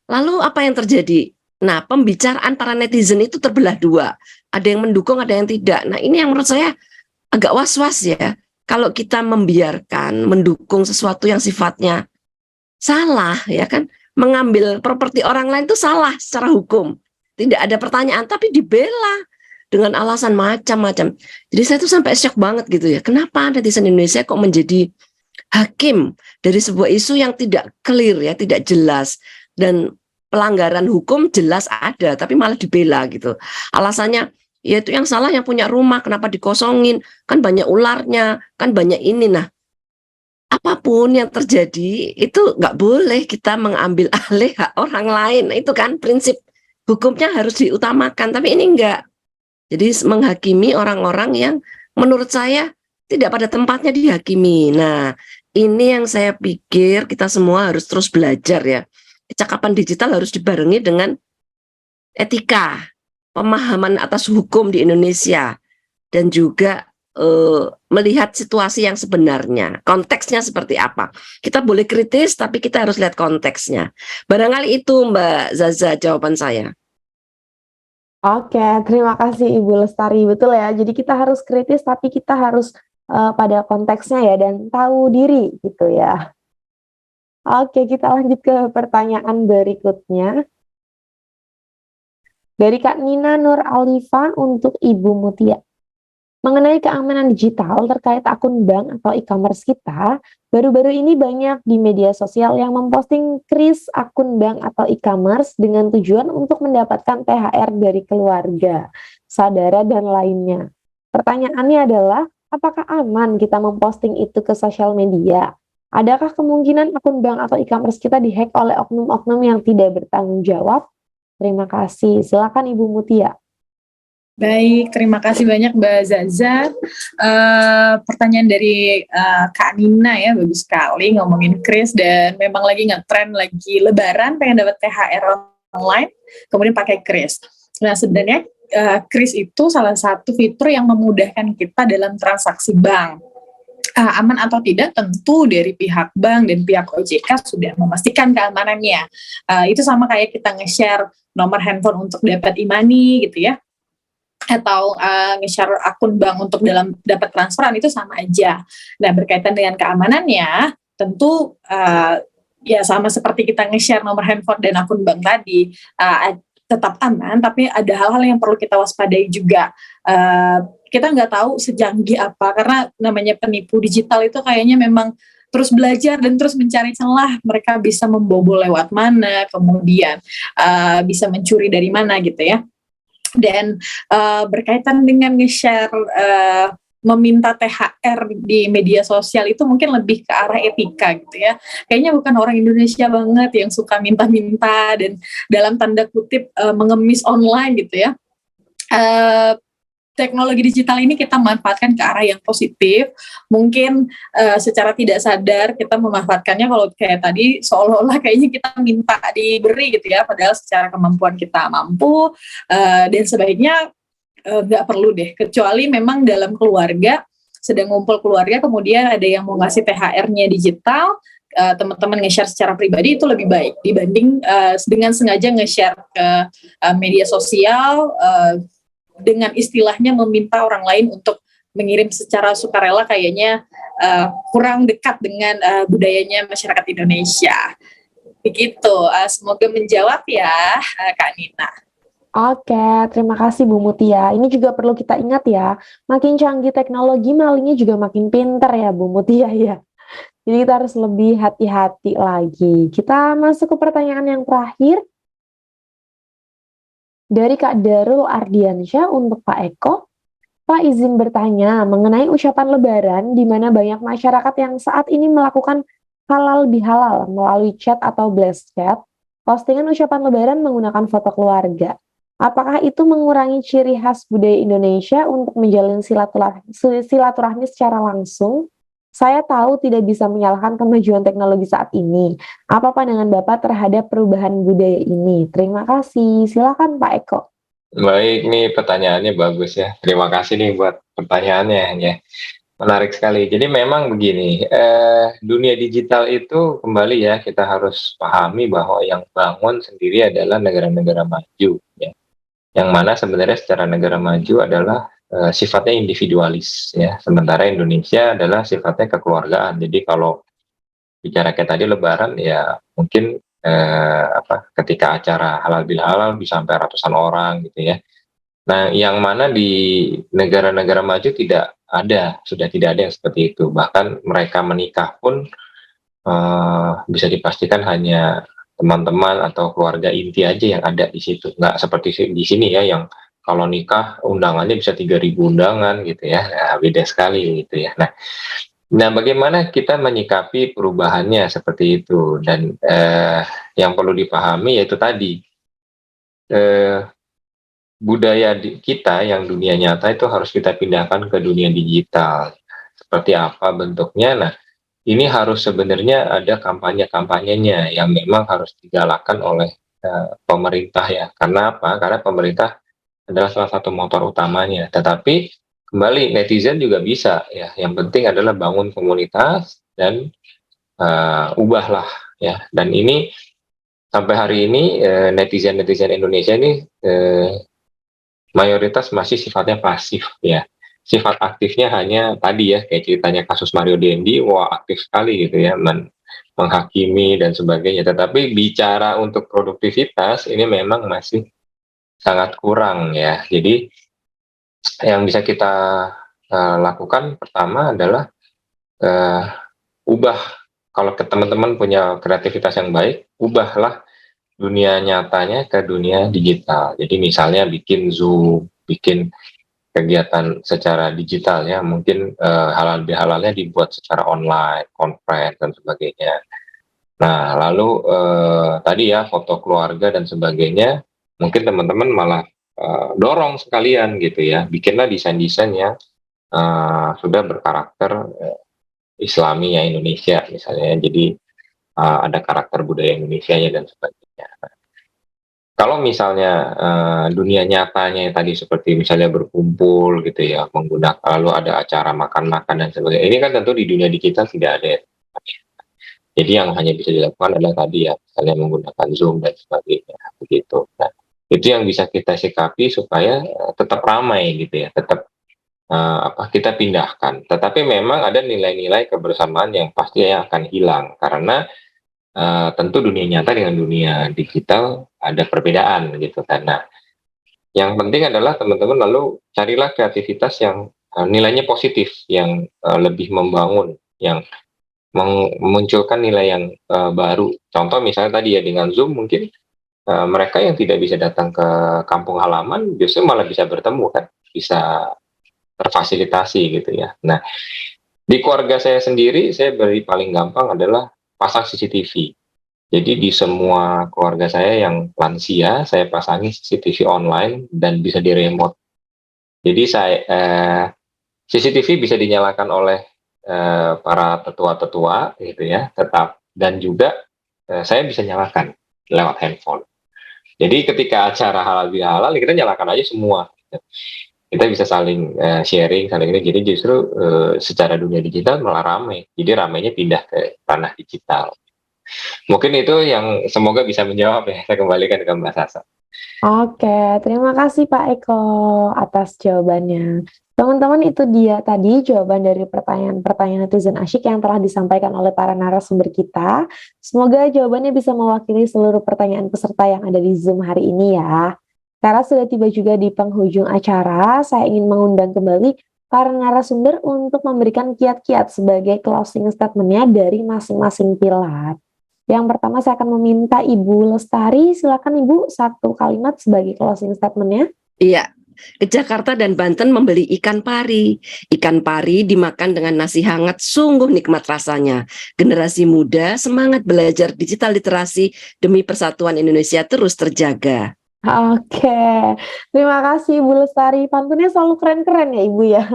Lalu apa yang terjadi? Nah, pembicaraan para netizen itu terbelah dua. Ada yang mendukung, ada yang tidak. Nah, ini yang menurut saya agak was-was ya. Kalau kita membiarkan, mendukung sesuatu yang sifatnya salah, ya kan? Mengambil properti orang lain itu salah secara hukum. Tidak ada pertanyaan, tapi dibela dengan alasan macam-macam. Jadi saya tuh sampai shock banget gitu ya. Kenapa netizen Indonesia kok menjadi hakim dari sebuah isu yang tidak clear ya, tidak jelas. dan pelanggaran hukum jelas ada, tapi malah dibela gitu. Alasannya, ya itu yang salah yang punya rumah, kenapa dikosongin? Kan banyak ularnya, kan banyak ini. Nah, apapun yang terjadi itu nggak boleh kita mengambil alih hak orang lain. Nah, itu kan prinsip hukumnya harus diutamakan, tapi ini enggak. Jadi menghakimi orang-orang yang menurut saya tidak pada tempatnya dihakimi. Nah, ini yang saya pikir kita semua harus terus belajar ya. Kecakapan digital harus dibarengi dengan etika, pemahaman atas hukum di Indonesia, dan juga melihat situasi yang sebenarnya, konteksnya seperti apa. Kita boleh kritis, tapi kita harus lihat konteksnya. Barangkali itu Mbak Zaza jawaban saya. Oke, terima kasih Ibu Lestari. Betul ya, jadi kita harus kritis tapi kita harus pada konteksnya ya dan tahu diri gitu ya. Oke, kita lanjut ke pertanyaan berikutnya. Dari Kak Nina Nur Alifa untuk Ibu Mutia. Mengenai keamanan digital terkait akun bank atau e-commerce kita, baru-baru ini banyak di media sosial yang memposting kris akun bank atau e-commerce dengan tujuan untuk mendapatkan THR dari keluarga, saudara, dan lainnya. Pertanyaannya adalah, apakah aman kita memposting itu ke sosial media? Adakah kemungkinan akun bank atau e-commerce kita dihack oleh oknum-oknum yang tidak bertanggung jawab? Terima kasih. Silakan Ibu Mutia. Baik, terima kasih banyak Mbak Zaza. Pertanyaan dari Kak Nina ya, bagus sekali ngomongin kris dan memang lagi nge-trend, lagi lebaran pengen dapat THR online, kemudian pakai kris. Nah sebenarnya kris itu salah satu fitur yang memudahkan kita dalam transaksi bank. Aman atau tidak tentu dari pihak bank dan pihak OJK sudah memastikan keamanannya. Itu sama kayak kita nge-share nomor handphone untuk dapat e-money gitu ya, atau nge-share akun bank untuk dapat transferan, itu sama aja. Nah berkaitan dengan keamanannya tentu ya sama seperti kita nge-share nomor handphone dan akun bank tadi, tetap aman, tapi ada hal-hal yang perlu kita waspadai juga. Kita nggak tahu sejanggih apa, karena namanya penipu digital itu kayaknya memang terus belajar dan terus mencari celah, mereka bisa membobol lewat mana, kemudian bisa mencuri dari mana gitu ya. Dan berkaitan dengan nge-share meminta THR di media sosial itu mungkin lebih ke arah etika gitu ya. Kayaknya bukan orang Indonesia banget yang suka minta-minta dan dalam tanda kutip mengemis online gitu ya. Teknologi digital ini kita manfaatkan ke arah yang positif. Mungkin secara tidak sadar kita memanfaatkannya kalau kayak tadi seolah-olah kayaknya kita minta diberi gitu ya, padahal secara kemampuan kita mampu, dan sebaiknya nggak perlu deh, kecuali memang dalam keluarga, sedang ngumpul keluarga kemudian ada yang mau ngasih THR-nya digital, teman-teman nge-share secara pribadi itu lebih baik dibanding dengan sengaja nge-share ke media sosial dengan istilahnya meminta orang lain untuk mengirim secara sukarela. Kayaknya kurang dekat dengan budayanya masyarakat Indonesia. Begitu, semoga menjawab ya Kak Nina. Oke, terima kasih Bu Mutia. Ini juga perlu kita ingat ya, makin canggih teknologi, malingnya juga makin pintar ya Bu Mutia ya. Jadi kita harus lebih hati-hati lagi. Kita masuk ke pertanyaan yang terakhir. Dari Kak Darul Ardiansyah untuk Pak Eko. Pak izin bertanya mengenai ucapan lebaran di mana banyak masyarakat yang saat ini melakukan halal bihalal melalui chat atau blast chat, postingan ucapan lebaran menggunakan foto keluarga. Apakah itu mengurangi ciri khas budaya Indonesia untuk menjalin silaturahmi secara langsung? Saya tahu tidak bisa menyalahkan kemajuan teknologi saat ini. Apa pandangan Bapak terhadap perubahan budaya ini? Terima kasih. Silakan Pak Eko. Baik, nih pertanyaannya bagus ya. Terima kasih nih buat pertanyaannya ya. Menarik sekali. Jadi memang begini, dunia digital itu kembali ya, kita harus pahami bahwa yang bangun sendiri adalah negara-negara maju ya. Yang mana sebenarnya secara negara maju adalah sifatnya individualis ya, sementara Indonesia adalah sifatnya kekeluargaan. Jadi kalau bicara kayak tadi lebaran ya mungkin ketika acara halal bihalal bisa sampai ratusan orang gitu ya. Nah, yang mana di negara-negara maju sudah tidak ada yang seperti itu. Bahkan mereka menikah pun bisa dipastikan hanya teman-teman atau keluarga inti aja yang ada di situ. Nggak seperti di sini ya, yang kalau nikah undangannya bisa 3.000 undangan gitu ya. Nah, beda sekali gitu ya. Nah, bagaimana kita menyikapi perubahannya seperti itu? Dan yang perlu dipahami yaitu tadi, eh, budaya kita yang dunia nyata itu harus kita pindahkan ke dunia digital. Seperti apa bentuknya? Nah, ini harus sebenarnya ada kampanye-kampanyenya yang memang harus digalakan oleh pemerintah ya. Karena apa? Karena pemerintah adalah salah satu motor utamanya. Tetapi kembali netizen juga bisa ya. Yang penting adalah bangun komunitas dan ubahlah ya. Dan ini sampai hari ini netizen Indonesia ini mayoritas masih sifatnya pasif ya. Sifat aktifnya hanya tadi ya, kayak ceritanya kasus Mario Dendi, wah aktif sekali gitu ya, menghakimi dan sebagainya. Tetapi bicara untuk produktivitas ini memang masih sangat kurang ya. Jadi yang bisa kita lakukan pertama adalah ubah. Kalau teman-teman punya kreativitas yang baik, ubahlah dunia nyatanya ke dunia digital. Jadi misalnya bikin Zoom, bikin kegiatan secara digital ya, mungkin halal bihalalnya dibuat secara online, conference dan sebagainya. Nah, lalu tadi ya foto keluarga dan sebagainya, mungkin teman-teman malah dorong sekalian gitu ya, bikinlah desain-desain yang sudah berkarakter Islami ya Indonesia misalnya. Jadi ada karakter budaya Indonesia ya dan sebagainya. Kalau misalnya dunia nyatanya tadi seperti misalnya berkumpul gitu ya, menggunakan lalu ada acara makan-makan dan sebagainya. Ini kan tentu di dunia digital tidak ada ya. Jadi yang hanya bisa dilakukan adalah tadi ya, misalnya menggunakan Zoom dan sebagainya begitu. Nah, itu yang bisa kita sikapi supaya tetap ramai gitu ya, tetap kita pindahkan. Tetapi memang ada nilai-nilai kebersamaan yang pasti akan hilang karena tentu dunia nyata dengan dunia digital ada perbedaan gitu kan. Nah, yang penting adalah teman-teman lalu carilah kreativitas yang nilainya positif, yang lebih membangun, yang memunculkan nilai yang baru. Contoh misalnya tadi ya dengan Zoom mungkin mereka yang tidak bisa datang ke kampung halaman justru malah bisa bertemu kan, bisa terfasilitasi gitu ya. Nah, di keluarga saya sendiri saya beri paling gampang adalah pasang CCTV. Jadi di semua keluarga saya yang lansia, saya pasangi CCTV online dan bisa di remote. Jadi CCTV bisa dinyalakan oleh para tetua-tetua gitu ya, tetap, dan juga saya bisa nyalakan lewat handphone. Jadi ketika acara halal bihalal kita nyalakan aja semua. Gitu. Kita bisa saling sharing, saling ini. Jadi justru secara dunia digital malah ramai. Jadi ramainya pindah ke tanah digital. Mungkin itu yang semoga bisa menjawab ya. Saya kembalikan ke Mbak Sasa. Oke, terima kasih Pak Eko atas jawabannya. Teman-teman, itu dia tadi jawaban dari pertanyaan-pertanyaan netizen asyik yang telah disampaikan oleh para narasumber kita. Semoga jawabannya bisa mewakili seluruh pertanyaan peserta yang ada di Zoom hari ini ya. Karena sudah tiba juga di penghujung acara, saya ingin mengundang kembali para narasumber untuk memberikan kiat-kiat sebagai closing statement-nya dari masing-masing pilar. Yang pertama saya akan meminta Ibu Lestari, silakan Ibu, satu kalimat sebagai closing statement-nya. Iya, ke Jakarta dan Banten membeli ikan pari. Ikan pari dimakan dengan nasi hangat, sungguh nikmat rasanya. Generasi muda semangat belajar digital literasi demi persatuan Indonesia terus terjaga. Oke, terima kasih Ibu Lestari. Pantunnya selalu keren-keren ya Ibu ya.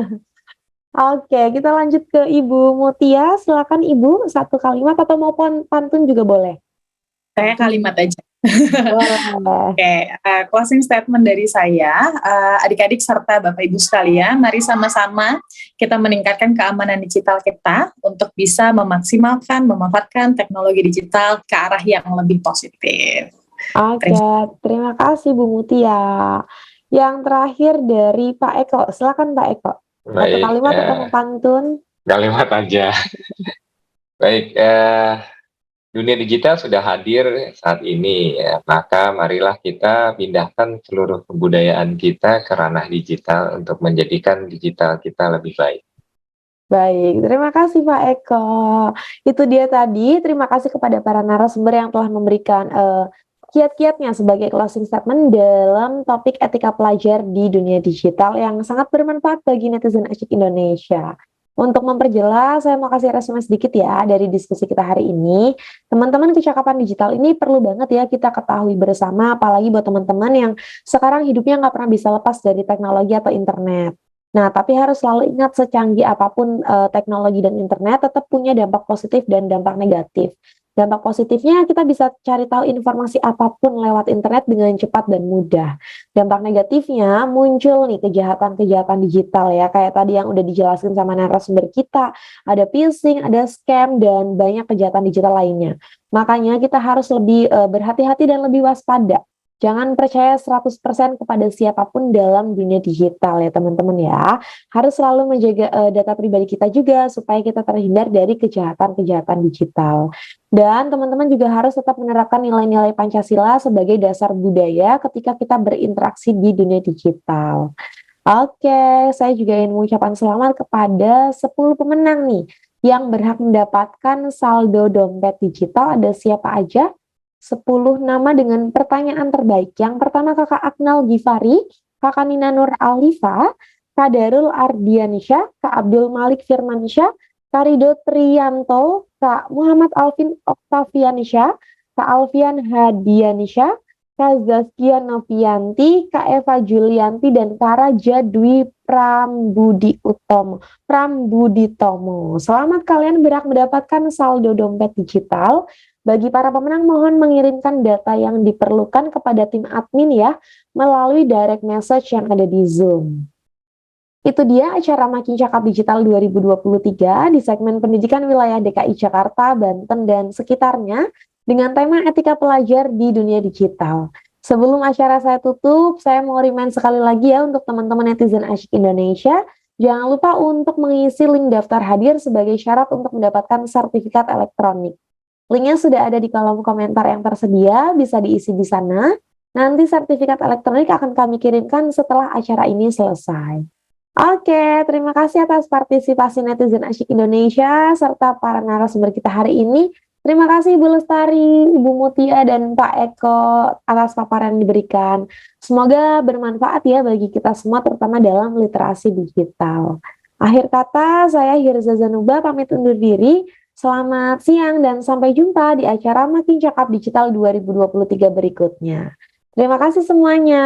Oke, kita lanjut ke Ibu Mutia. Silakan Ibu, satu kalimat atau mau pantun juga boleh. Saya kalimat aja. Boleh. Oke, closing statement dari saya, adik-adik serta Bapak Ibu sekalian, mari sama-sama kita meningkatkan keamanan digital kita untuk bisa memanfaatkan teknologi digital ke arah yang lebih positif. Oke, terima kasih Bu Mutia. Yang terakhir dari Pak Eko, silakan Pak Eko. Satu kalimat atau mau pantun? Kalimat aja. Baik, dunia digital sudah hadir saat ini ya, maka marilah kita pindahkan seluruh kebudayaan kita ke ranah digital untuk menjadikan digital kita lebih baik. Baik, terima kasih Pak Eko. Itu dia tadi, terima kasih kepada para narasumber yang telah memberikan kiat-kiatnya sebagai closing statement dalam topik etika pelajar di dunia digital yang sangat bermanfaat bagi netizen asyik Indonesia. Untuk memperjelas, saya mau kasih resume sedikit ya dari diskusi kita hari ini. Teman-teman, kecakapan digital ini perlu banget ya kita ketahui bersama, apalagi buat teman-teman yang sekarang hidupnya nggak pernah bisa lepas dari teknologi atau internet. Nah, tapi harus selalu ingat secanggih apapun teknologi dan internet tetap punya dampak positif dan dampak negatif. Dampak positifnya kita bisa cari tahu informasi apapun lewat internet dengan cepat dan mudah. Dampak negatifnya muncul nih kejahatan-kejahatan digital ya, kayak tadi yang udah dijelaskan sama narasumber kita, ada phishing, ada scam, dan banyak kejahatan digital lainnya. Makanya kita harus lebih berhati-hati dan lebih waspada. Jangan percaya 100% kepada siapapun dalam dunia digital ya teman-teman ya. Harus selalu menjaga data pribadi kita juga supaya kita terhindar dari kejahatan-kejahatan digital. Dan teman-teman juga harus tetap menerapkan nilai-nilai Pancasila sebagai dasar budaya ketika kita berinteraksi di dunia digital. Oke, saya juga ingin mengucapkan selamat kepada 10 pemenang nih yang berhak mendapatkan saldo dompet digital. Ada siapa aja? 10 nama dengan pertanyaan terbaik. Yang pertama Kakak Aknal Gifari, Kakak Nina Nur Alifa, Kak Darul Ardiansyah, Kak Abdul Malik Firmansyah, Kak Rido Trianto, Kak Muhammad Alvin Oktaviansyah, Kak Alfian Hadiansyah, Kak Zaskia Novianti, Kak Eva Julianti, dan Kak Raja Dwi Prambuditomo. Selamat, kalian berhak mendapatkan saldo dompet digital. Bagi para pemenang, mohon mengirimkan data yang diperlukan kepada tim admin ya, melalui direct message yang ada di Zoom. Itu dia acara Makin Cakap Digital 2023 di segmen pendidikan wilayah DKI Jakarta, Banten, dan sekitarnya dengan tema etika pelajar di dunia digital. Sebelum acara saya tutup, saya mau remind sekali lagi ya untuk teman-teman netizen asyik Indonesia, jangan lupa untuk mengisi link daftar hadir sebagai syarat untuk mendapatkan sertifikat elektronik. Linknya sudah ada di kolom komentar yang tersedia, bisa diisi di sana. Nanti sertifikat elektronik akan kami kirimkan setelah acara ini selesai. Oke, terima kasih atas partisipasi netizen asyik Indonesia serta para narasumber kita hari ini. Terima kasih Ibu Lestari, Ibu Mutia, dan Pak Eko atas paparan yang diberikan. Semoga bermanfaat ya bagi kita semua, terutama dalam literasi digital. Akhir kata, saya Hirza Zanuba pamit undur diri. Selamat siang dan sampai jumpa di acara Makin Cakap Digital 2023 berikutnya. Terima kasih semuanya.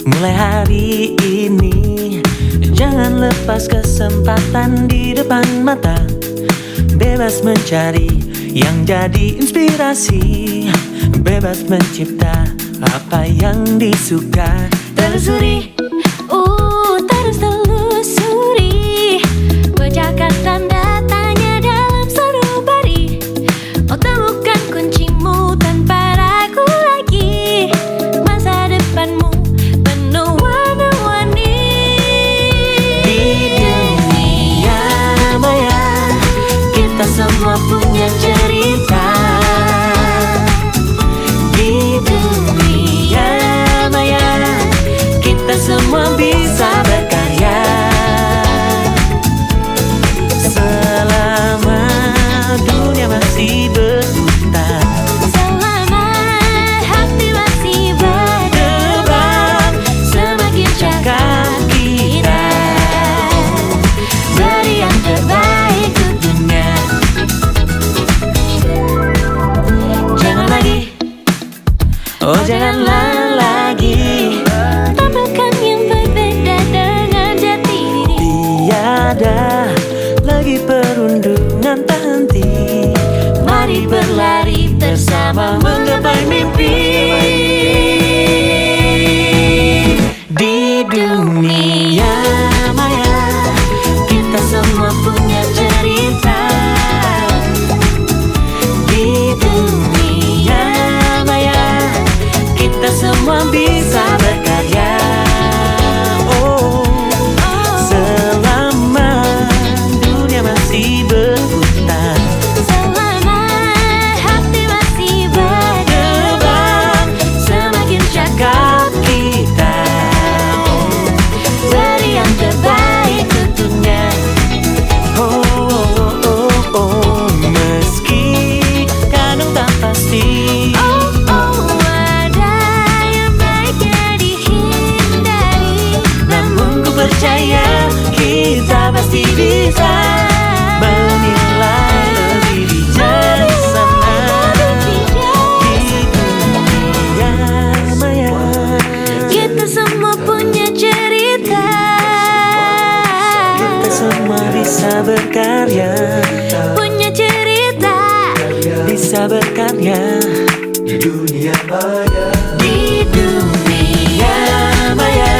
Mulai hari ini, jangan lepas kesempatan di depan mata. Bebas mencari yang jadi inspirasi, bebas mencipta apa yang disuka. Telusuri, terus telusuri, bacakan tanda tanya dalam sanubari. Oh, temukan kuncimu tanpa ragu lagi. Masa depanmu penuh warna-warni. Di dunia maya, kita semua punya cerita. Di dunia maya, kita semua bisa berkarya, punya cerita bisa berkarya Di dunia maya, di dunia maya.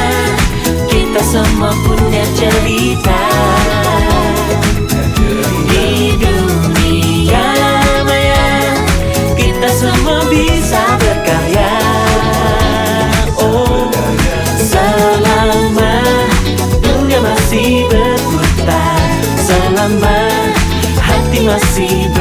Kita semua punya cerita di dunia maya. Kita semua bisa berkarya. Oh, selama dunia masih berputar, selama hati masih